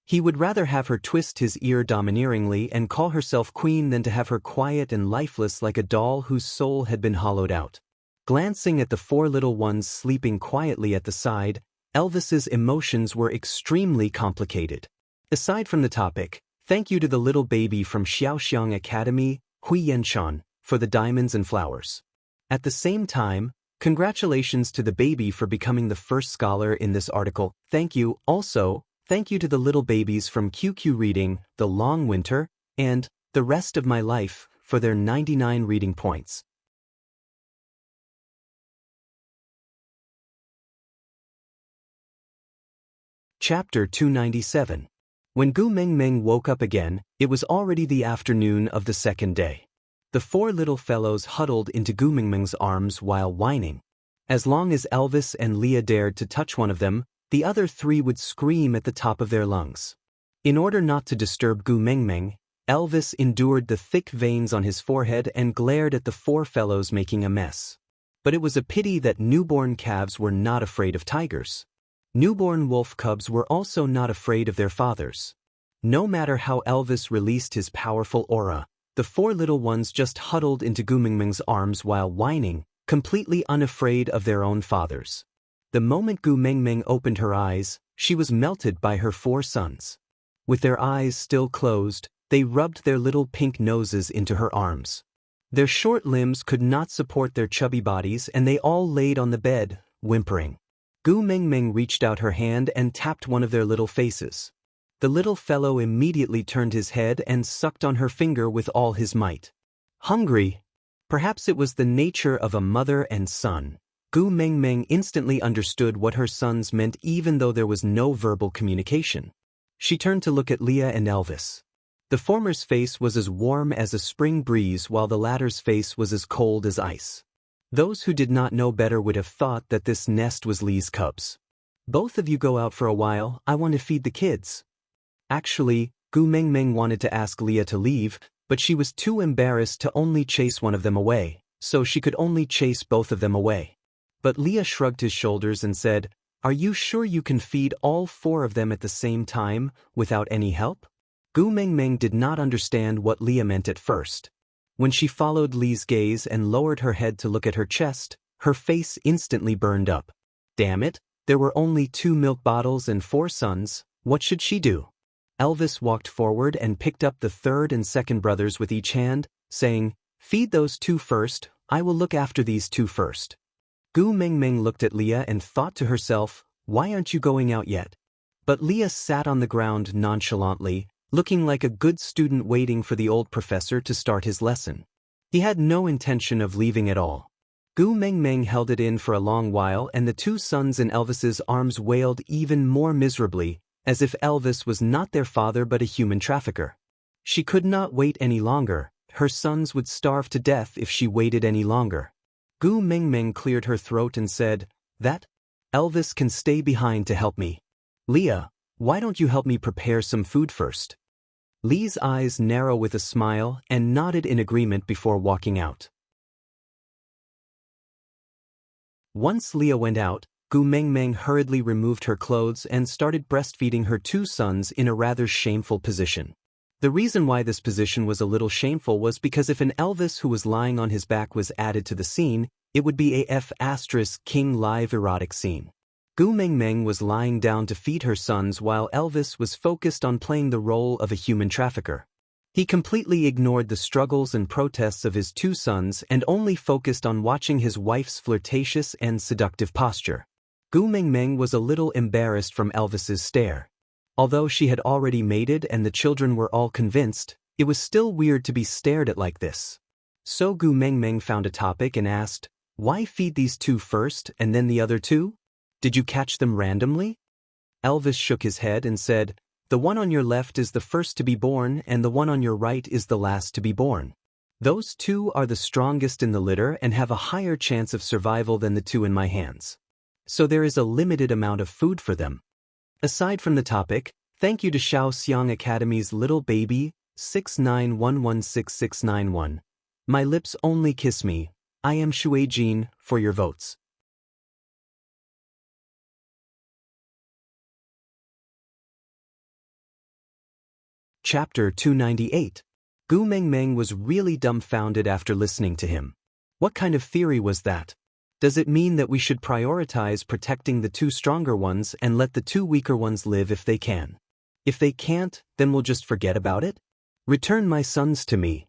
He would rather have her twist his ear domineeringly and call herself queen than to have her quiet and lifeless like a doll whose soul had been hollowed out. Glancing at the 4 little ones sleeping quietly at the side, Elvis's emotions were extremely complicated. Aside from the topic, thank you to the little baby from Xiaoxiang Academy, Hui Yanshan, for the diamonds and flowers. At the same time, congratulations to the baby for becoming the first scholar in this article. Thank you. Also, thank you to the little babies from QQ Reading, The Long Winter, and The Rest of My Life for their 99 reading points. Chapter 297. When Gu Mengmeng woke up again, it was already the afternoon of the second day. The 4 little fellows huddled into Gu Mengmeng's arms while whining. As long as Elvis and Leah dared to touch one of them, the other 3 would scream at the top of their lungs. In order not to disturb Gu Mengmeng, Elvis endured the thick veins on his forehead and glared at the 4 fellows making a mess. But it was a pity that newborn calves were not afraid of tigers. Newborn wolf cubs were also not afraid of their fathers. No matter how Elvis released his powerful aura, the 4 little ones just huddled into Gu Mengmeng's arms while whining, completely unafraid of their own fathers. The moment Gu Mengmeng opened her eyes, she was melted by her 4 sons. With their eyes still closed, they rubbed their little pink noses into her arms. Their short limbs could not support their chubby bodies and they all laid on the bed, whimpering. Gu Mengmeng reached out her hand and tapped one of their little faces. The little fellow immediately turned his head and sucked on her finger with all his might. Hungry? Perhaps it was the nature of a mother and son. Gu Mengmeng instantly understood what her sons meant even though there was no verbal communication. She turned to look at Leah and Elvis. The former's face was as warm as a spring breeze while the latter's face was as cold as ice. Those who did not know better would have thought that this nest was Li's cubs. Both of you go out for a while, I want to feed the kids. Actually, Gu Mengmeng wanted to ask Leah to leave, but she was too embarrassed to only chase one of them away, so she could only chase both of them away. But Leah shrugged his shoulders and said, "Are you sure you can feed all 4 of them at the same time, without any help?" Gu Mengmeng did not understand what Leah meant at first. When she followed Li's gaze and lowered her head to look at her chest, her face instantly burned up. Damn it, there were only 2 milk bottles and 4 sons, what should she do? Elvis walked forward and picked up the 3rd and 2nd brothers with each hand, saying, "Feed those 2 first, I will look after these 2 first." Gu Mengmeng looked at Leah and thought to herself, why aren't you going out yet? But Leah sat on the ground nonchalantly, looking like a good student waiting for the old professor to start his lesson. He had no intention of leaving at all. Gu Mengmeng held it in for a long while and the 2 sons in Elvis's arms wailed even more miserably, as if Elvis was not their father but a human trafficker. She could not wait any longer, her sons would starve to death if she waited any longer. Gu Mengmeng cleared her throat and said, "That? Elvis can stay behind to help me. Leah, why don't you help me prepare some food first?" Li's eyes narrowed with a smile and nodded in agreement before walking out. Once Leah went out, Gu Mengmeng hurriedly removed her clothes and started breastfeeding her 2 sons in a rather shameful position. The reason why this position was a little shameful was because if an Elvis who was lying on his back was added to the scene, it would be a F***King live erotic scene. Gu Mengmeng was lying down to feed her sons while Elvis was focused on playing the role of a human trafficker. He completely ignored the struggles and protests of his 2 sons and only focused on watching his wife's flirtatious and seductive posture. Gu Mengmeng was a little embarrassed from Elvis's stare. Although she had already mated and the children were all convinced, it was still weird to be stared at like this. So Gu Mengmeng found a topic and asked, Why feed these two first and then the other two? Did you catch them randomly? Elvis shook his head and said, "The one on your left is the first to be born and the one on your right is the last to be born. Those two are the strongest in the litter and have a higher chance of survival than the two in my hands. So there is a limited amount of food for them." Aside from the topic, thank you to Xiaoxiang Academy's Little Baby 691166691. My lips only kiss me. I am Shueijin for your votes. Chapter 298. Gu Mengmeng was really dumbfounded after listening to him. What kind of theory was that? Does it mean that we should prioritize protecting the two stronger ones and let the two weaker ones live if they can? If they can't, then we'll just forget about it? Return my sons to me.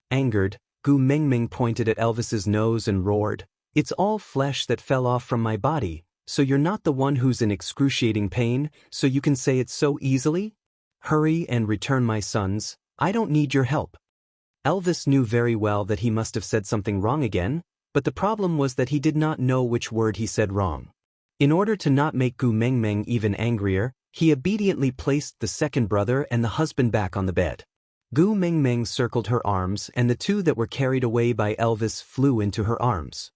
Angered, Gu Mengmeng pointed at Elvis's nose and roared, "It's all flesh that fell off from my body, so you're not the one who's in excruciating pain, so you can say it so easily? Hurry and return my sons, I don't need your help." Elvis knew very well that he must have said something wrong again, but the problem was that he did not know which word he said wrong. In order to not make Gu Mengmeng even angrier, he obediently placed the second brother and the husband back on the bed. Gu Mengmeng circled her arms and the two that were carried away by Elvis flew into her arms.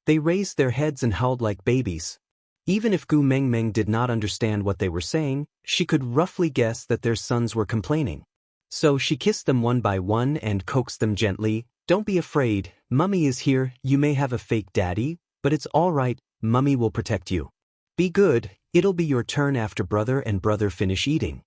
They raised their heads and howled like babies. Even if Gu Mengmeng did not understand what they were saying, she could roughly guess that their sons were complaining. So she kissed them one by one and coaxed them gently, "Don't be afraid, Mummy is here. You may have a fake daddy, but it's all right, Mummy will protect you. Be good, it'll be your turn after brother and brother finish eating."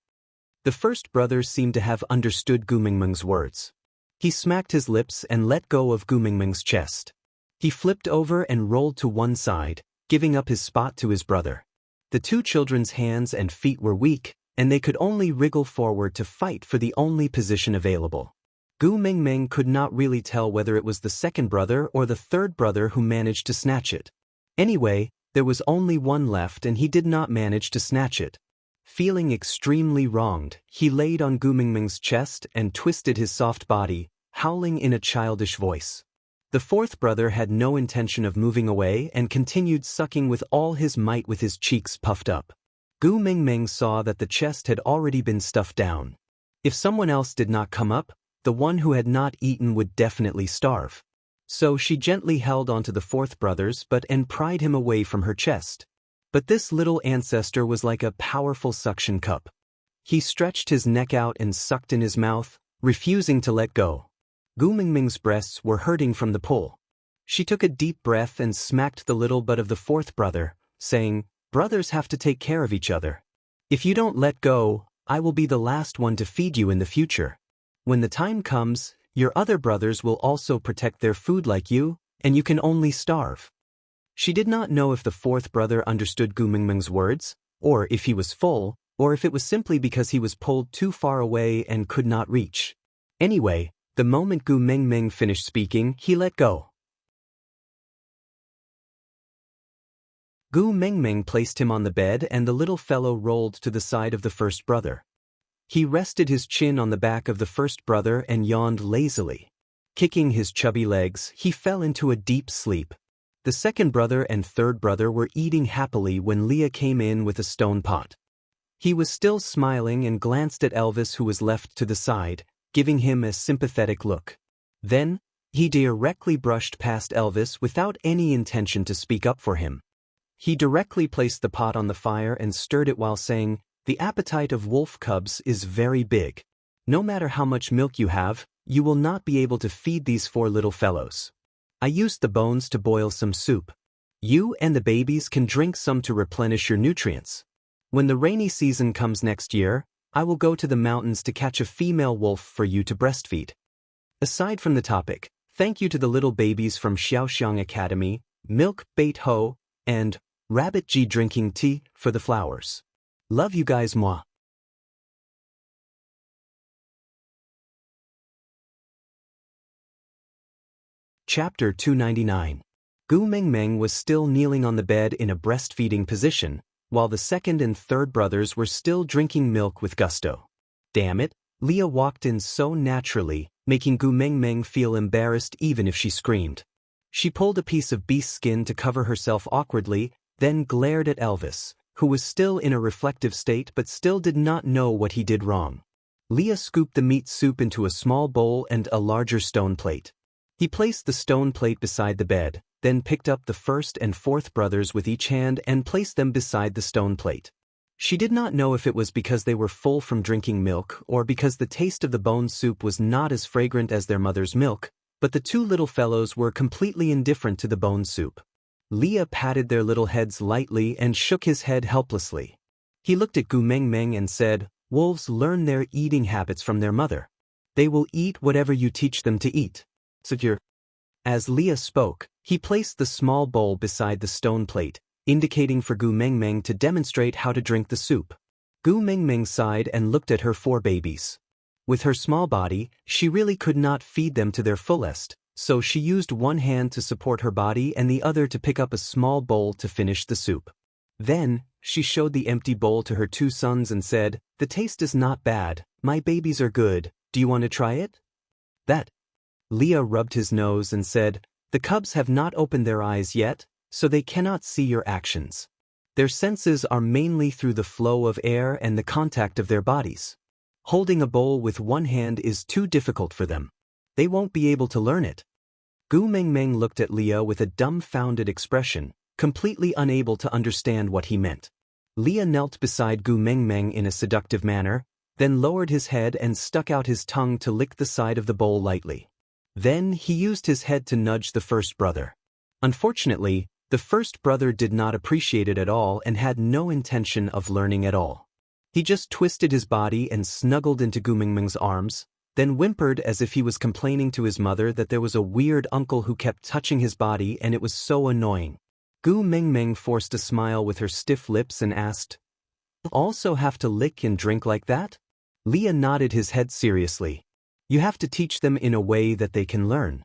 The first brother seemed to have understood Gu Mengmeng's words. He smacked his lips and let go of Gu Mengmeng's chest. He flipped over and rolled to one side, giving up his spot to his brother. The two children's hands and feet were weak, and they could only wriggle forward to fight for the only position available. Gu Mengmeng could not really tell whether it was the second brother or the third brother who managed to snatch it. Anyway, there was only one left and he did not manage to snatch it. Feeling extremely wronged, he laid on Gu Mengmeng's chest and twisted his soft body, howling in a childish voice. The fourth brother had no intention of moving away and continued sucking with all his might with his cheeks puffed up. Gu Mengmeng saw that the chest had already been stuffed down. If someone else did not come up, the one who had not eaten would definitely starve. So she gently held onto the fourth brother's butt and pried him away from her chest. But this little ancestor was like a powerful suction cup. He stretched his neck out and sucked in his mouth, refusing to let go. Gu Mengmeng's breasts were hurting from the pull. She took a deep breath and smacked the little butt of the fourth brother, saying, "Brothers have to take care of each other. If you don't let go, I will be the last one to feed you in the future. When the time comes, your other brothers will also protect their food like you, and you can only starve." She did not know if the fourth brother understood Gu Mengmeng's words, or if he was full, or if it was simply because he was pulled too far away and could not reach. Anyway, the moment Gu Mengmeng finished speaking, he let go. Gu Mengmeng placed him on the bed and the little fellow rolled to the side of the first brother. He rested his chin on the back of the first brother and yawned lazily. Kicking his chubby legs, he fell into a deep sleep. The second brother and third brother were eating happily when Leah came in with a stone pot. He was still smiling and glanced at Elvis, who was left to the side, giving him a sympathetic look. Then, he directly brushed past Elvis without any intention to speak up for him. He directly placed the pot on the fire and stirred it while saying, "The appetite of wolf cubs is very big. No matter how much milk you have, you will not be able to feed these four little fellows. I used the bones to boil some soup. You and the babies can drink some to replenish your nutrients. When the rainy season comes next year, I will go to the mountains to catch a female wolf for you to breastfeed." Aside from the topic, thank you to the little babies from Xiaoxiang Academy, Milk Bait Ho, and Rabbit G drinking tea for the flowers. Love you guys, moi. Chapter 299. Gu Mengmeng was still kneeling on the bed in a breastfeeding position, while the second and third brothers were still drinking milk with gusto. Damn it, Leah walked in so naturally, making Gu Mengmeng feel embarrassed even if she screamed. She pulled a piece of beast skin to cover herself awkwardly, then glared at Elvis, who was still in a reflective state but still did not know what he did wrong. Leah scooped the meat soup into a small bowl and a larger stone plate. He placed the stone plate beside the bed, then picked up the first and fourth brothers with each hand and placed them beside the stone plate. She did not know if it was because they were full from drinking milk or because the taste of the bone soup was not as fragrant as their mother's milk, but the two little fellows were completely indifferent to the bone soup. Leah patted their little heads lightly and shook his head helplessly. He looked at Gu Mengmeng and said, "Wolves learn their eating habits from their mother. They will eat whatever you teach them to eat." Secure. As Leah spoke, he placed the small bowl beside the stone plate, indicating for Gu Mengmeng to demonstrate how to drink the soup. Gu Mengmeng sighed and looked at her four babies. With her small body, she really could not feed them to their fullest, so she used one hand to support her body and the other to pick up a small bowl to finish the soup. Then, she showed the empty bowl to her two sons and said, "The taste is not bad, my babies are good, do you want to try it?" That. Leah rubbed his nose and said, "The cubs have not opened their eyes yet, so they cannot see your actions. Their senses are mainly through the flow of air and the contact of their bodies. Holding a bowl with one hand is too difficult for them. They won't be able to learn it." Gu Mengmeng looked at Leah with a dumbfounded expression, completely unable to understand what he meant. Leah knelt beside Gu Mengmeng in a seductive manner, then lowered his head and stuck out his tongue to lick the side of the bowl lightly. Then he used his head to nudge the first brother. Unfortunately, the first brother did not appreciate it at all and had no intention of learning at all. He just twisted his body and snuggled into Gu Mengmeng's arms, then whimpered as if he was complaining to his mother that there was a weird uncle who kept touching his body and it was so annoying. Gu Mengmeng forced a smile with her stiff lips and asked, "Also have to lick and drink like that?" Leah nodded his head seriously. "You have to teach them in a way that they can learn."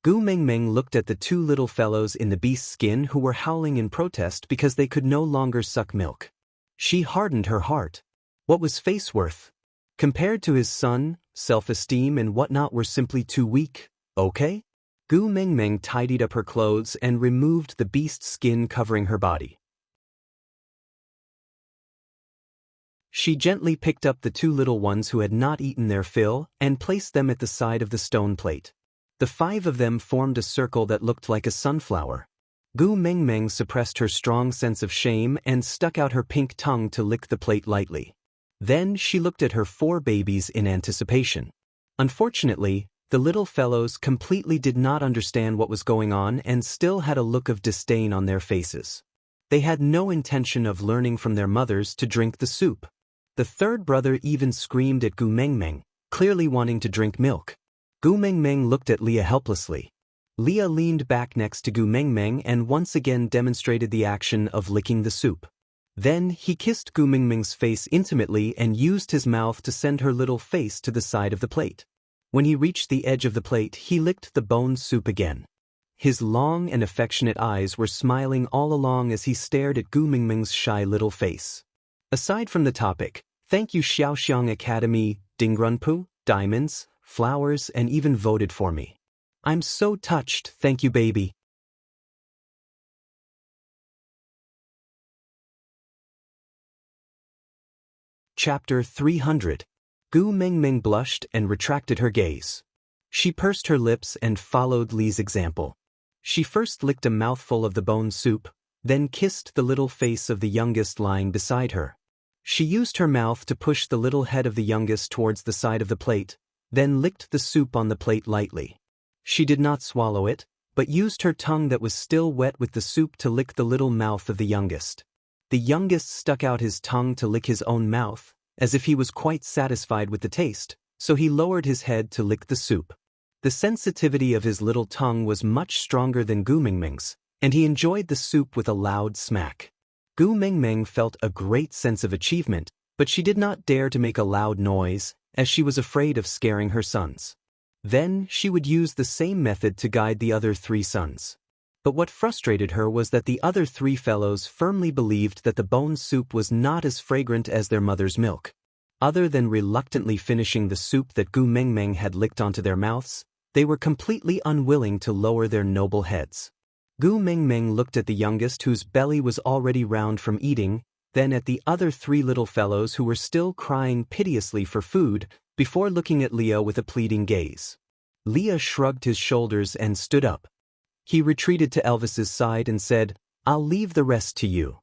Gu Mengmeng looked at the two little fellows in the beast's skin who were howling in protest because they could no longer suck milk. She hardened her heart. What was face worth? Compared to his son, self-esteem and whatnot were simply too weak, okay? Gu Mengmeng tidied up her clothes and removed the beast's skin covering her body. She gently picked up the two little ones who had not eaten their fill and placed them at the side of the stone plate. The five of them formed a circle that looked like a sunflower. Gu Mengmeng suppressed her strong sense of shame and stuck out her pink tongue to lick the plate lightly. Then she looked at her four babies in anticipation. Unfortunately, the little fellows completely did not understand what was going on and still had a look of disdain on their faces. They had no intention of learning from their mothers to drink the soup. The third brother even screamed at Gu Mengmeng, clearly wanting to drink milk. Gu Mengmeng looked at Leah helplessly. Leah leaned back next to Gu Mengmeng and once again demonstrated the action of licking the soup. Then he kissed Gu Mengmeng's face intimately and used his mouth to send her little face to the side of the plate. When he reached the edge of the plate, he licked the bone soup again. His long and affectionate eyes were smiling all along as he stared at Gu Mengmeng's shy little face. Aside from the topic, thank you Xiaoxiang Academy, Dingrunpu, diamonds, flowers and even voted for me. I'm so touched, thank you baby. Chapter 300. Gu Mengmeng blushed and retracted her gaze. She pursed her lips and followed Li's example. She first licked a mouthful of the bone soup, then kissed the little face of the youngest lying beside her. She used her mouth to push the little head of the youngest towards the side of the plate, then licked the soup on the plate lightly. She did not swallow it, but used her tongue that was still wet with the soup to lick the little mouth of the youngest. The youngest stuck out his tongue to lick his own mouth, as if he was quite satisfied with the taste, so he lowered his head to lick the soup. The sensitivity of his little tongue was much stronger than Gu Mengmeng's, and he enjoyed the soup with a loud smack. Gu Mengmeng felt a great sense of achievement, but she did not dare to make a loud noise, as she was afraid of scaring her sons. Then she would use the same method to guide the other three sons. But what frustrated her was that the other three fellows firmly believed that the bone soup was not as fragrant as their mother's milk. Other than reluctantly finishing the soup that Gu Mengmeng had licked onto their mouths, They were completely unwilling to lower their noble heads. Gu Mengmeng looked at the youngest whose belly was already round from eating, then at the other three little fellows who were still crying piteously for food, before looking at Leo with a pleading gaze. Leo shrugged his shoulders and stood up. He retreated to Elvis's side and said, "I'll leave the rest to you."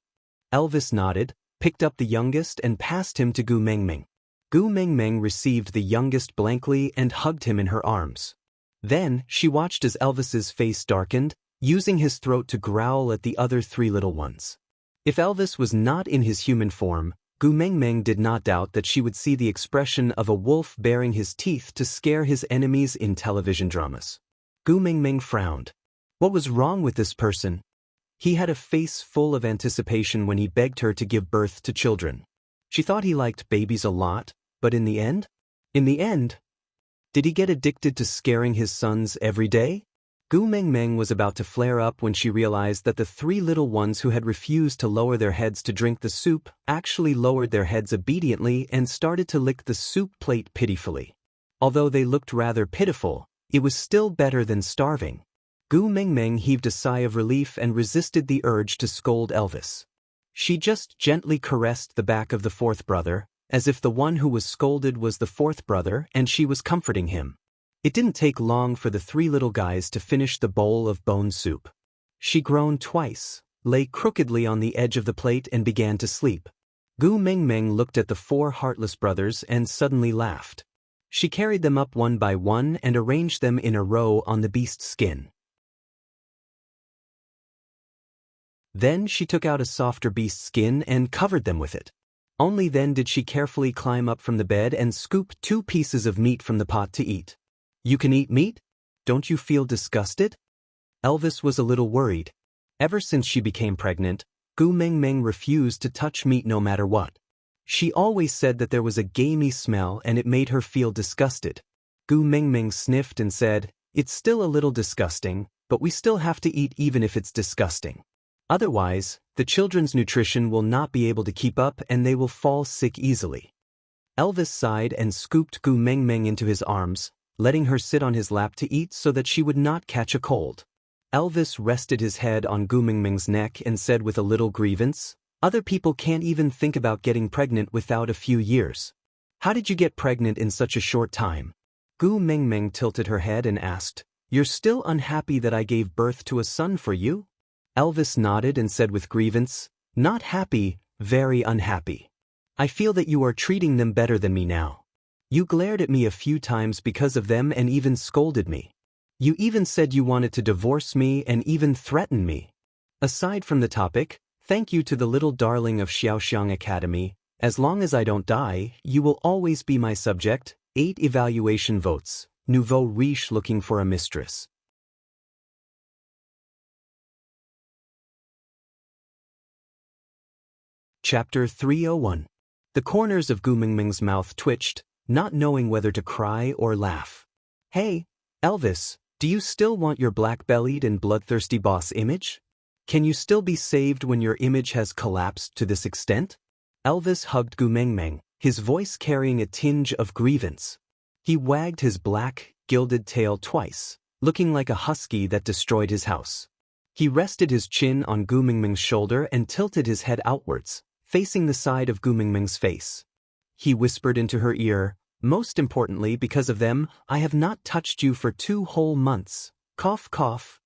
Elvis nodded, picked up the youngest and passed him to Gu Mengmeng. Gu Mengmeng received the youngest blankly and hugged him in her arms. Then, she watched as Elvis's face darkened, using his throat to growl at the other three little ones. If Elvis was not in his human form, Gu Mengmeng did not doubt that she would see the expression of a wolf baring his teeth to scare his enemies in television dramas. Gu Mengmeng frowned. What was wrong with this person? He had a face full of anticipation when he begged her to give birth to children. She thought he liked babies a lot, but in the end? Did he get addicted to scaring his sons every day? Gu Mengmeng was about to flare up when she realized that the three little ones who had refused to lower their heads to drink the soup actually lowered their heads obediently and started to lick the soup plate pitifully. Although they looked rather pitiful, it was still better than starving. Gu Mengmeng heaved a sigh of relief and resisted the urge to scold Elvis. She just gently caressed the back of the fourth brother, as if the one who was scolded was the fourth brother and she was comforting him. It didn't take long for the three little guys to finish the bowl of bone soup. She groaned twice, lay crookedly on the edge of the plate and began to sleep. Gu Mengmeng looked at the four heartless brothers and suddenly laughed. She carried them up one by one and arranged them in a row on the beast's skin. Then she took out a softer beast skin and covered them with it. Only then did she carefully climb up from the bed and scoop 2 pieces of meat from the pot to eat. "You can eat meat? Don't you feel disgusted?" Elvis was a little worried. Ever since she became pregnant, Gu Mengmeng refused to touch meat no matter what. She always said that there was a gamey smell and it made her feel disgusted. Gu Mengmeng sniffed and said, "It's still a little disgusting, but we still have to eat even if it's disgusting. Otherwise, the children's nutrition will not be able to keep up and they will fall sick easily." Elvis sighed and scooped Gu Mengmeng into his arms, letting her sit on his lap to eat so that she would not catch a cold. Elvis rested his head on Gu Mengmeng's neck and said with a little grievance, "Other people can't even think about getting pregnant without a few years. How did you get pregnant in such a short time?" Gu Mengmeng tilted her head and asked, "You're still unhappy that I gave birth to a son for you?" Elvis nodded and said with grievance, "Not happy, very unhappy. I feel that you are treating them better than me now. You glared at me a few times because of them and even scolded me. You even said you wanted to divorce me and even threatened me. Aside from the topic, thank you to the little darling of Xiaoxiang Academy. As long as I don't die, you will always be my subject. 8 evaluation votes. Nouveau riche looking for a mistress." Chapter 301. The corners of Gu Mengmeng's mouth twitched, not knowing whether to cry or laugh. "Hey, Elvis, do you still want your black-bellied and bloodthirsty boss image? Can you still be saved when your image has collapsed to this extent?" Elvis hugged Gu Mengmeng, his voice carrying a tinge of grievance. He wagged his black, gilded tail twice, looking like a husky that destroyed his house. He rested his chin on Gu Mengmeng's shoulder and tilted his head outwards, facing the side of Gu Mengmeng's face. He whispered into her ear, "Most importantly, because of them, I have not touched you for 2 whole months. Cough, cough."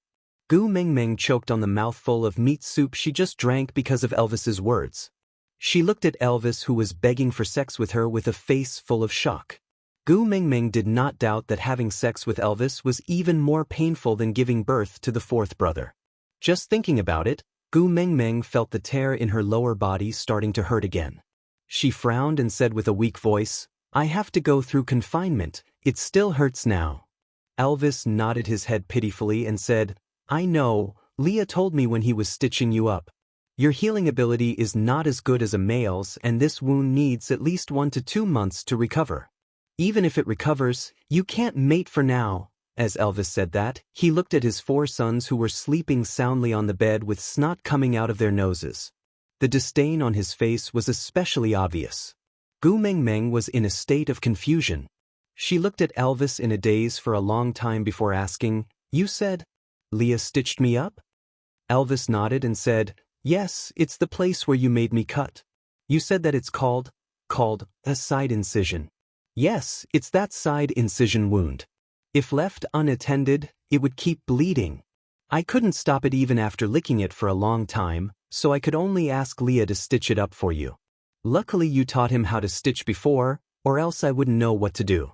Gu Mengmeng choked on the mouthful of meat soup she just drank because of Elvis's words. She looked at Elvis, who was begging for sex with her, with a face full of shock. Gu Mengmeng did not doubt that having sex with Elvis was even more painful than giving birth to the fourth brother. Just thinking about it, Gu Mengmeng felt the tear in her lower body starting to hurt again. She frowned and said with a weak voice, "I have to go through confinement. It still hurts now." Elvis nodded his head pitifully and said, "I know, Leah told me when he was stitching you up. Your healing ability is not as good as a male's and this wound needs at least 1 to 2 months to recover. Even if it recovers, you can't mate for now." As Elvis said that, he looked at his 4 sons who were sleeping soundly on the bed with snot coming out of their noses. The disdain on his face was especially obvious. Gu Mengmeng was in a state of confusion. She looked at Elvis in a daze for a long time before asking, "You said Leah stitched me up?" Elvis nodded and said, "Yes, it's the place where you made me cut. You said that it's called a side incision." "Yes, it's that side incision wound. If left unattended, it would keep bleeding. I couldn't stop it even after licking it for a long time, so I could only ask Leah to stitch it up for you. Luckily you taught him how to stitch before, or else I wouldn't know what to do."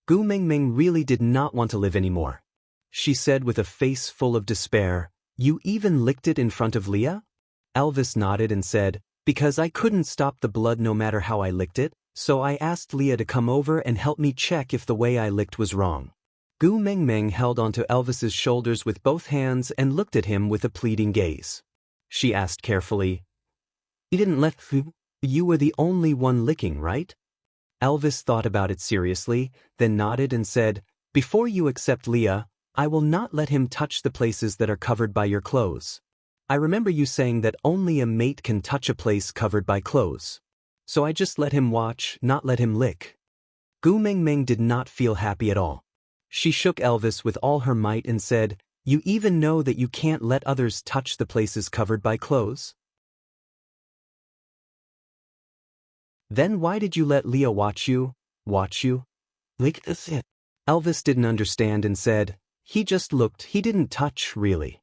Gu Mingming really did not want to live anymore. She said with a face full of despair, "You even licked it in front of Leah?" Elvis nodded and said, "Because I couldn't stop the blood no matter how I licked it, so I asked Leah to come over and help me check if the way I licked was wrong." Gu Mengmeng held onto Elvis's shoulders with both hands and looked at him with a pleading gaze. She asked carefully, "You didn't let you were the only one licking, right?" Elvis thought about it seriously, then nodded and said, "Before you accept Leah, I will not let him touch the places that are covered by your clothes. I remember you saying that only a mate can touch a place covered by clothes. So I just let him watch, not let him lick." Gu Mengmeng did not feel happy at all. She shook Elvis with all her might and said, "You even know that you can't let others touch the places covered by clothes? Then why did you let Leah watch you? Lick this it?" Elvis didn't understand and said, "He just looked, he didn't touch, really."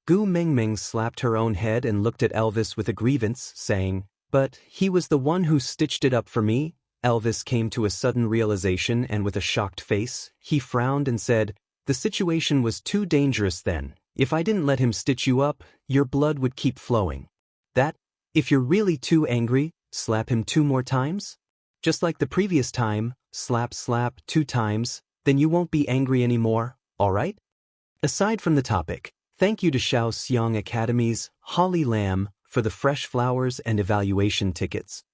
Gu Mengmeng slapped her own head and looked at Elvis with a grievance, saying, "But he was the one who stitched it up for me." Elvis came to a sudden realization and with a shocked face, he frowned and said, "The situation was too dangerous then. If I didn't let him stitch you up, your blood would keep flowing. If you're really too angry, slap him 2 more times? Just like the previous time, slap 2 times, then you won't be angry anymore, alright?" Aside from the topic, thank you to Shao Xiang Academy's Holly Lamb for the fresh flowers and evaluation tickets.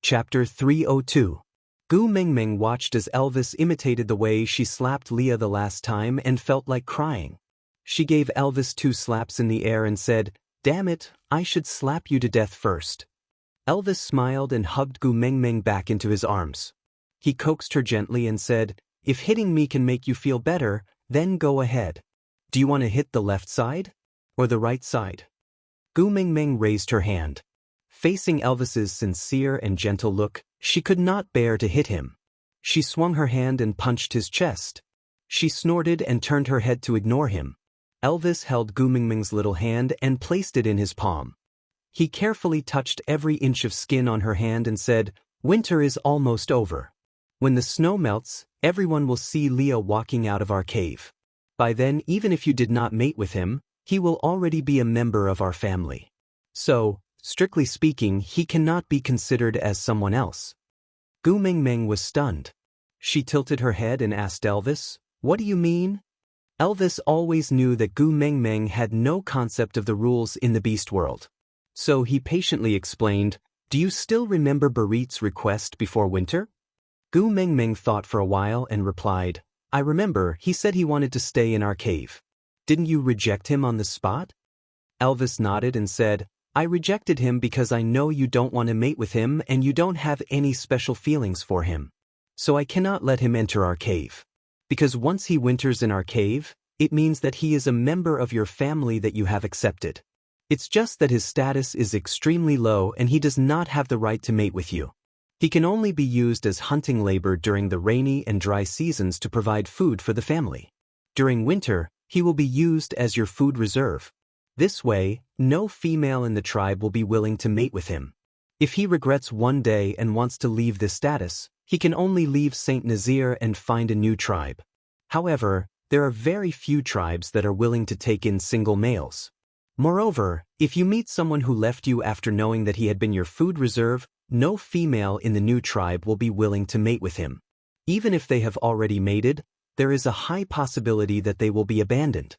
Chapter 302. Gu Mengmeng watched as Elvis imitated the way she slapped Leah the last time and felt like crying. She gave Elvis 2 slaps in the air and said, "Damn it, I should slap you to death first." Elvis smiled and hugged Gu Mengmeng back into his arms. He coaxed her gently and said, "If hitting me can make you feel better, then go ahead. Do you want to hit the left side? Or the right side?" Gu Mengmeng raised her hand. Facing Elvis's sincere and gentle look, she could not bear to hit him. She swung her hand and punched his chest. She snorted and turned her head to ignore him. Elvis held Gu Mengmeng's little hand and placed it in his palm. He carefully touched every inch of skin on her hand and said, "Winter is almost over. When the snow melts, everyone will see Leah walking out of our cave. By then, even if you did not mate with him, he will already be a member of our family. So, strictly speaking, he cannot be considered as someone else." Gu Mengmeng was stunned. She tilted her head and asked Elvis, "What do you mean?" Elvis always knew that Gu Mengmeng had no concept of the rules in the beast world. So he patiently explained, "Do you still remember Barit's request before winter?" Gu Mengmeng thought for a while and replied, "I remember, he said he wanted to stay in our cave. Didn't you reject him on the spot?" Elvis nodded and said, "I rejected him because I know you don't want to mate with him and you don't have any special feelings for him. So I cannot let him enter our cave. Because once he winters in our cave, it means that he is a member of your family that you have accepted. It's just that his status is extremely low and he does not have the right to mate with you. He can only be used as hunting labor during the rainy and dry seasons to provide food for the family. During winter, he will be used as your food reserve. This way, no female in the tribe will be willing to mate with him. If he regrets one day and wants to leave this status, he can only leave Saint Nazir and find a new tribe. However, there are very few tribes that are willing to take in single males. Moreover, if you meet someone who left you after knowing that he had been your food reserve, no female in the new tribe will be willing to mate with him. Even if they have already mated, there is a high possibility that they will be abandoned.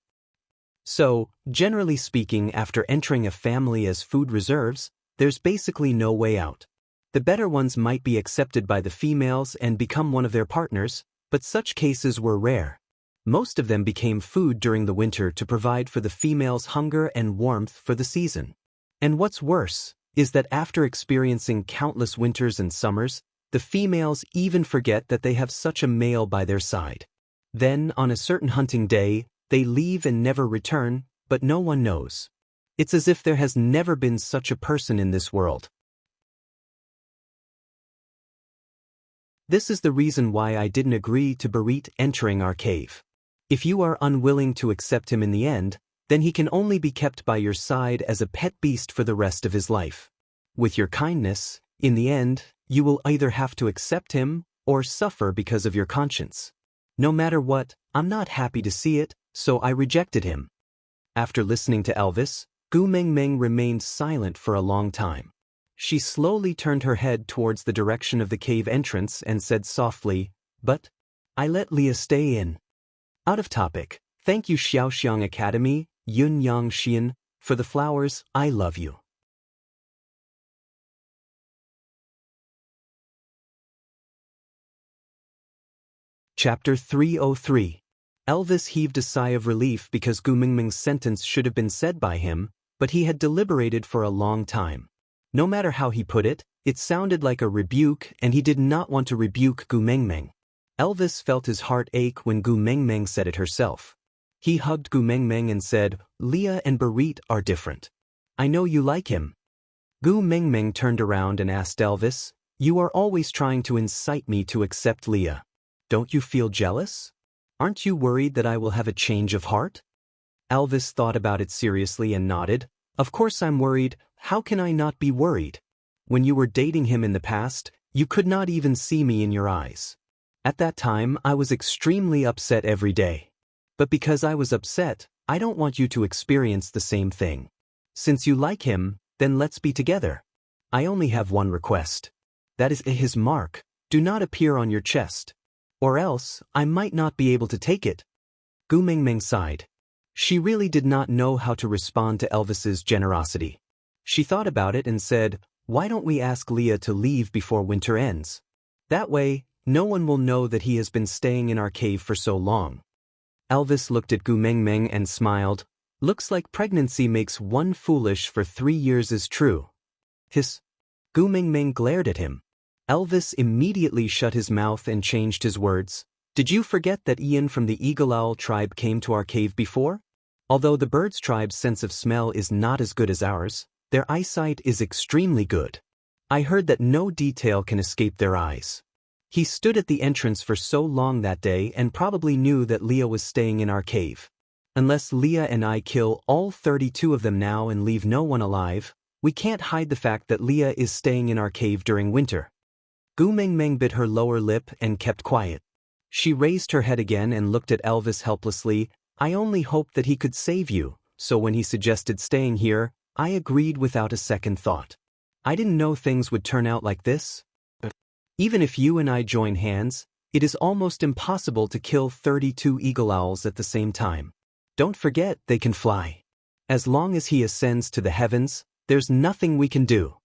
So, generally speaking, after entering a family as food reserves, there's basically no way out. The better ones might be accepted by the females and become one of their partners, but such cases were rare. Most of them became food during the winter to provide for the female's hunger and warmth for the season. And what's worse is that after experiencing countless winters and summers, the females even forget that they have such a male by their side. Then, on a certain hunting day, they leave and never return, but no one knows. It's as if there has never been such a person in this world. This is the reason why I didn't agree to Barit entering our cave. If you are unwilling to accept him in the end, then he can only be kept by your side as a pet beast for the rest of his life. With your kindness, in the end, you will either have to accept him or suffer because of your conscience. No matter what, I'm not happy to see it, so I rejected him. After listening to Elvis, Gu Mengmeng remained silent for a long time. She slowly turned her head towards the direction of the cave entrance and said softly, "But I let Leah stay in." Out of topic. Thank you Xiaoxiang Academy, Yun Yang Xian, for the flowers. I love you. Chapter 303. Elvis heaved a sigh of relief because Gu Mingming's sentence should have been said by him, but he had deliberated for a long time. No matter how he put it, it sounded like a rebuke and he did not want to rebuke Gu Mengmeng. Elvis felt his heart ache when Gu Mengmeng said it herself. He hugged Gu Mengmeng and said, "Leah and Barit are different. I know you like him." Gu Mengmeng turned around and asked Elvis, "You are always trying to incite me to accept Leah. Don't you feel jealous? Aren't you worried that I will have a change of heart?" Elvis thought about it seriously and nodded. "Of course I'm worried. How can I not be worried? When you were dating him in the past, you could not even see me in your eyes. At that time, I was extremely upset every day. But because I was upset, I don't want you to experience the same thing. Since you like him, then let's be together. I only have one request. That is his mark. Do not appear on your chest. Or else, I might not be able to take it." Gu Mengmeng sighed. She really did not know how to respond to Elvis's generosity. She thought about it and said, "Why don't we ask Leah to leave before winter ends? That way, no one will know that he has been staying in our cave for so long." Elvis looked at Gu Mengmeng and smiled. "Looks like pregnancy makes one foolish for 3 years is true." Hiss. Gu Mengmeng glared at him. Elvis immediately shut his mouth and changed his words. "Did you forget that Ian from the Eagle Owl tribe came to our cave before? Although the birds tribe's sense of smell is not as good as ours, their eyesight is extremely good. I heard that no detail can escape their eyes. He stood at the entrance for so long that day and probably knew that Leah was staying in our cave. Unless Leah and I kill all 32 of them now and leave no one alive, we can't hide the fact that Leah is staying in our cave during winter." Gu Mengmeng bit her lower lip and kept quiet. She raised her head again and looked at Elvis helplessly. "I only hoped that he could save you, so when he suggested staying here, I agreed without a second thought. I didn't know things would turn out like this. Even if you and I join hands, it is almost impossible to kill 32 eagle owls at the same time. Don't forget they can fly. As long as he ascends to the heavens, there's nothing we can do."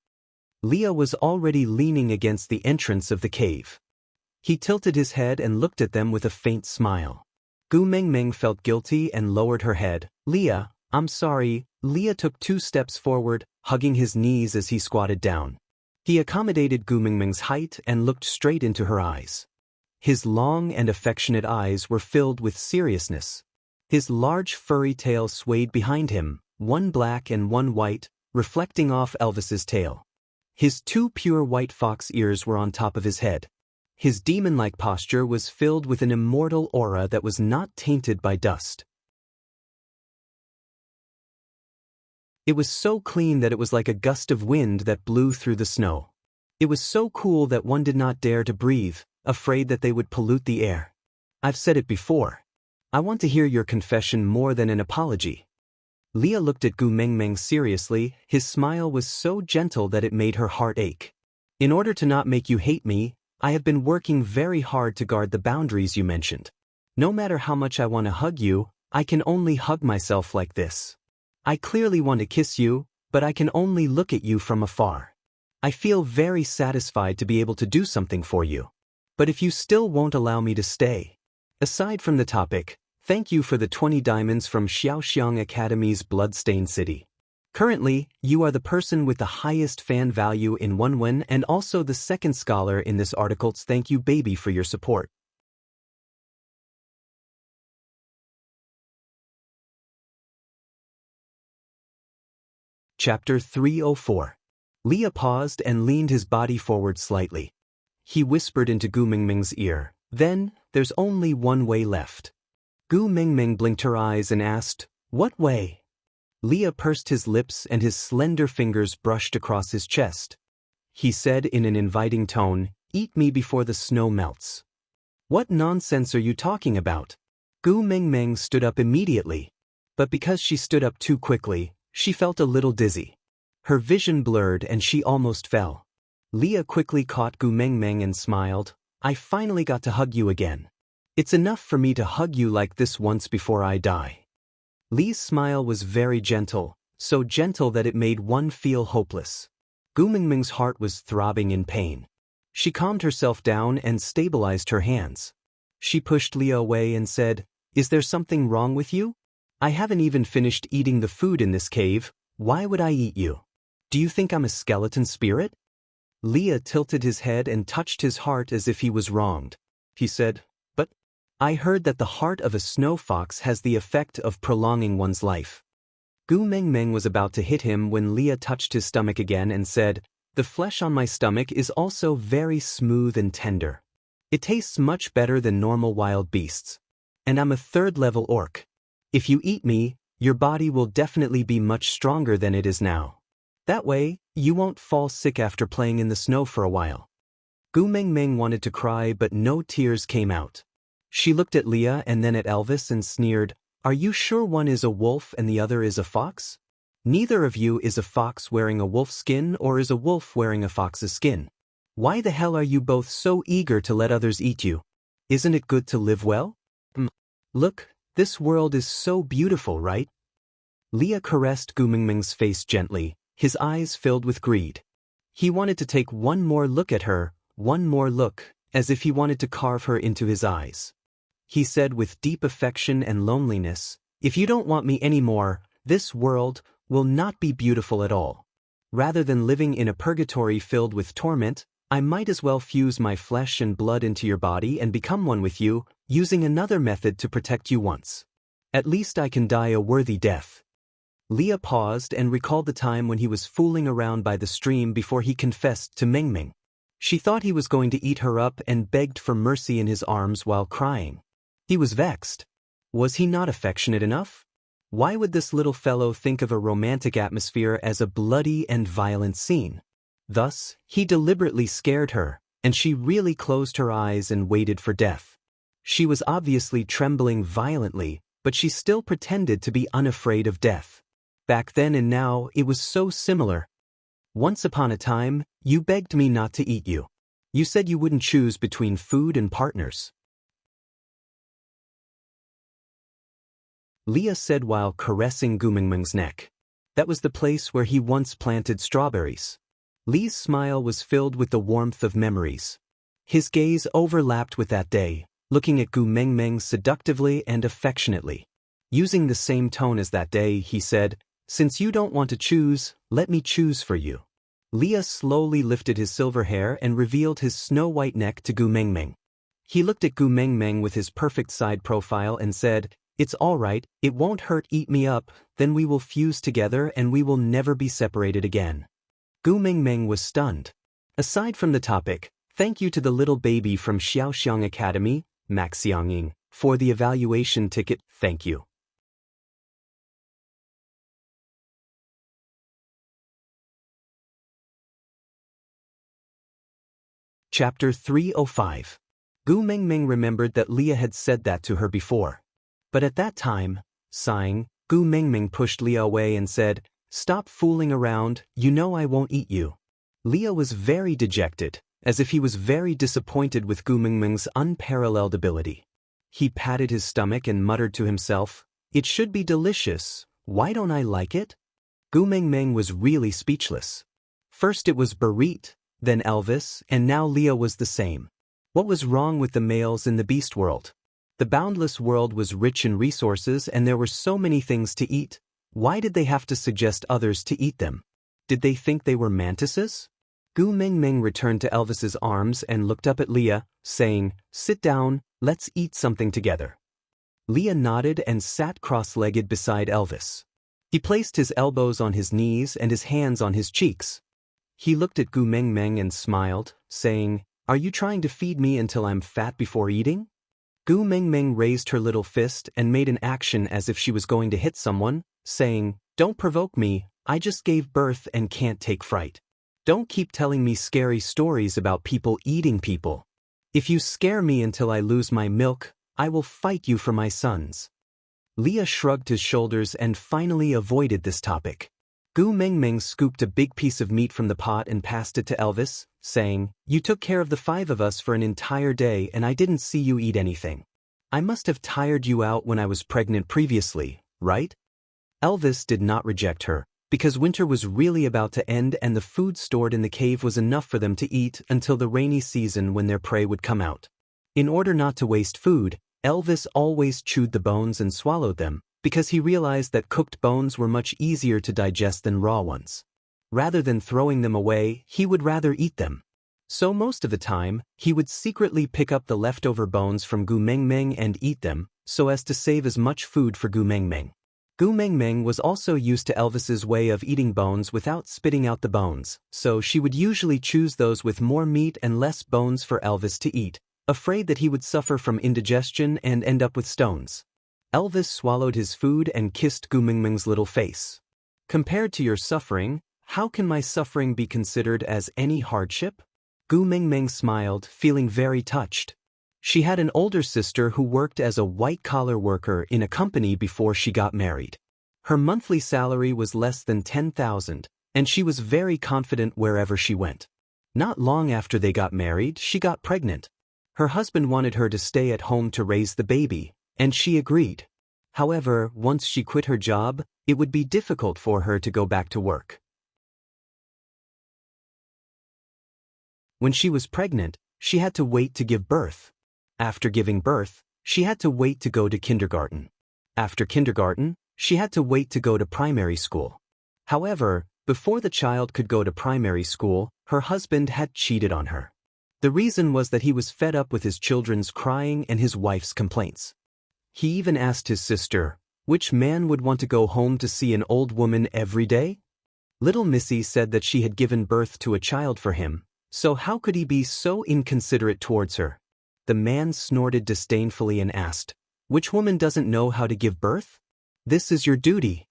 Leah was already leaning against the entrance of the cave. He tilted his head and looked at them with a faint smile. Gu Mengmeng felt guilty and lowered her head. "Leah, I'm sorry." Leah took 2 steps forward, hugging his knees as he squatted down. He accommodated Gu Mengmeng's height and looked straight into her eyes. His long and affectionate eyes were filled with seriousness. His large furry tail swayed behind him, one black and one white, reflecting off Elvis's tail. His 2 pure white fox ears were on top of his head. His demon-like posture was filled with an immortal aura that was not tainted by dust. It was so clean that it was like a gust of wind that blew through the snow. It was so cool that one did not dare to breathe, afraid that they would pollute the air. I've said it before. I want to hear your confession more than an apology. Leah looked at Gu Mengmeng seriously. His smile was so gentle that it made her heart ache. "In order to not make you hate me, I have been working very hard to guard the boundaries you mentioned. No matter how much I want to hug you, I can only hug myself like this. I clearly want to kiss you, but I can only look at you from afar. I feel very satisfied to be able to do something for you. But if you still won't allow me to stay..." Aside from the topic, Thank you for the 20 diamonds from Xiaoxiang Academy's Bloodstained City. Currently, you are the person with the highest fan value in Wenwen and also the second scholar in this article. Thank you, baby, for your support. Chapter 304. Leah paused and leaned his body forward slightly. He whispered into Gu Mingming's ear, "Then, there's only one way left." Gu Mingming blinked her eyes and asked, "What way?" Leah pursed his lips and his slender fingers brushed across his chest. He said in an inviting tone, "Eat me before the snow melts." "What nonsense are you talking about?" Gu Mingming stood up immediately. But because she stood up too quickly, she felt a little dizzy. Her vision blurred and she almost fell. Leah quickly caught Gu Mingming and smiled, "I finally got to hug you again. It's enough for me to hug you like this once before I die." Lee's smile was very gentle, so gentle that it made one feel hopeless. Gu Mingming's heart was throbbing in pain. She calmed herself down and stabilized her hands. She pushed Leah away and said, "Is there something wrong with you? I haven't even finished eating the food in this cave. Why would I eat you? Do you think I'm a skeleton spirit?" Leah tilted his head and touched his heart as if he was wronged. He said, "But I heard that the heart of a snow fox has the effect of prolonging one's life." Gu Mingming was about to hit him when Leah touched his stomach again and said, "The flesh on my stomach is also very smooth and tender. It tastes much better than normal wild beasts. And I'm a third-level orc. If you eat me, your body will definitely be much stronger than it is now. That way, you won't fall sick after playing in the snow for a while." Gu Mingming wanted to cry but no tears came out. She looked at Leah and then at Elvis and sneered, "Are you sure one is a wolf and the other is a fox? Neither of you is a fox wearing a wolf's skin or is a wolf wearing a fox's skin. Why the hell are you both so eager to let others eat you? Isn't it good to live well? Look, this world is so beautiful, right?" Leah caressed Gu Mingming's face gently, his eyes filled with greed. He wanted to take one more look at her, one more look, as if he wanted to carve her into his eyes. He said with deep affection and loneliness, "If you don't want me anymore, this world will not be beautiful at all. Rather than living in a purgatory filled with torment, I might as well fuse my flesh and blood into your body and become one with you, using another method to protect you once. At least I can die a worthy death." Leah paused and recalled the time when he was fooling around by the stream before he confessed to Mingming. She thought he was going to eat her up and begged for mercy in his arms while crying. He was vexed. Was he not affectionate enough? Why would this little fellow think of a romantic atmosphere as a bloody and violent scene? Thus, he deliberately scared her, and she really closed her eyes and waited for death. She was obviously trembling violently, but she still pretended to be unafraid of death. Back then and now, it was so similar. "Once upon a time, you begged me not to eat you. You said you wouldn't choose between food and partners." Leah said while caressing Gu Mingming's neck. That was the place where he once planted strawberries. Lee's smile was filled with the warmth of memories. His gaze overlapped with that day, looking at Gu Mingming seductively and affectionately. Using the same tone as that day, he said, "Since you don't want to choose, let me choose for you." Leah slowly lifted his silver hair and revealed his snow-white neck to Gu Mingming. He looked at Gu Mingming with his perfect side profile and said, "It's all right, it won't hurt, eat me up, then we will fuse together and we will never be separated again." Gu Mingming was stunned. Aside from the topic, thank you to the little baby from Xiaoxiang Academy, Max Xiangying, for the evaluation ticket, thank you. Chapter 305. Gu Mingming remembered that Leah had said that to her before. But at that time, sighing, Gu Mingming pushed Leah away and said, "Stop fooling around, you know I won't eat you." Leah was very dejected, as if he was very disappointed with Gu Mingming's unparalleled ability. He patted his stomach and muttered to himself, "It should be delicious, why don't I like it?" Gu Mingming was really speechless. First it was Barit, then Elvis, and now Leah was the same. What was wrong with the males in the beast world? The boundless world was rich in resources and there were so many things to eat. Why did they have to suggest others to eat them? Did they think they were mantises? Gu Mingming returned to Elvis's arms and looked up at Leah, saying, "Sit down, let's eat something together." Leah nodded and sat cross-legged beside Elvis. He placed his elbows on his knees and his hands on his cheeks. He looked at Gu Mingming and smiled, saying, "Are you trying to feed me until I'm fat before eating?" Gu Mingming raised her little fist and made an action as if she was going to hit someone, saying, "Don't provoke me, I just gave birth and can't take fright. Don't keep telling me scary stories about people eating people. If you scare me until I lose my milk, I will fight you for my sons." Leah shrugged his shoulders and finally avoided this topic. Gu Mingming scooped a big piece of meat from the pot and passed it to Elvis, saying, "You took care of the 5 of us for an entire day and I didn't see you eat anything. I must have tired you out when I was pregnant previously, right?" Elvis did not reject her, because winter was really about to end and the food stored in the cave was enough for them to eat until the rainy season when their prey would come out. In order not to waste food, Elvis always chewed the bones and swallowed them, because he realized that cooked bones were much easier to digest than raw ones. Rather than throwing them away, he would rather eat them. So most of the time, he would secretly pick up the leftover bones from Gu Mingming and eat them, so as to save as much food for Gu Mingming. Gu Mingming was also used to Elvis's way of eating bones without spitting out the bones, so she would usually choose those with more meat and less bones for Elvis to eat, afraid that he would suffer from indigestion and end up with stones. Elvis swallowed his food and kissed Gu Mingming's little face. "Compared to your suffering, how can my suffering be considered as any hardship?" Gu Mingming smiled, feeling very touched. She had an older sister who worked as a white-collar worker in a company before she got married. Her monthly salary was less than 10,000, and she was very confident wherever she went. Not long after they got married, she got pregnant. Her husband wanted her to stay at home to raise the baby, and she agreed. However, once she quit her job, it would be difficult for her to go back to work. When she was pregnant, she had to wait to give birth. After giving birth, she had to wait to go to kindergarten. After kindergarten, she had to wait to go to primary school. However, before the child could go to primary school, her husband had cheated on her. The reason was that he was fed up with his children's crying and his wife's complaints. He even asked his sister, which man would want to go home to see an old woman every day? Little Missy said that she had given birth to a child for him, so how could he be so inconsiderate towards her? The man snorted disdainfully and asked, "Which woman doesn't know how to give birth? This is your duty."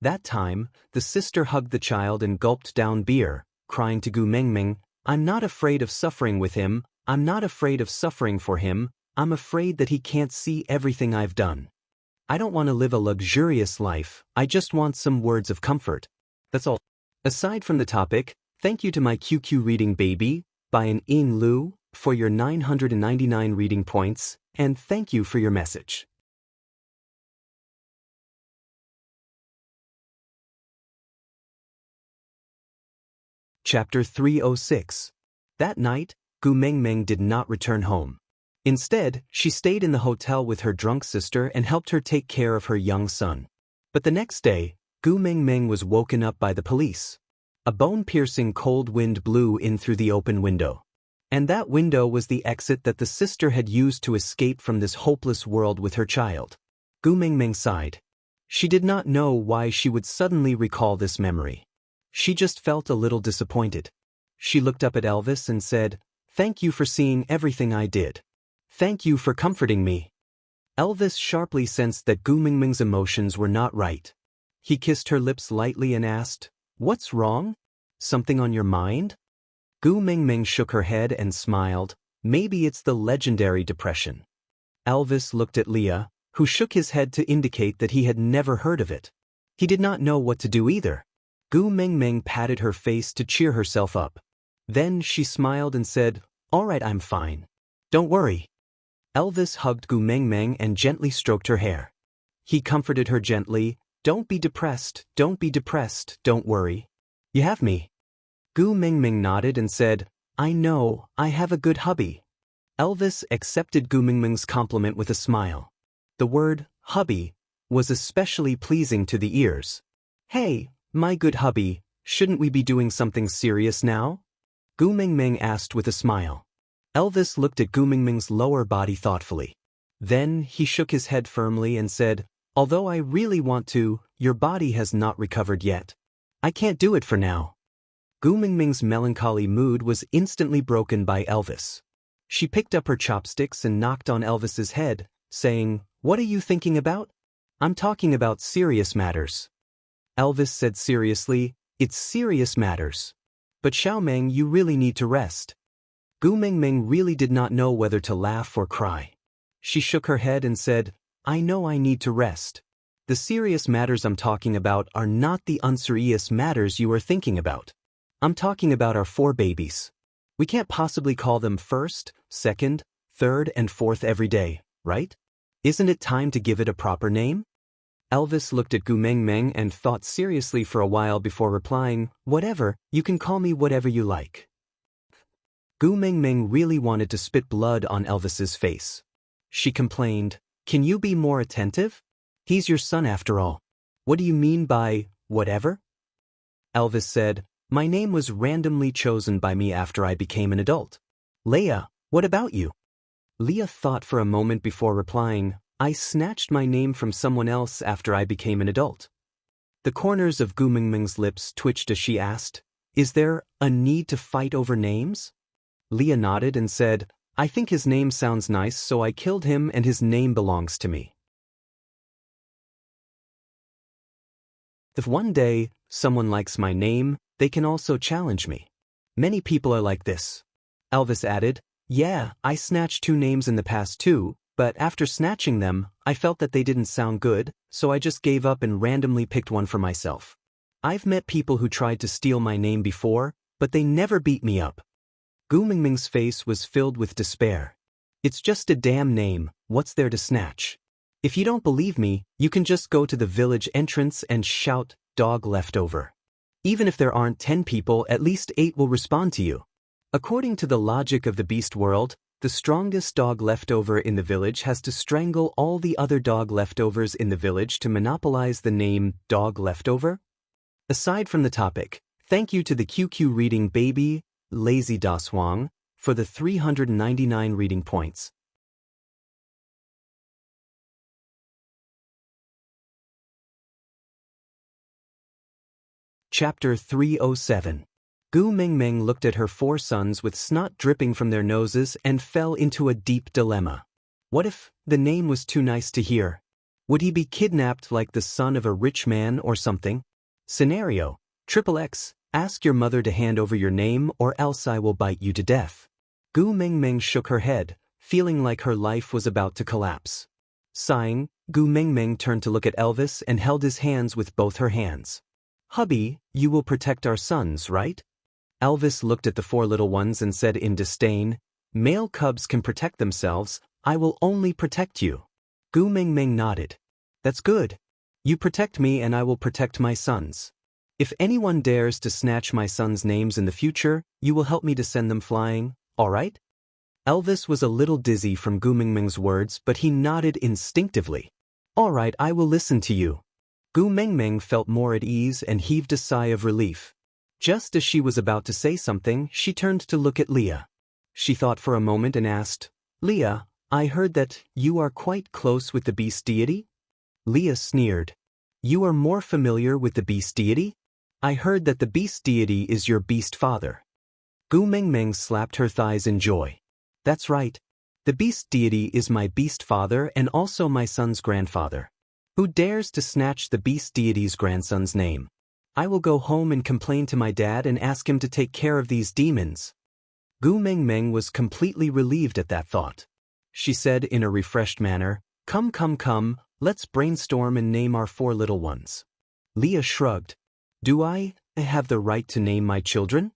That time, the sister hugged the child and gulped down beer, crying to Gu Mingming, "I'm not afraid of suffering with him, I'm not afraid of suffering for him, I'm afraid that he can't see everything I've done. I don't want to live a luxurious life, I just want some words of comfort. That's all." Aside from the topic, thank you to my QQ reading baby, by an In Lu, for your 999 reading points, and thank you for your message. Chapter 306. That night, Gu Mingming did not return home. Instead, she stayed in the hotel with her drunk sister and helped her take care of her young son. But the next day, Gu Mingming was woken up by the police. A bone-piercing cold wind blew in through the open window. And that window was the exit that the sister had used to escape from this hopeless world with her child. Gu Mingming sighed. She did not know why she would suddenly recall this memory. She just felt a little disappointed. She looked up at Elvis and said, "Thank you for seeing everything I did. Thank you for comforting me." Elvis sharply sensed that Gu Mingming's emotions were not right. He kissed her lips lightly and asked, "What's wrong? Something on your mind?" Gu Mingming shook her head and smiled. "Maybe it's the legendary depression." Elvis looked at Leah, who shook his head to indicate that he had never heard of it. He did not know what to do either. Gu Mingming patted her face to cheer herself up. Then she smiled and said, "All right, I'm fine. Don't worry." Elvis hugged Gu Mingming and gently stroked her hair. He comforted her gently, "Don't be depressed, don't be depressed, don't worry. You have me." Gu Mingming nodded and said, "I know, I have a good hubby." Elvis accepted Gu Mingming's compliment with a smile. The word, hubby, was especially pleasing to the ears. Hey, my good hubby, shouldn't we be doing something serious now? Gu Mingming asked with a smile. Elvis looked at Gu Mingming's lower body thoughtfully. Then he shook his head firmly and said, although I really want to, your body has not recovered yet. I can't do it for now. Gu Mingming's melancholy mood was instantly broken by Elvis. She picked up her chopsticks and knocked on Elvis's head, saying, what are you thinking about? I'm talking about serious matters. Elvis said seriously, it's serious matters. But Xiaomeng, you really need to rest. Gu Mingming really did not know whether to laugh or cry. She shook her head and said, I know I need to rest. The serious matters I'm talking about are not the unserious matters you are thinking about. I'm talking about our 4 babies. We can't possibly call them first, second, third, and fourth every day, right? Isn't it time to give it a proper name? Elvis looked at Gu Mingming and thought seriously for a while before replying, whatever, you can call me whatever you like. Gu Mingming really wanted to spit blood on Elvis's face. She complained, can you be more attentive? He's your son after all. What do you mean by, whatever? Elvis said, my name was randomly chosen by me after I became an adult. Leia, what about you? Leah thought for a moment before replying, I snatched my name from someone else after I became an adult. The corners of Gu Mingming's lips twitched as she asked, is there a need to fight over names? Leah nodded and said, I think his name sounds nice, so I killed him and his name belongs to me. If one day someone likes my name, they can also challenge me. Many people are like this. Elvis added, yeah, I snatched 2 names in the past too, but after snatching them, I felt that they didn't sound good, so I just gave up and randomly picked one for myself. I've met people who tried to steal my name before, but they never beat me up. Gu Mingming's face was filled with despair. It's just a damn name, what's there to snatch? If you don't believe me, you can just go to the village entrance and shout, dog leftover. Even if there aren't 10 people, at least 8 will respond to you. According to the logic of the beast world, the strongest dog leftover in the village has to strangle all the other dog leftovers in the village to monopolize the name dog leftover. Aside from the topic, thank you to the QQ reading baby, Lazy Das Wang, for the 399 reading points. Chapter 307. Gu Mingming looked at her 4 sons with snot dripping from their noses and fell into a deep dilemma. What if the name was too nice to hear? Would he be kidnapped like the son of a rich man or something? Scenario: XXX, ask your mother to hand over your name or else I will bite you to death. Gu Mingming shook her head, feeling like her life was about to collapse. Sighing, Gu Mingming turned to look at Elvis and held his hands with both her hands. Hubby, you will protect our sons, right? Elvis looked at the 4 little ones and said in disdain, male cubs can protect themselves, I will only protect you. Gu Mingming nodded. That's good. You protect me and I will protect my sons. If anyone dares to snatch my sons' names in the future, you will help me to send them flying, all right? Elvis was a little dizzy from Gu Mingming's words, but he nodded instinctively. All right, I will listen to you. Gu Mingming felt more at ease and heaved a sigh of relief. Just as she was about to say something, she turned to look at Leah. She thought for a moment and asked, Leah, I heard that you are quite close with the beast deity? Leah sneered. You are more familiar with the beast deity? I heard that the beast deity is your beast father. Gu Mingming slapped her thighs in joy. That's right. The beast deity is my beast father and also my son's grandfather. Who dares to snatch the beast deity's grandson's name? I will go home and complain to my dad and ask him to take care of these demons. Gu Mingming was completely relieved at that thought. She said in a refreshed manner, Come, let's brainstorm and name our 4 little ones. Leah shrugged. Do I have the right to name my children?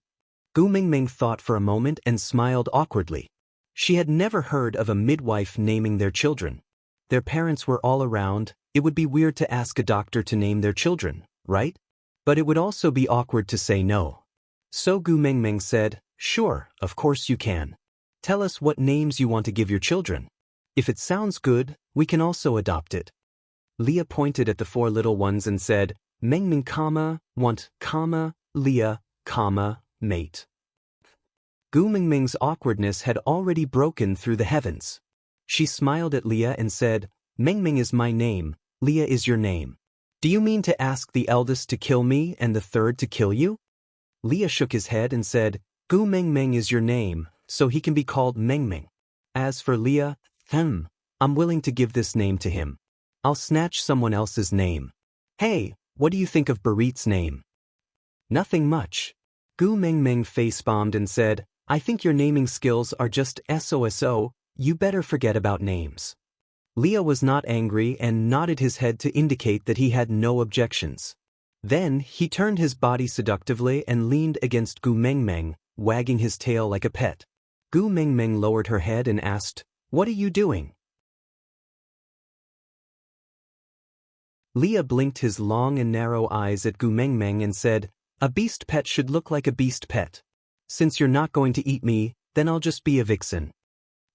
Gu Mingming thought for a moment and smiled awkwardly. She had never heard of a midwife naming their children. Their parents were all around. It would be weird to ask a doctor to name their children, right? But it would also be awkward to say no. So Gu Mingming said, Sure, of course you can. Tell us what names you want to give your children. If it sounds good, we can also adopt it. Leah pointed at the 4 little ones and said, Meng Ming, want, Leah, mate. Gu Mingming's awkwardness had already broken through the heavens. She smiled at Leah and said, Ming is my name, Leah is your name. Do you mean to ask the eldest to kill me and the third to kill you? Leah shook his head and said, Gu Ming is your name, so he can be called Ming. As for Leah, I'm willing to give this name to him. I'll snatch someone else's name. Hey, what do you think of Barit's name? Nothing much. Gu Ming face-bombed and said, I think your naming skills are just SOSO, you better forget about names. Leah was not angry and nodded his head to indicate that he had no objections. Then, he turned his body seductively and leaned against Gu Ming, wagging his tail like a pet. Gu Ming lowered her head and asked, What are you doing? Leah blinked his long and narrow eyes at Gu Ming and said, A beast pet should look like a beast pet. Since you're not going to eat me, then I'll just be a vixen.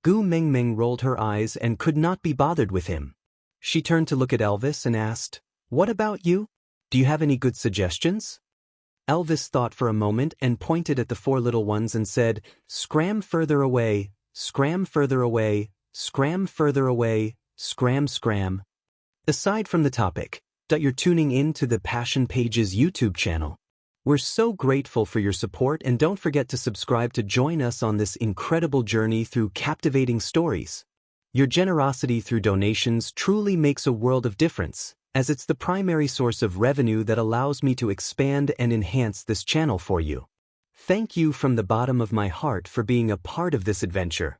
Gu Ming rolled her eyes and could not be bothered with him. She turned to look at Elvis and asked, What about you? Do you have any good suggestions? Elvis thought for a moment and pointed at the 4 little ones and said, Scram further away, scram further away, scram further away, scram. Aside from the topic, that you're tuning in to the Passion Pages YouTube channel. We're so grateful for your support, and don't forget to subscribe to join us on this incredible journey through captivating stories. Your generosity through donations truly makes a world of difference, as it's the primary source of revenue that allows me to expand and enhance this channel for you. Thank you from the bottom of my heart for being a part of this adventure.